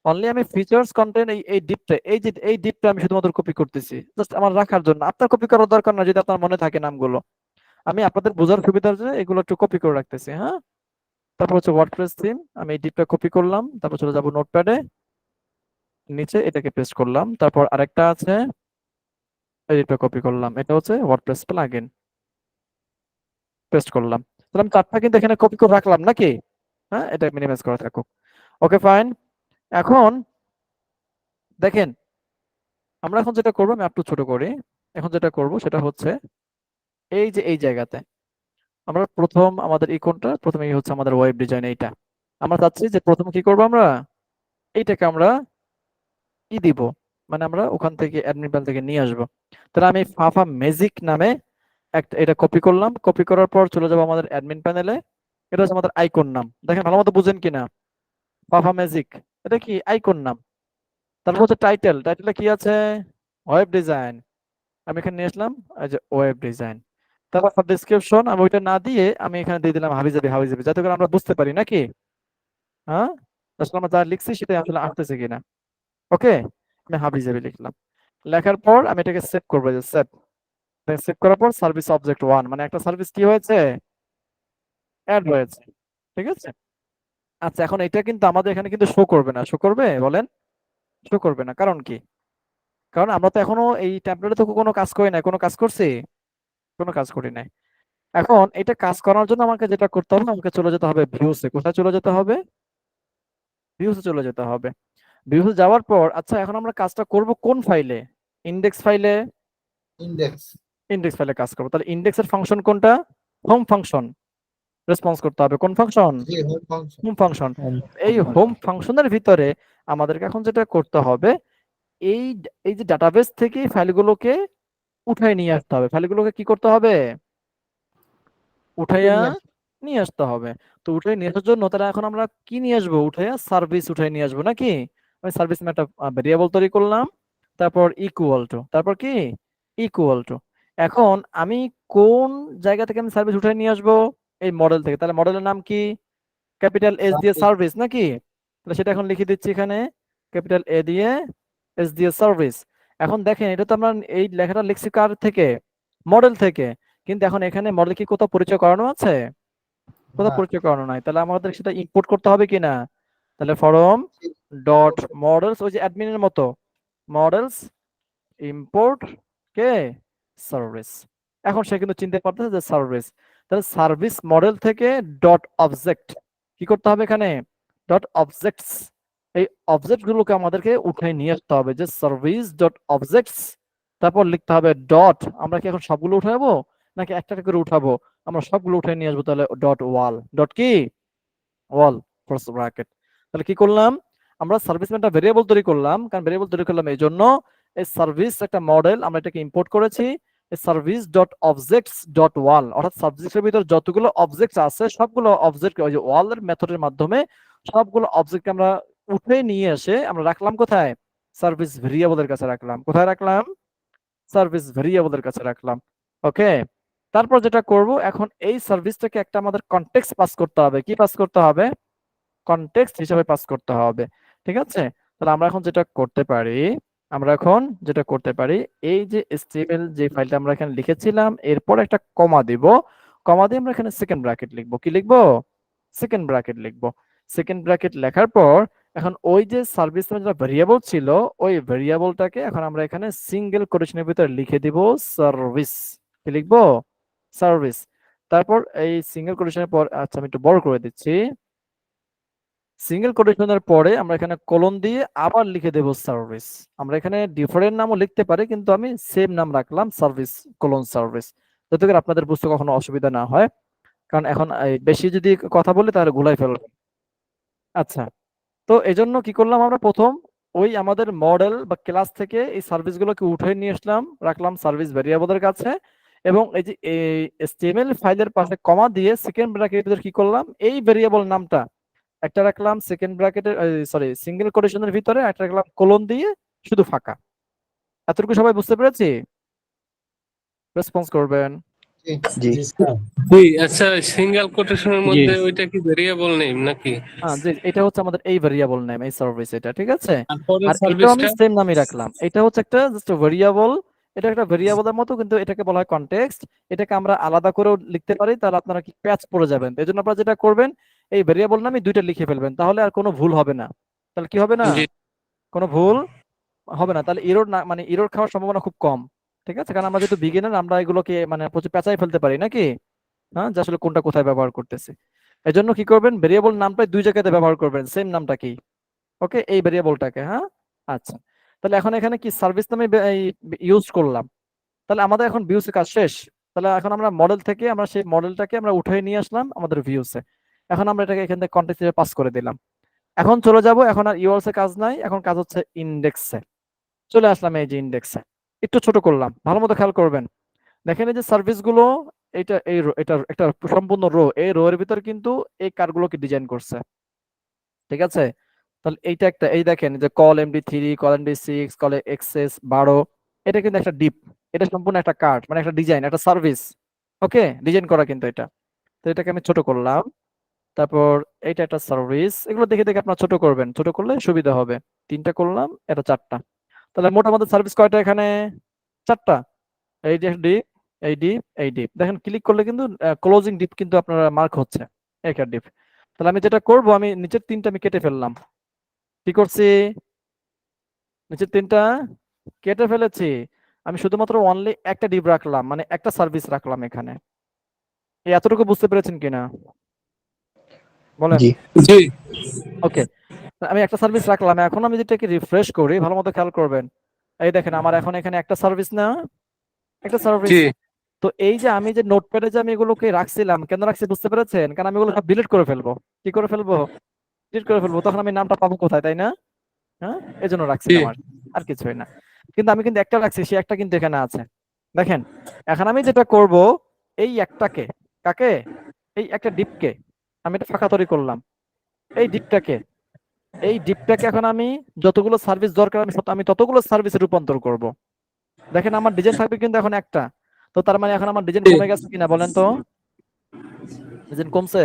অনলি আমি ফিচার্স কন্টেন্ট এই ডিপটা, এই যে এই ডিপটা আমি শুধুমাত্র কপি করতেছি জাস্ট আমার রাখার জন্য। আপনার কপি করার দরকার না যদি আপনার মনে থাকে নামগুলো, আমি আপনাদের বোঝার সুবিধার জন্য এগুলো একটু কপি করে রাখতেছি। হ্যাঁ, তারপর হচ্ছে ওয়ার্ডপ্রেস থিম, আমি এই ডিপটা কপি করলাম, তারপর চলে যাব নোটপ্যাডে, নিচে এটাকে পেস্ট করলাম। তারপর আরেকটা আছে, এই ডিপটা কপি করলাম, এটা হচ্ছে ওয়ার্ডপ্রেস প্লাগইন, পেস্ট করলাম। তাহলে আমি চারটা কিন্তু এখানে কপি করে রাখলাম নাকি। হ্যাঁ, এটা মিনিমাইজ করা থাকুক। Okay fine. এখন দেখেন আমরা এখন যেটা করবো, আমি একটু ছোট করি। এখন যেটা করব সেটা হচ্ছে এই যে এই জায়গাতে আমরা প্রথম আমাদের ইকনটা প্রথমে হচ্ছে আমাদের ওয়েব ডিজাইন, এইটা আমরা চাচ্ছি যে প্রথম কি করব, আমরা এইটাকে আমরা দিব, মানে আমরা ওখান থেকে অ্যাডমিন প্যানেল থেকে নিয়ে আসবো। তাহলে আমি ফাফা ম্যাজিক নামে একটা এটা কপি করলাম, কপি করার পর চলে যাবো আমাদের অ্যাডমিন প্যানেলে। এটা হচ্ছে আমাদের আইকন নাম, দেখেন ভালো মতো বুঝেন কিনা, ফাফা ম্যাজিক, এটা কি আইকন নাম। তারপর হচ্ছে টাইটেল, টাইটেলে কি আছে, ওয়েব ডিজাইন, আমি এখানে নিয়ে আসলাম এই যে ওয়েব ডিজাইন। তারপর ডেসক্রিপশন আমি ওইটা না দিয়ে আমি এখানে দিয়ে দিলাম হাবিজাবি হাবিজাবি, যাতে করে আমরা বুঝতে পারি নাকি। হ্যাঁ, আসলে আমরা যা লিখছি সেটাই আসলে আসতেছে কিনা। ওকে, আমি হাবিজাবি লিখলাম। লেখার পর আমি এটাকে সেভ করবো, যে সেভ, সেভ করার পর সার্ভিস অবজেক্ট 1, মানে একটা সার্ভিস কি হয়েছে, অ্যাড হয়েছে। ঠিক আছে। আচ্ছা এখন এটা কিন্তু আমাদের এখানে কিন্তু শো করবে না, শো করবে বলেন, শো করবে না, কারণ কি, কারণ আমরা তো এখনো এই ট্যাবলেটে তো কোনো কাজ করি নাই, কোনো কাজ করছি, কোনো কাজ করি নাই। এখন এটা কাজ করার জন্য আমাকে যেটা করতে হবে, আমাকে চলে যেতে হবে ভিউসে। কোথায় চলে যেতে হবে, ভিউসে চলে যেতে হবে। ভিউসে যাওয়ার পর আচ্ছা এখন আমরা কাজটা করব কোন ফাইলে, ইনডেক্স ফাইলে, ইন্ডেক্স। ইনডেক্স ফাইলে কাজ করব। তাহলে ইনডেক্সের ফাংশন কোনটা, হোম ফাংশন রেসপন্স করতে হবে। কোন ফাংশন, জি, হোম ফাংশন। Home function. এই হোম ফাংশনের ভিতরে আমাদেরকে এখন যেটা করতে হবে, এই এই যে ডাটাবেস থেকে ফাইলগুলোকে উঠায় নিয়ে আসতে হবে। ফাইলগুলোকে কি করতে হবে, উঠাইয়া নিয়ে আসতে হবে। তো উঠাই নিয়ে আসার জন্য তাহলে এখন আমরা কি নিয়ে আসবো, উঠাইয়া সার্ভিস উঠাই নিয়ে আসবো নাকি। আমি সার্ভিস একটা ভেরিয়েবল তৈরি করলাম, তারপর ইকুয়াল টু, তারপর কি ইকুয়াল টু। এখন আমি কোন জায়গা থেকে আমি সার্ভিস উঠাই নিয়ে আসবো, এই মডেল থেকে। তাহলে মডেলের নাম কি, ক্যাপিটাল এস দিয়ে সার্ভিস নাকি। তাহলে সেটা এখন লিখে দিচ্ছি এখানে, ক্যাপিটাল এ দিয়ে এস দিয়ে সার্ভিস। এখন দেখেন এটা তো আমরা এই লেখাটা লিখছি কার থেকে, মডেল থেকে, কিন্তু এখন এখানে মডেল কি কোথাও পরিচয় করানো আছে, কোথাও পরিচয় করানো নাই। তাহলে আমাদের সেটা ইম্পোর্ট করতে হবে কিনা। তাহলে ফরম ডট মডেলস, ওই যে অ্যাডমিনের মতো, মডেলস ইম্পোর্ট কে সার্ভিস। এখন সে কিন্তু চিনতে পারতেছে যে সার্ভিস। তাহলে সার্ভিস মডেল থেকে ডট অবজেক্ট কি করতে হবে এখানে, ডট অবজেক্টস, এই অবজেক্ট গুলোকে আমাদেরকে উঠাই নিয়ে আসতে হবে, যে সার্ভিস ডট অবজেক্টস। তারপর লিখতে হবে ডট, আমরা কি এখন সবগুলো উঠাবো নাকি একটা একটা করে উঠাবো, আমরা সবগুলো উঠে নিয়ে আসবো। তাহলে ডট ওয়াল, ডট কি ওয়াল ক্রস ব্র্যাকেট। তাহলে কি করলাম, আমরা সার্ভিস একটা ভেরিয়েবল তৈরি করলাম, কারণ ভেরিয়েবল তৈরি করলাম এই জন্য, এই সার্ভিস একটা মডেল আমরা এটাকে ইম্পোর্ট করেছি, এই সার্ভিস ডট অবজেক্টস ডট ওয়াল, অর্থাৎ সার্ভিসের ভিতর যতগুলো অবজেক্ট আছে সবগুলো অবজেক্ট ওই যে ওয়ালের মেথডের মাধ্যমে সবগুলো অবজেক্ট আমরা উঠে নিয়ে এসে আমরা রাখলাম কোথায়, সার্ভিস ভেরিয়েবলের কাছে রাখলাম। কোথায় রাখলাম, সার্ভিস ভেরিয়েবলের কাছে রাখলাম। ওকে, তারপর যেটা করব, এখন এই সার্ভিসটাকে একটা আমাদের কনটেক্সট পাস করতে হবে। কি পাস করতে হবে, কনটেক্সট হিসেবে পাস করতে হবে। ঠিক আছে। তাহলে আমরা এখন যেটা করতে পারি, আমরা এখন যেটা করতে পারি, এই যে HTML যে ফাইলটা আমরা এখানে লিখেছিলাম, এরপর একটা কমা দিব, কমা দিয়ে আমরা এখানে সেকেন্ড ব্র্যাকেট লিখবো। কি লিখবো, সেকেন্ড ব্র্যাকেট লিখবো। সেকেন্ড ব্র্যাকেট লেখার পর এখন ওই যে সার্ভিস যেটা ভেরিয়েবল ছিল, ওই ভেরিয়েবলটাকে এখন আমরা এখানে সিঙ্গেল কোটেশনের ভিতরে লিখে দিব সার্ভিস। কি লিখবো, সার্ভিস। তারপর এই সিঙ্গেল কোটেশনের পর, আচ্ছা আমি একটু বড় করে দিচ্ছি, সিঙ্গেল কোটেশনের পরে আমরা এখানে কোলন দিয়ে আবার লিখে দেব সার্ভিস। আমরা এখানে ডিফারেন্ট নামও লিখতে পারি, কিন্তু আমি সেম নাম রাখলাম সার্ভিস কোলন সার্ভিস, যাতে করে আপনাদের বুঝতে কখনো অসুবিধা না হয়, কারণ এখন বেশি যদি কথা বলি তাহলে ঘুলাই ফেলবে। আচ্ছা, তো এজন্য কি করলাম, আমরা প্রথম ওই আমাদের মডেল বা ক্লাস থেকে এই সার্ভিসগুলোকে উঠে নিয়ে আসলাম, রাখলাম সার্ভিস ভেরিয়েবলের কাছে, এবং এই যে HTML ফাইলের পাশে কমা দিয়ে সেকেন্ড ব্র্যাকেটের কি করলাম, এই ভেরিয়েবল নামটা একটা রাখলাম সেকেন্ড ব্র্যাকেটের, সরি সিঙ্গেল কোটেশনের ভিতরে, একটা রাখলাম কোলন দিয়ে শুধু ফাঁকা। এতটুকু সবাই বুঝতে পেরেছি? রেসপন্স করবেন। জি জি স্যার জি, আচ্ছা সিঙ্গেল কোটেশনের মধ্যে ওইটা কি ভেরিয়েবল নেম নাকি? যে এটা হচ্ছে আমাদের এই ভেরিয়েবল নেম, এই সার্ভিস, এটা ঠিক আছে। তারপরে আর এটাও আমি সার্ভিসটা সেম নামই রাখলাম, এটা হচ্ছে একটা জাস্ট ভেরিয়েবল, এটা একটা ভেরিয়েবলের মতো, কিন্তু এটাকে বলা হয় কনটেক্সট। এটাকে আমরা আলাদা করেও লিখতে পারি, তাহলে আপনারা কি প্যাচ পড়ে যাবেন। এই জন্য আপনারা যেটা করবেন, এই ভেরিয়েবল নামে দুইটা লিখে ফেলবেন, তাহলে আর কোনো ভুল হবে না। তাহলে কি হবে না, জি কোনো ভুল হবে না, তাহলে এরর না, মানে এরর খাওয়ার সম্ভাবনা খুব কম। ঠিক আছে, কারণ আমরা যেহেতু বিগিনার, আমরা এগুলোকে মানে প্রচুর পেঁচাই ফেলতে পারি নাকি, হ্যাঁ, যে আসলে কোনটা কোথায় ব্যবহার করতেছি। এজন্য কি করবেন, ভেরিয়েবল নামটা দুই জায়গাতে ব্যবহার করবেন, সেম নামটা কি, ওকে, এই ভেরিয়েবলটাকে, হ্যাঁ। আচ্ছা, তাহলে এখন এখানে কি সার্ভিস নামে ইউজ করলাম, তাহলে আমাদের এখন ভিউসে কাজ শেষ। তাহলে এখন আমরা মডেল থেকে আমরা সেই মডেলটাকে আমরা উঠে নিয়ে আসলাম আমাদের ভিউসে। এখন আমরা এটাকে এখান থেকে কন্টেক্সট হিসেবে পাস করে দিলাম। এখন চলে যাব, এখন আর ইউআরএস এ কাজ নাই, এখন কাজ হচ্ছে ইন্ডেক্সে। চলে আসলাম এই যে ইন্ডেক্সে, একটু ছোট করলাম, ভালো মতো খেয়াল করবেন। দেখেন এই যে সার্ভিস গুলো, এটা এই এটা একটা সম্পূর্ণ রো, এই রো এর ভিতর কিন্তু এই কার্ডগুলোকে ডিজাইন করছে, ঠিক আছে। তাহলে এইটা একটা, এই দেখেন যে call MD3, call MD6, call access 12, এটা কিন্তু একটা ডিপ, এটা সম্পূর্ণ একটা কার্ড, মানে একটা ডিজাইন, একটা সার্ভিস, ওকে, ডিজাইন করা কিন্তু এটা। তো এটাকে আমি ছোট করলাম, তারপর এইটা একটা সার্ভিস, এগুলো দেখে দেখে আপনার ছোট করবেন, ছোট করলে সুবিধা হবে। তিনটা করলাম, এটা চারটা, তাহলে মোট আমাদের সার্ভিস কয়টা এখানে, চারটা। এই যে ডিপ, এই ডিপ, এই ডিপ, দেখেন ক্লিক করলে কিন্তু ক্লোজিং ডিপ কিন্তু আপনার মার্ক হচ্ছে, একটা ডিপ। তাহলে আমি যেটা করব, আমি নিচের তিনটা আমি কেটে ফেললাম। কি করছি, নিচের তিনটা কেটে ফেলেছি, আমি শুধুমাত্র অনলি একটা ডিপ রাখলাম, মানে একটা সার্ভিস রাখলাম এখানে। এই এতটুকু বুঝতে পেরেছেন কিনা বলেন। জি জি ওকে, আমি একটা সার্ভিস রাখলাম, এখন আমি যেটাকে রিফ্রেশ করি, ভালো মতো খেয়াল করবেন, এই দেখেন আমার এখন এখানে একটা সার্ভিস না, একটা সার্ভিস। জি তো এই যে আমি যে নোটপ্যাডে যে আমি এগুলোকে রাখছিলাম, কেন রাখছি বুঝতে পেরেছেন, কারণ আমি এগুলো সব ডিলিট করে ফেলবো। কি করে ফেলবো, ডিলিট করে ফেলবো, তখন আমি নামটা পাবো কোথায়, তাই না, হ্যাঁ, এই জন্য রাখছিলাম, আর কিছুই না। কিন্তু আমি কিন্তু একটা রাখছি, সে একটা কিন্তু এখানে আছে, দেখেন। এখন আমি যেটা করব, এই একটাকে, কাকে, এই একটা ডিপকে আমি এটা ফাঁকা তৈরি করলাম, এই ডিপটাকে, এই ডিপটাকে এখন আমি যতগুলো সার্ভিস দরকার আমি ততগুলো সার্ভিসে রূপান্তর করব। দেখেন আমার ডিজাইন থাকবে কিন্তু এখন একটা, তো তার মানে এখন আমার ডিজাইন কমে গেছে কিনা বলেন তো, ডিজাইন কমছে,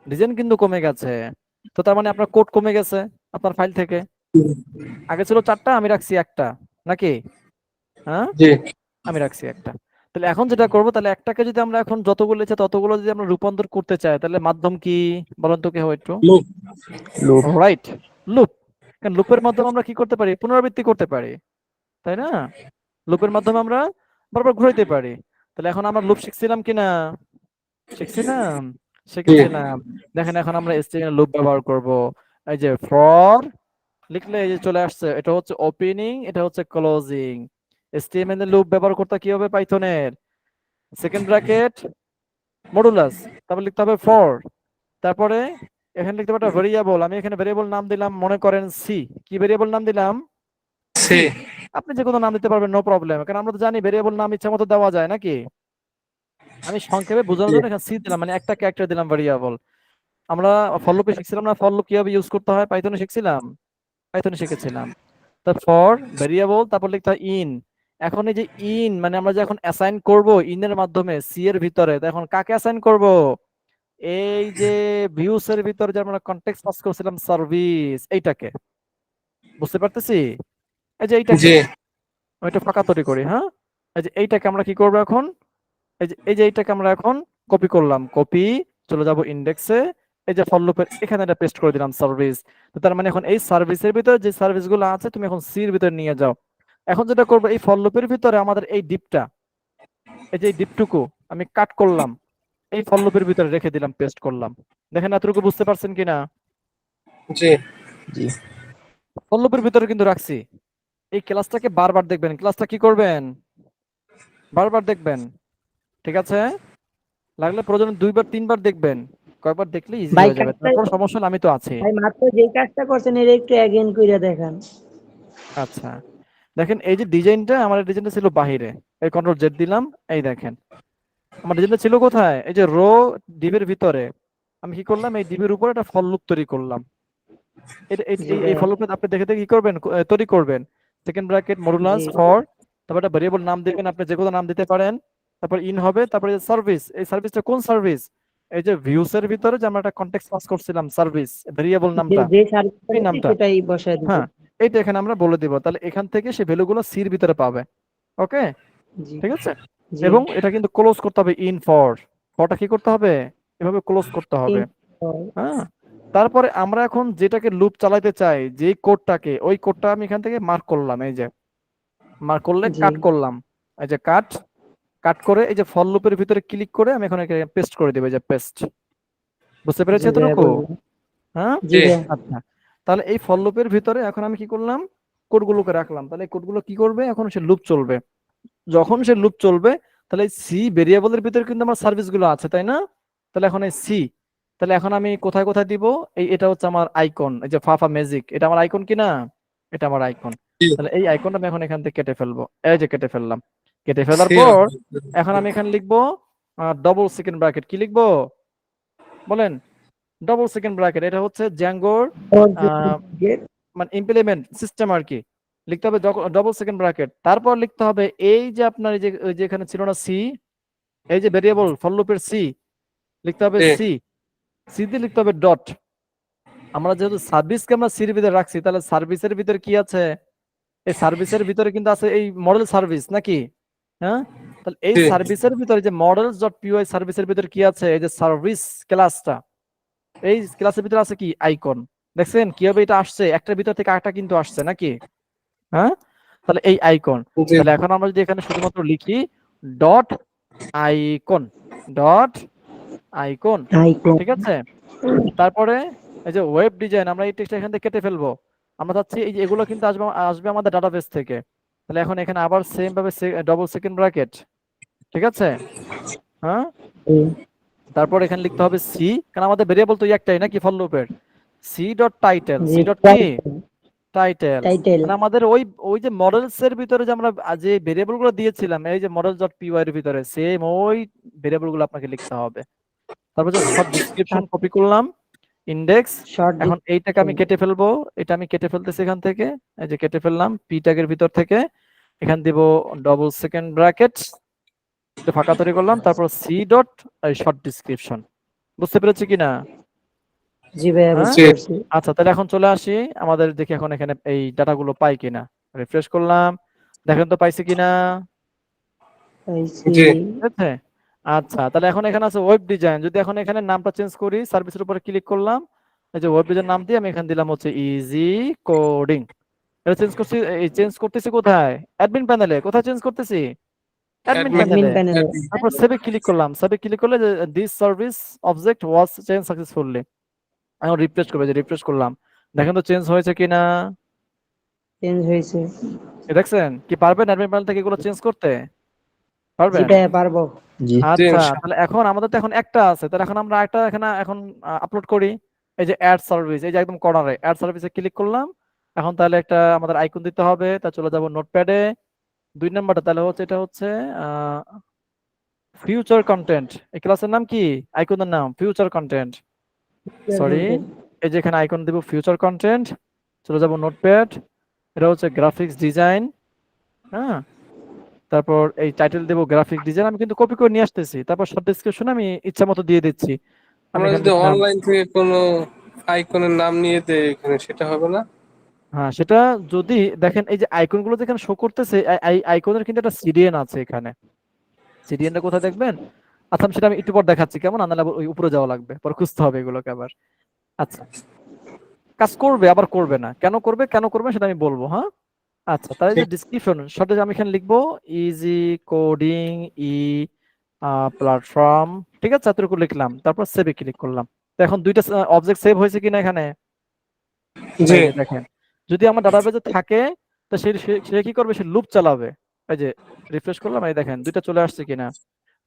ডিজাইন কিন্তু কমে গেছে। তো তার মানে আপনার কোড কমে গেছে আপনার ফাইল থেকে, আগে ছিল চারটা, আমি রাখছি একটা, নাকি, হ্যাঁ, জি আমি রাখছি একটা। তাহলে এখন যেটা করব, তাহলে একটাকে যদি আমরা এখন যতগুলো ইচ্ছা ততগুলো যদি আমরা রূপান্তর করতে চাই, তাহলে মাধ্যম কি বলেন তো, কে হয় একটু, লুপ লুপ রাইট, লুপ। কারণ লুপের মাধ্যমে আমরা কি করতে পারি, পুনরাবৃত্তি করতে পারি, তাই না, লুপের মাধ্যমে আমরা বারবার ঘুরাইতে পারি। তাহলে এখন আমরা লুপ শিখছিলাম কিনা, শিখছিলাম, শিখেছিলাম। দেখেন এখন আমরা HTML লুপ ব্যবহার করব, এই যে ফর লিখলে এই যে চলে আসছে, এটা হচ্ছে ওপেনিং, এটা হচ্ছে ক্লোজিং। HTML এর লুপ ব্যবহার করতে কি হবে, পাইথনের সেকেন্ড ব্র্যাকেট মডুলাস, তারপর লিখতে হবে ফর, তারপরে এখানে লিখতে হবে একটা ভেরিয়েবল, আমি এখানে ভেরিয়েবল নাম দিলাম, মনে করেন সি, কি ভেরিয়েবল নাম দিলাম, সি আপনি যে কোনো নাম দিতে পারবেন, নো প্রবলেম, কারণ আমরা তো জানি ভেরিয়েবল নাম ইচ্ছা মতো দেওয়া যায় নাকি। আমি সংক্ষেপে বোঝানোর জন্য এখানে সি দিলাম, মানে একটা ক্যারেক্টার দিলাম ভেরিয়েবল। আমরা ফর লুপে শিখছিলাম না, ফর লুপ কিভাবে ইউজ করতে হয়, পাইথনে শিখছিলাম, পাইথনে শিখেছিলাম। তো ফর ভেরিয়েবল, তারপর লিখতে হয় ইন। এখন এই যে ইন, মানে আমরা যে এখন অ্যাসাইন করব ইন এর মাধ্যমে সি এর ভিতরে, তো এখন কাকে অ্যাসাইন করব, এই যে ভিউস এর ভিতরে যে আমরা কনটেক্সট পাস করছিলাম সার্ভিস, এইটাকে, বুঝতে পারতেছি, এই যে এইটাকে, জি ওইটা ফাঁকা তৈরি করি, হ্যাঁ। এই যে এইটাকে আমরা কি করব এখন, এই যে এইটাকে আমরা এখন কপি করলাম, কপি, চলে যাব ইন্ডেক্সে, এই যে ফর লুপের এখানে এটা পেস্ট করে দিলাম সার্ভিস। তো তার মানে এখন এই সার্ভিসের ভিতরে যে সার্ভিসগুলো আছে তুমি এখন সি এর ভিতরে নিয়ে যাও। এখন যেটা করবো, এই ফর লুপের ভিতরে আমাদের এই ডিপটা, এই যে এই ডিপটুকু আমি কাট করলাম, এই ফর লুপের ভিতরে রেখে দিলাম, পেস্ট করলাম। দেখেন এতটুকু বুঝতে পারছেন কিনা, জি জি ফর লুপের ভিতরে কিন্তু রাখছি। এই ক্লাসটাকে বারবার দেখবেন, ক্লাসটা কি করবেন, বারবার দেখবেন, ঠিক আছে? লাগলে প্রয়োজনে 2 বার 3 বার দেখবেন, কয়েকবার দেখলে ইজি ভাই হয়ে যাবে। কাজটা, তারপর সমস্যা হলে আমি তো আছি। ভাই মাত্র যে কাজটা করছেন এর একটু অ্যাগেইন কইরা দেখান। আচ্ছা, দেখেন এই যে ডিজাইনটা, আমার ডিজাইনটা ছিল বাহিরে, এই কন্ট্রোল জেড দিলাম, এই দেখেন আমার ডিজাইনটা ছিল কোথায়, এই যে রো ডিবের ভিতরে। আমি কি করলাম, এই ডিবের উপরে একটা ফল লুপ তৈরি করলাম। জি এই ভাই, ফল লুপটা আপনি দেখে দেখে কি করবেন, তৈরি করবেন। Second bracket modulus G for, তারপর একটা ভেরিয়েবল নাম দিবেন, আপনি যে কোনো নাম দিতে পারেন। তারপর ইন হবে, তারপরে সার্ভিস, এই সার্ভিসটা কোন সার্ভিস, এই যে ভিউস এর ভিতরে যে আমরা একটা কনটেক্সট পাস করছিলাম, সার্ভিস ভেরিয়েবল যে নামটা, যে সার্ভিসটা এই দিচ্ছি নামটা, সেটাই বসায় দিব। হ্যাঁ এইটা এখানে আমরা বলে দিব। তাহলে এখান থেকে সেই ভ্যালুগুলো সির ভিতরে পাবে। ওকে, জি ঠিক আছে? জি। এবং এটা কিন্তু ক্লোজ করতে হবে, ইন ফর, ফরটা কি করতে হবে, এভাবে ক্লোজ করতে হবে। হ্যাঁ, তারপরে আমরা এখন যেটাকে লুপ চালাতে চাই, যে কোডটাকে, ওই কোডটা আমি এখান থেকে মার্ক করলাম, এই যে মার্ক করলে জি কাট করলাম, এই যে কাট, কাট করে এই যে ফর লুপের ভিতরে ক্লিক করে আমি এখন এখানে পেস্ট করে দেব, এই যে পেস্ট। বুঝতে পেরেছি জি ভাই, এতটুকু? বলুন। হ্যাঁ, জি জি ভাই, আচ্ছা। তাহলে এই ফর লুপের ভিতরে এখন আমি কি করলাম, কোডগুলোকে রাখলাম। তাহলে এই কোডগুলো কি করবে, এখন সে লুপ চলবে। যখন সে লুপ চলবে, তাহলে এই সি ভেরিয়েবলের ভিতরে কিন্তু আমার সার্ভিস গুলো আছে, তাই না? তাহলে এখন এই সি, তাহলে এখন আমি কোথায় কোথায় দিব, এই এটা হচ্ছে আমার আইকন, এই যে ফাফা ম্যাজিক, এটা আমার আইকন কি না, এটা আমার আইকন। জি তাহলে এই আইকনটা আমি এখন এখান থেকে কেটে ফেলবো, এই যে কেটে ফেললাম। কেটে ফেলার সি পর এখন আমি এখানে লিখবো ডবল সেকেন্ড ব্র্যাকেট, কি লিখবো বলেন, ডবল সেকেন্ড ব্র্যাকেট, এটা হচ্ছে জ্যাঙ্গোর মানে ইমপ্লিমেন্ট সিস্টেম আর কি। লিখতে হবে ডবল সেকেন্ড ব্র্যাকেট, তারপর লিখতে হবে এই যে আপনার এই যে ওই যে এখানে ছিল না সি, এই যে ভেরিয়েবল ফর লুপের সি, লিখতে হবে জি সি, সি দিয়ে লিখতে হবে ডট। আমরা যেহেতু সার্ভিসকে আমরা সির ভিতরে রাখছি, তাহলে সার্ভিসের ভিতরে কি আছে, এই সার্ভিসের ভিতরে কিন্তু আছে এই মডেল সার্ভিস নাকি, হ্যাঁ? তাহলে এই জি সার্ভিসের ভিতরে যে মডেলস ডট পিওয়াই সার্ভিসের ভিতরে কি আছে, এই যে সার্ভিস ক্লাসটা, এই ক্লাসের ভিতরে আছে কি আইকন। দেখছেন কিভাবে এটা আসছে, একটার ভিতর থেকে আরেকটা কিন্তু আসছে নাকি, হ্যাঁ? তাহলে এই আইকন, জি তাহলে এখন আমরা যদি এখানে শুধুমাত্র লিখি dot icon, dot icon, icon. ঠিক আছে? তারপরে এই যে ওয়েব ডিজাইন, আমরা এই টেক্সট এখান থেকে কেটে ফেলবো। আমরা চাচ্ছি এই যে এগুলো কিন্তু আসবে আসবে আমাদের ডাটাবেস থেকে। তাহলে এখন এখানে আবার সেম ভাবে ডবল সেকেন্ড ব্র্যাকেট, ঠিক আছে? হ্যাঁ, তারপর এখানে লিখতে হবে সি, কারণ আমাদের ভেরিয়েবল তো একটাই নাকি ফর লুপের, c dot title, c dot কি টাইটেল। টাইটেল। মানে আমাদের ওই ওই যে মডেলস এর ভিতরে যে আমরা যে ভেরিয়েবল গুলো দিয়েছিলাম, এই যে মডেলস ডট পিওয়াই এর ভিতরে সেম ওই ভেরিয়েবল গুলো আপনাকে লিখতে হবে। তারপর যে শর্ট ডেসক্রিপশন কপি করলাম, ইন্ডেক্স, শর্ট এখন এইটাকে আমি কেটে ফেলবো, এটা আমি কেটে ফেলতেছি এখান থেকে, এই যে কেটে ফেললাম পি ট্যাগের ভিতর থেকে, এখান দিব ডবল সেকেন্ড ব্র্যাকেট, ফাঁকা তৈরি করলাম, তারপর সি ডট শর্ট ডেসক্রিপশন। বুঝতে পেরেছি কিনা? জি ভাই, হ্যাঁ, বুঝতে পারছি। আচ্ছা, তাহলে এখন চলে আসি আমাদের, দেখি এখন এখানে এই ডাটাগুলো পাই কিনা। রিফ্রেশ করলাম, দেখেন তো পাইছি কিনা, পাইছি। জি ঠিক আছে? আচ্ছা, তাহলে এখন এখানে আছে ওয়েব ডিজাইন, যদি এখন এখানে নামটা চেঞ্জ করি, সার্ভিসের উপরে ক্লিক করলাম, এই যে ওয়েব ডিজাইন নাম দিয়ে আমি এখানে দিলাম হচ্ছে ইজি কোডিং। এটা চেঞ্জ করছি, এই চেঞ্জ করতেছি কোথায়, অ্যাডমিন প্যানেলে। কোথায় চেঞ্জ করতেছি, অ্যাডমিন অ্যাডমিন অ্যাডমিন প্যানেলে। প্যানেলে। তারপর সেভে ক্লিক করলাম, সেভে ক্লিক করলে this service object was change successfully. এখন রিফ্রেশ করবে, যে রিফ্রেশ করলাম, দেখেন তো চেঞ্জ হয়েছে কিনা। চেঞ্জ হয়েছে। দেখছেন কি, পারবেন অ্যাডমিন প্যানেল থেকে এগুলো চেঞ্জ করতে জি পারবেন? ভাই, পারবো। জি আচ্ছা, তাহলে এখন আমাদের তো এখন একটা আছে, তাহলে এখন আমরা একটা এখানে এখন আপলোড করি। এই যে অ্যাড সার্ভিস, এই যে একদম কর্নারে অ্যাড সার্ভিসে ক্লিক করলাম। এখন তাহলে একটা আমাদের আইকন দিতে হবে, তা চলে যাব নোটপ্যাডে। 2 নাম্বারটা তাহলে হচ্ছে, এটা হচ্ছে ফিউচার কন্টেন্ট। এই ক্লাসের নাম কি, আইকনের নাম ফিউচার কন্টেন্ট, সরি, এই যে এখানে আইকন দিব ফিউচার কন্টেন্ট। চলে যাব নোটপ্যাড, এটা হচ্ছে গ্রাফিক্স ডিজাইন, হ্যাঁ। তারপর এই টাইটেল দেব গ্রাফিক ডিজাইন, আমি কিন্তু কপি করে নিয়ে আসতেছি। তারপর শর্ট ডেসক্রিপশন আমি ইচ্ছা মতো দিয়ে দিচ্ছি। আমি আমরা এখানে যদি লিখলাম, অনলাইন থেকে কোনো আইকনের নাম নিয়ে দেই এখানে, সেটা হবে না? হ্যাঁ সেটা যদি দেখেন, এই যে আইকন গুলো যেখানে শো করতেছে, আইকনের কিন্তু একটা সিডিএন আছে এখানে। সিডিএনটা কোথায় দেখবেন, আচ্ছা সেটা আমি একটু পর দেখাচ্ছি কেমন, আনালে আবার ওই উপরে যাওয়া লাগবে, পরে খুঁজতে হবে এগুলোকে আবার। আচ্ছা, কাজ করবে আবার করবে না, কেন করবে কেন করবে সেটা আমি বলবো, হ্যাঁ। আচ্ছা, তাহলে যে ডিসক্রিপশন শর্টে আমি এখানে লিখবো ইজি কোডিং ই প্ল্যাটফর্ম, ঠিক আছে, এতটুকু লিখলাম, তারপর সেভে ক্লিক করলাম। তো এখন দুইটা অবজেক্ট সেভ হয়েছে কিনা এখানে, জি এই যে দেখেন, যদি আমার ডাটাবেজে থাকে তো সে সে- সে কি করবে, সে লুপ চালাবে। এই যে রিফ্রেশ করলাম, এই দেখেন দুইটা চলে আসছে কিনা,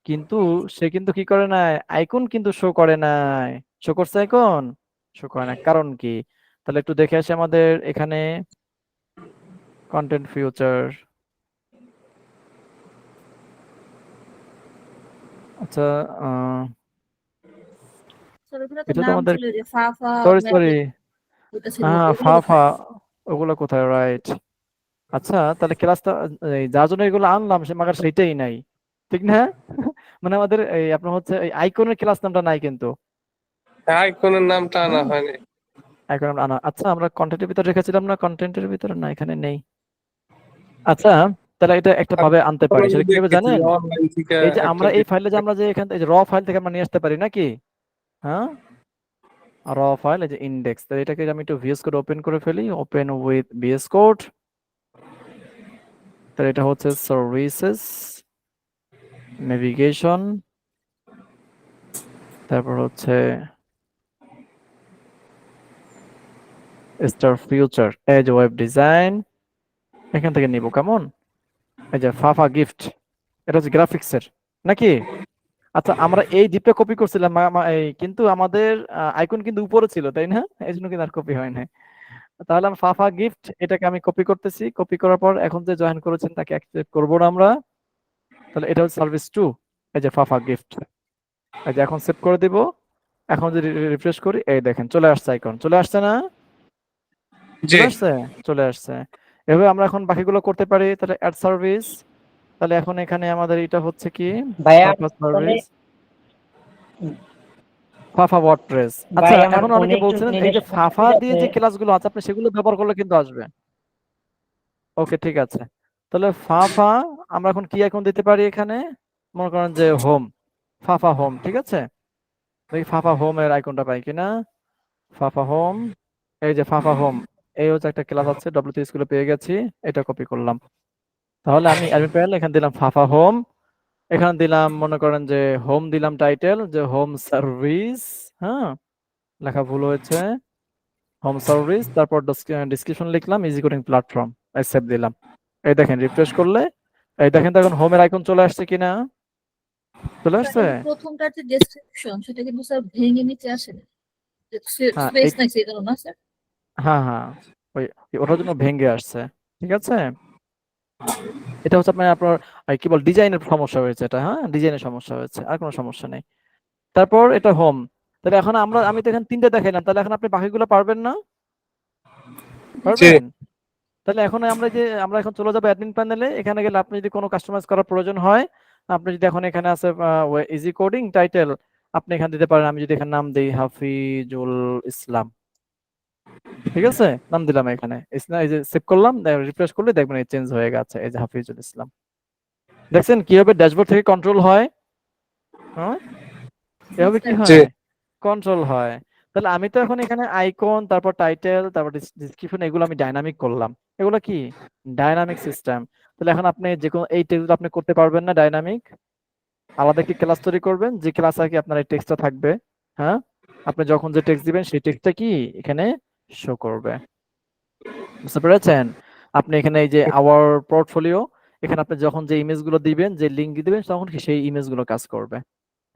কিন্তু সে কিন্তু কি করে নাই, আইকন কিন্তু শো করে নাই। শো করছে আইকন? শো করে না, কারণ কি? তাহলে একটু দেখে আসি আমাদের এখানে কন্টেন্ট ফিউচার। আচ্ছা, আহ, স্যার ওগুলো তো এটা তো নাম আমাদের, ছিল যে ফাফা সরি সরি, ম্যাপিং, ওটা ছিল হ্যাঁ ওগুলো ফাফা, কোথায়? ওগুলো কোথায়, রাইট। আচ্ছা তাহলে ক্লাসটা, যার জন্য এগুলো আনলাম সে মাগার সেইটাই নাই, ঠিক না? মানে আমাদের এই আপনার হচ্ছে এই আইকনের ক্লাস নামটা নাই কিন্তু। আইকনের নামটা আনা হ্যাঁ, হয়নি। আইকন আনা, আচ্ছা আমরা কন্টেন্টের ভিতরে রেখেছিলাম না, কন্টেন্টের ভিতরে না, এখানে নেই। আচ্ছা, তাহলে এটা একটা ভাবে আনতে পারি, সেটা কিভাবে জানেন? অনলাইন থেকে এই যে একটা আমরা এই ফাইলে যে আমরা যে এখান থেকে র ফাইল থেকে আমরা নিয়ে আসতে পারি নাকি? হ্যাঁ, র ফাইল, এই যে ইন্ডেক্স, তাহলে এটাকে আমি একটু ভিএস কোড ওপেন করে ফেলি, ওপেন উইথ ভিএস কোড। তাহলে এটা হচ্ছে সার্ভিসেস, নেভিগেশন, তারপর হচ্ছে স্টার ফিউচার, এই যে ওয়েব ডিজাইন, এখান থেকে নিব কেমন। এই যে ফাফা গিফট, এটা হচ্ছে গ্রাফিক্সের নাকি? আচ্ছা আমরা এই ডিপটা কপি করছিলাম, কিন্তু আমাদের আইকন কিন্তু উপরে ছিল, তাই না? এই জন্য কিন্তু আর কপি হয় না। তাহলে আমি ফাফা গিফট এটাকে আমি কপি করতেছি, কপি করার পর এখন যে জয়েন করেছেন তাকে অ্যাকসেপ্ট করবো না আমরা। তাহলে এটা হচ্ছে সার্ভিস 2, এই যে ফাফা গিফট, এই যে এখন সেভ করে দিব। এখন যদি রিফ্রেশ করি, এই দেখেন চলে আসছে আইকন, চলে আসছে না? জি চলে আসছে, চলে আসছে। এভাবে আমরা এখন বাকিগুলো করতে পারি। তাহলে অ্যাড সার্ভিস, তাহলে এখন এখানে আমাদের এটা হচ্ছে কি, ভাইয়া ফাফা ফোনে, সার্ভিস, ফাফা ওয়ার্ডপ্রেস। আচ্ছা ভাই আমার এখন ফোনে অনেকে একটু বলছিলেন এই নেটের যে ফাফা সমস্যা দিয়ে আছে। যে ক্লাসগুলো আছে আপনি সেগুলো ব্যবহার করলে কিন্তু আসবে। ওকে ঠিক আছে, তাহলে ফাফা আমরা এখন কি আইকন দিতে পারি এখানে, মনে করেন যে হোম, ফাফা হোম, ঠিক আছে। দেখি ফাফা হোম এর আইকনটা পাই কিনা, ফাফা হোম, এই যে ফাফা হোম, এই হচ্ছে একটা ক্লাস আছে ডব্লিউটি স্কুলে পেয়ে গেছি, এটা কপি করলাম। তাহলে আমি অ্যাডমিন প্যানেল এখানে দিলাম ফাফা হোম, এখানে দিলাম মনে করেন যে হোম দিলাম টাইটেল যে হোম সার্ভিস, হ্যাঁ লেখা ভুল হয়েছে, হোম সার্ভিস, তারপর ডিসক্রিপশন লিখলাম ইজি কোডিং প্ল্যাটফর্ম, সেভ দিলাম। এই দেখেন রিফ্রেশ করলে, এই দেখেন তো এখন হোমের আইকন চলে আসছে কিনা, চলে স্যার আসছে। এই যে প্রথমটার যে ডেসক্রিপশন সেটা কিন্তু স্যার ভেঙে নিচে আসে না, হ্যাঁ স্পেস নাই সেই কারণে না স্যার? হ্যাঁ হ্যাঁ, ওই ওটার জন্য ভেঙে আসছে, ঠিক আছে। এটা হচ্ছে আপনার আপনার কি বল ডিজাইনের সমস্যা হয়েছে এটা, হ্যাঁ ডিজাইনের সমস্যা হয়েছে, আর কোনো সমস্যা নেই। তারপর এটা হোম, তাহলে এখন আমি তো এখানে 3টে দেখাইলাম, তাহলে এখন আপনি বাকিগুলো পারবেন না? জি পারবেন। তাহলে এখন আমরা এখন চলে যাবো অ্যাডমিন প্যানেলে, এখানে গেলে আপনি যদি কোনো কাস্টমাইজ করার প্রয়োজন হয়, আপনি যদি এখন এখানে আছে ইজি কোডিং টাইটেল, আপনি এখানে দিতে পারেন। আমি যদি এখানে নাম দিই হাফিজুল ইসলাম, ঠিক আছে, নাম দিলাম এখানে ইসলাম, এই যে সেভ করলাম, রিফ্রেশ করলে দেখবেন এই চেঞ্জ হয়ে গেছে, এই যে হাফিজুল ইসলাম। দেখছেন কিভাবে ড্যাশবোর্ড থেকে কন্ট্রোল হয়, হ্যাঁ এভাবে কি জি হয়, কন্ট্রোল হয়। তাহলে আমি তো এখন এখানে আইকন, তারপর টাইটেল, তারপর ডিসক্রিপশন, এগুলো আমি ডাইনামিক করলাম, এগুলো কি ডাইনামিক সিস্টেম। তাহলে এখন আপনি যে কোনো এই টেক্সট আপনি করতে পারবেন না ডাইনামিক, আলাদা একটি ক্লাস তৈরি করবেন যে ক্লাস আর কি আপনার এই টেক্সটটা থাকবে, হ্যাঁ আপনি যখন যে টেক্সট দিবেন সেই টেক্সটটা কি এখানে শো করবে, বুঝতে পেরেছেন? আপনি এখানে এই যে আওয়ার পোর্টফোলিও, এখানে আপনি যখন যে ইমেজগুলো দিবেন, যে লিংক দিবেন, তখন কি সেই ইমেজগুলো কাজ করবে।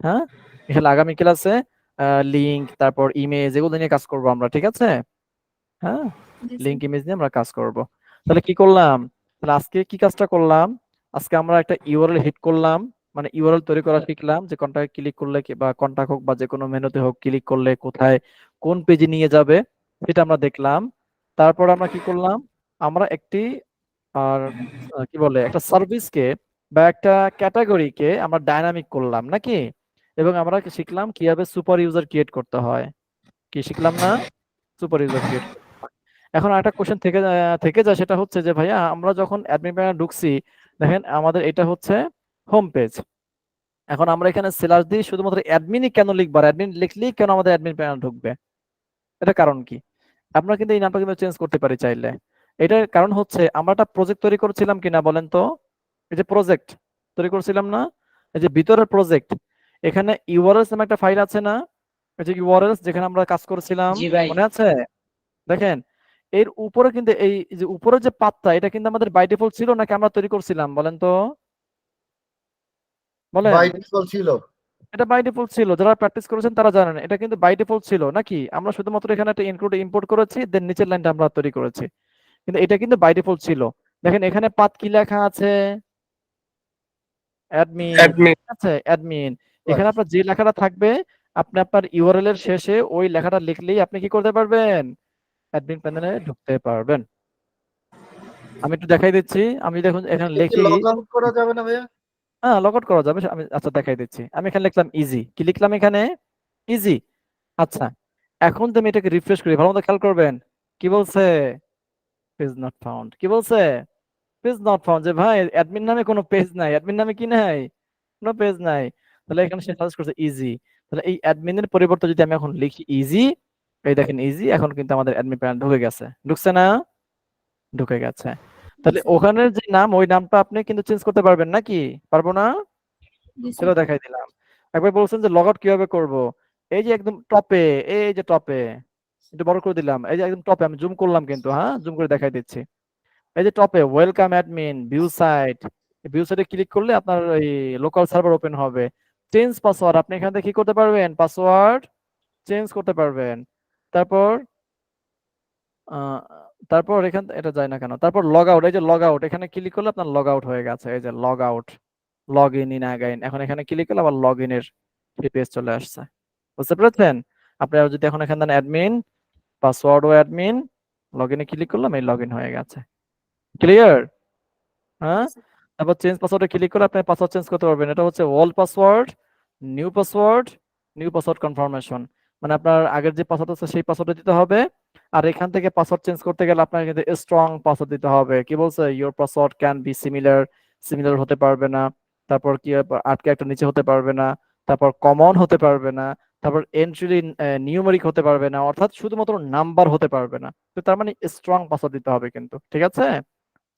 হ্যাঁ, এখানে আগামী ক্লাসে লিংক, তারপর ইমেজ, এগুলো নিয়ে কাজ করব আমরা, ঠিক আছে। হ্যাঁ, জি লিংক ইমেজ নিয়ে আমরা কাজ করব। তাহলে কি করলাম, তাহলে আজকে কি কাজটা করলাম, আজকে আমরা একটা ইউআরএল হিট করলাম, মানে ইউআরএল তৈরি করা শিখলাম, যে কন্টাক্ট ক্লিক করলে বা কন্টাক্ট হোক বা যে কোনো মেনুতে হোক ক্লিক করলে কোথায় কোন পেজে নিয়ে যাবে সেটা আমরা দেখলাম। তারপর আমরা কি করলাম, আমরা একটি আর কি বলে একটা সার্ভিসকে বা একটা ক্যাটাগরিকে আমরা ডাইনামিক করলাম নাকি, এবং আমরা শিখলাম কিভাবে সুপার ইউজার ক্রিয়েট করতে হয়, কি শিখলাম না, সুপার ইউজার ক্রিয়েট। এখন একটা কোশ্চেন থেকে যায়, সেটা হচ্ছে যে ভাইয়া আমরা যখন অ্যাডমিন প্যানেলে ঢুকছি, দেখেন আমাদের এটা হচ্ছে হোম পেজ, এখন আমরা এখানে সেলার দিয়ে শুধুমাত্র অ্যাডমিনই কেন লিখবো, অ্যাডমিন লিখলেই কেন আমাদের অ্যাডমিন প্যানেল ঢুকবে, এটা কারণ কি? আমরা কিন্তু এই নামটা কিন্তু চেঞ্জ করতে পারি চাইলে। এটার কারণ হচ্ছে আমরা একটা প্রজেক্ট তৈরি করেছিলাম কিনা বলেন তো, এই যে প্রজেক্ট তৈরি করেছিলাম না, এই যে ভিতরের প্রজেক্ট, এখানে ইউআরএলস নামে একটা ফাইল আছে না, এই যে ইউআরএলস যেখানে আমরা কাজ করেছিলাম, জি ভাই। মনে আছে? দেখেন এর উপরে কিন্তু এই যে উপরে যে পাতটা এটা কিন্তু আমাদের বাই ডিফল্ট ছিল নাকি আমরা তৈরি করছিলাম বলেন তো, বলেন। বাই ডিফল্ট ছিল। এটা বাই ডিফল্ট ছিল, যারা প্র্যাকটিস করেছেন তারা জানেন এটা কিন্তু বাই ডিফল্ট ছিল নাকি, আমরা শুধুমাত্র এখানে একটা ইনক্লুড ইম্পোর্ট করেছি, দেন নিচের লাইনটা আমরা তৈরি করেছি, কিন্তু এটা কিন্তু বাই ডিফল্ট ছিল। দেখেন এখানে পাত কি লেখা আছে, অ্যাডমিন অ্যাডমিন। আছে, অ্যাডমিন। এখানে আপনার যে লেখাটা থাকবে আপনি আপনার ইউআরএল এর শেষে ওই লেখাটা লিখলেই আপনি কি করতে পারবেন, অ্যাডমিন প্যানেলে ঢুকতে পারবেন। আমি একটু দেখাই দিচ্ছি, আমি দেখুন এখানে লিখি, লগ আউট করা যাবে না ভাইয়া? হ্যাঁ লগ আউট করা যাবে, আমি আচ্ছা দেখাই দিচ্ছি। আমি এখানে লিখলাম ইজি, কি লিখলাম এখানে, ইজি। আচ্ছা এখন তুমি এটাকে রিফ্রেশ করি, ভালো মতো খেয়াল করবেন কি বলছে, পেজ নট ফাউন্ড, কি বলছে, পেজ নট ফাউন্ড, যে ভাই অ্যাডমিন নামে কোনো পেজ নাই, অ্যাডমিন নামে কি নাই, কোনো পেজ নাই। তাহলে এখানে সে সাজেস্ট করছে ইজি, তাহলে এই অ্যাডমিনের পরিবর্তে যদি আমি এখন লিখি ইজি, এই দেখেন ইজি, এখন কিন্তু আমাদের অ্যাডমিন প্যানেল ঢুকে গেছে, ঢুকছে না, ঢুকে গেছে। তাহলে ওখানের যে নাম ওই নামটা আপনি কিন্তু চেঞ্জ করতে পারবেন নাকি, পারবো না, সেটা দেখাই দিলাম। একবার বলছেন যে লগ আউট কিভাবে করব, এই যে একদম টপে, এই যে টপে একটু বড় করে দিলাম, এই যে একদম টপে আমি জুম করলাম কিন্তু, হ্যাঁ জুম করে দেখাই দিচ্ছি। এই যে টপে welcome admin view site, view সাইটে ক্লিক করলে আপনার এই লোকাল সার্ভার ওপেন হবে। চেঞ্জ পাসওয়ার্ড, আপনি এখান থেকে কি করতে পারবেন, পাসওয়ার্ড চেঞ্জ করতে পারবেন। তারপর তারপর এখান এটা যায় না কেন, তারপর লগ আউট, এই যে লগ আউট এখানে ক্লিক করলে আপনার লগ আউট হয়ে গেছে, এই যে লগ আউট, লগ ইন আগাইন, এখন এখানে ক্লিক করলে আবার লগ ইনের পেজ চলে আসছে, বুঝতে পেরেছেন। আপনি যদি এখন এখানে দেন অ্যাডমিন পাসওয়ার্ড ও অ্যাডমিন, লগ ইনে ক্লিক করলাম, এই লগ ইন হয়ে গেছে, ক্লিয়ার। হ্যাঁ তারপর চেঞ্জ পাসওয়ার্ডে ক্লিক করে আপনি পাসওয়ার্ড চেঞ্জ করতে পারবেন, এটা হচ্ছে old password, new password, new password confirmation, মানে আপনার আগের যে পাসওয়ার্ড আছে সেই পাসওয়ার্ডটা দিতে হবে। আর এখান থেকে পাসওয়ার্ড চেঞ্জ করতে গেলে আপনার কিন্তু স্ট্রং পাসওয়ার্ড দিতে হবে, কি বলছে, your password can be similar, similar হতে পারবে না, তারপর কি আটকে একটা নিচে হতে পারবে না, তারপর কমন হতে পারবে না, তারপর এন্ট্রি নিউমেরিক হতে পারবে না, অর্থাৎ শুধুমাত্র নাম্বার হতে পারবে না, তো তার মানে স্ট্রং পাসওয়ার্ড দিতে হবে কিন্তু, ঠিক আছে।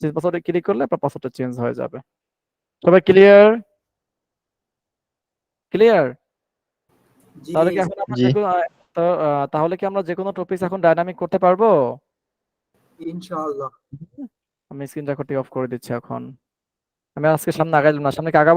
চেঞ্জ পাসওয়ার্ডে ক্লিক করলে আপনার পাসওয়ার্ডটা চেঞ্জ হয়ে যাবে। সবাই ক্লিয়ার, ক্লিয়ার। তাহলে কি এখন আমরা জি। তাহলে কি আমরা যে কোনো টপিক এখন ডাইনামিক করতে পারবো, ইনশাআল্লাহ। আমি স্ক্রিন রেকর্ডটি অফ করে দিচ্ছি এখন, আমি আজকে সামনে আগাইলাম না, সামনে কি আগাবো?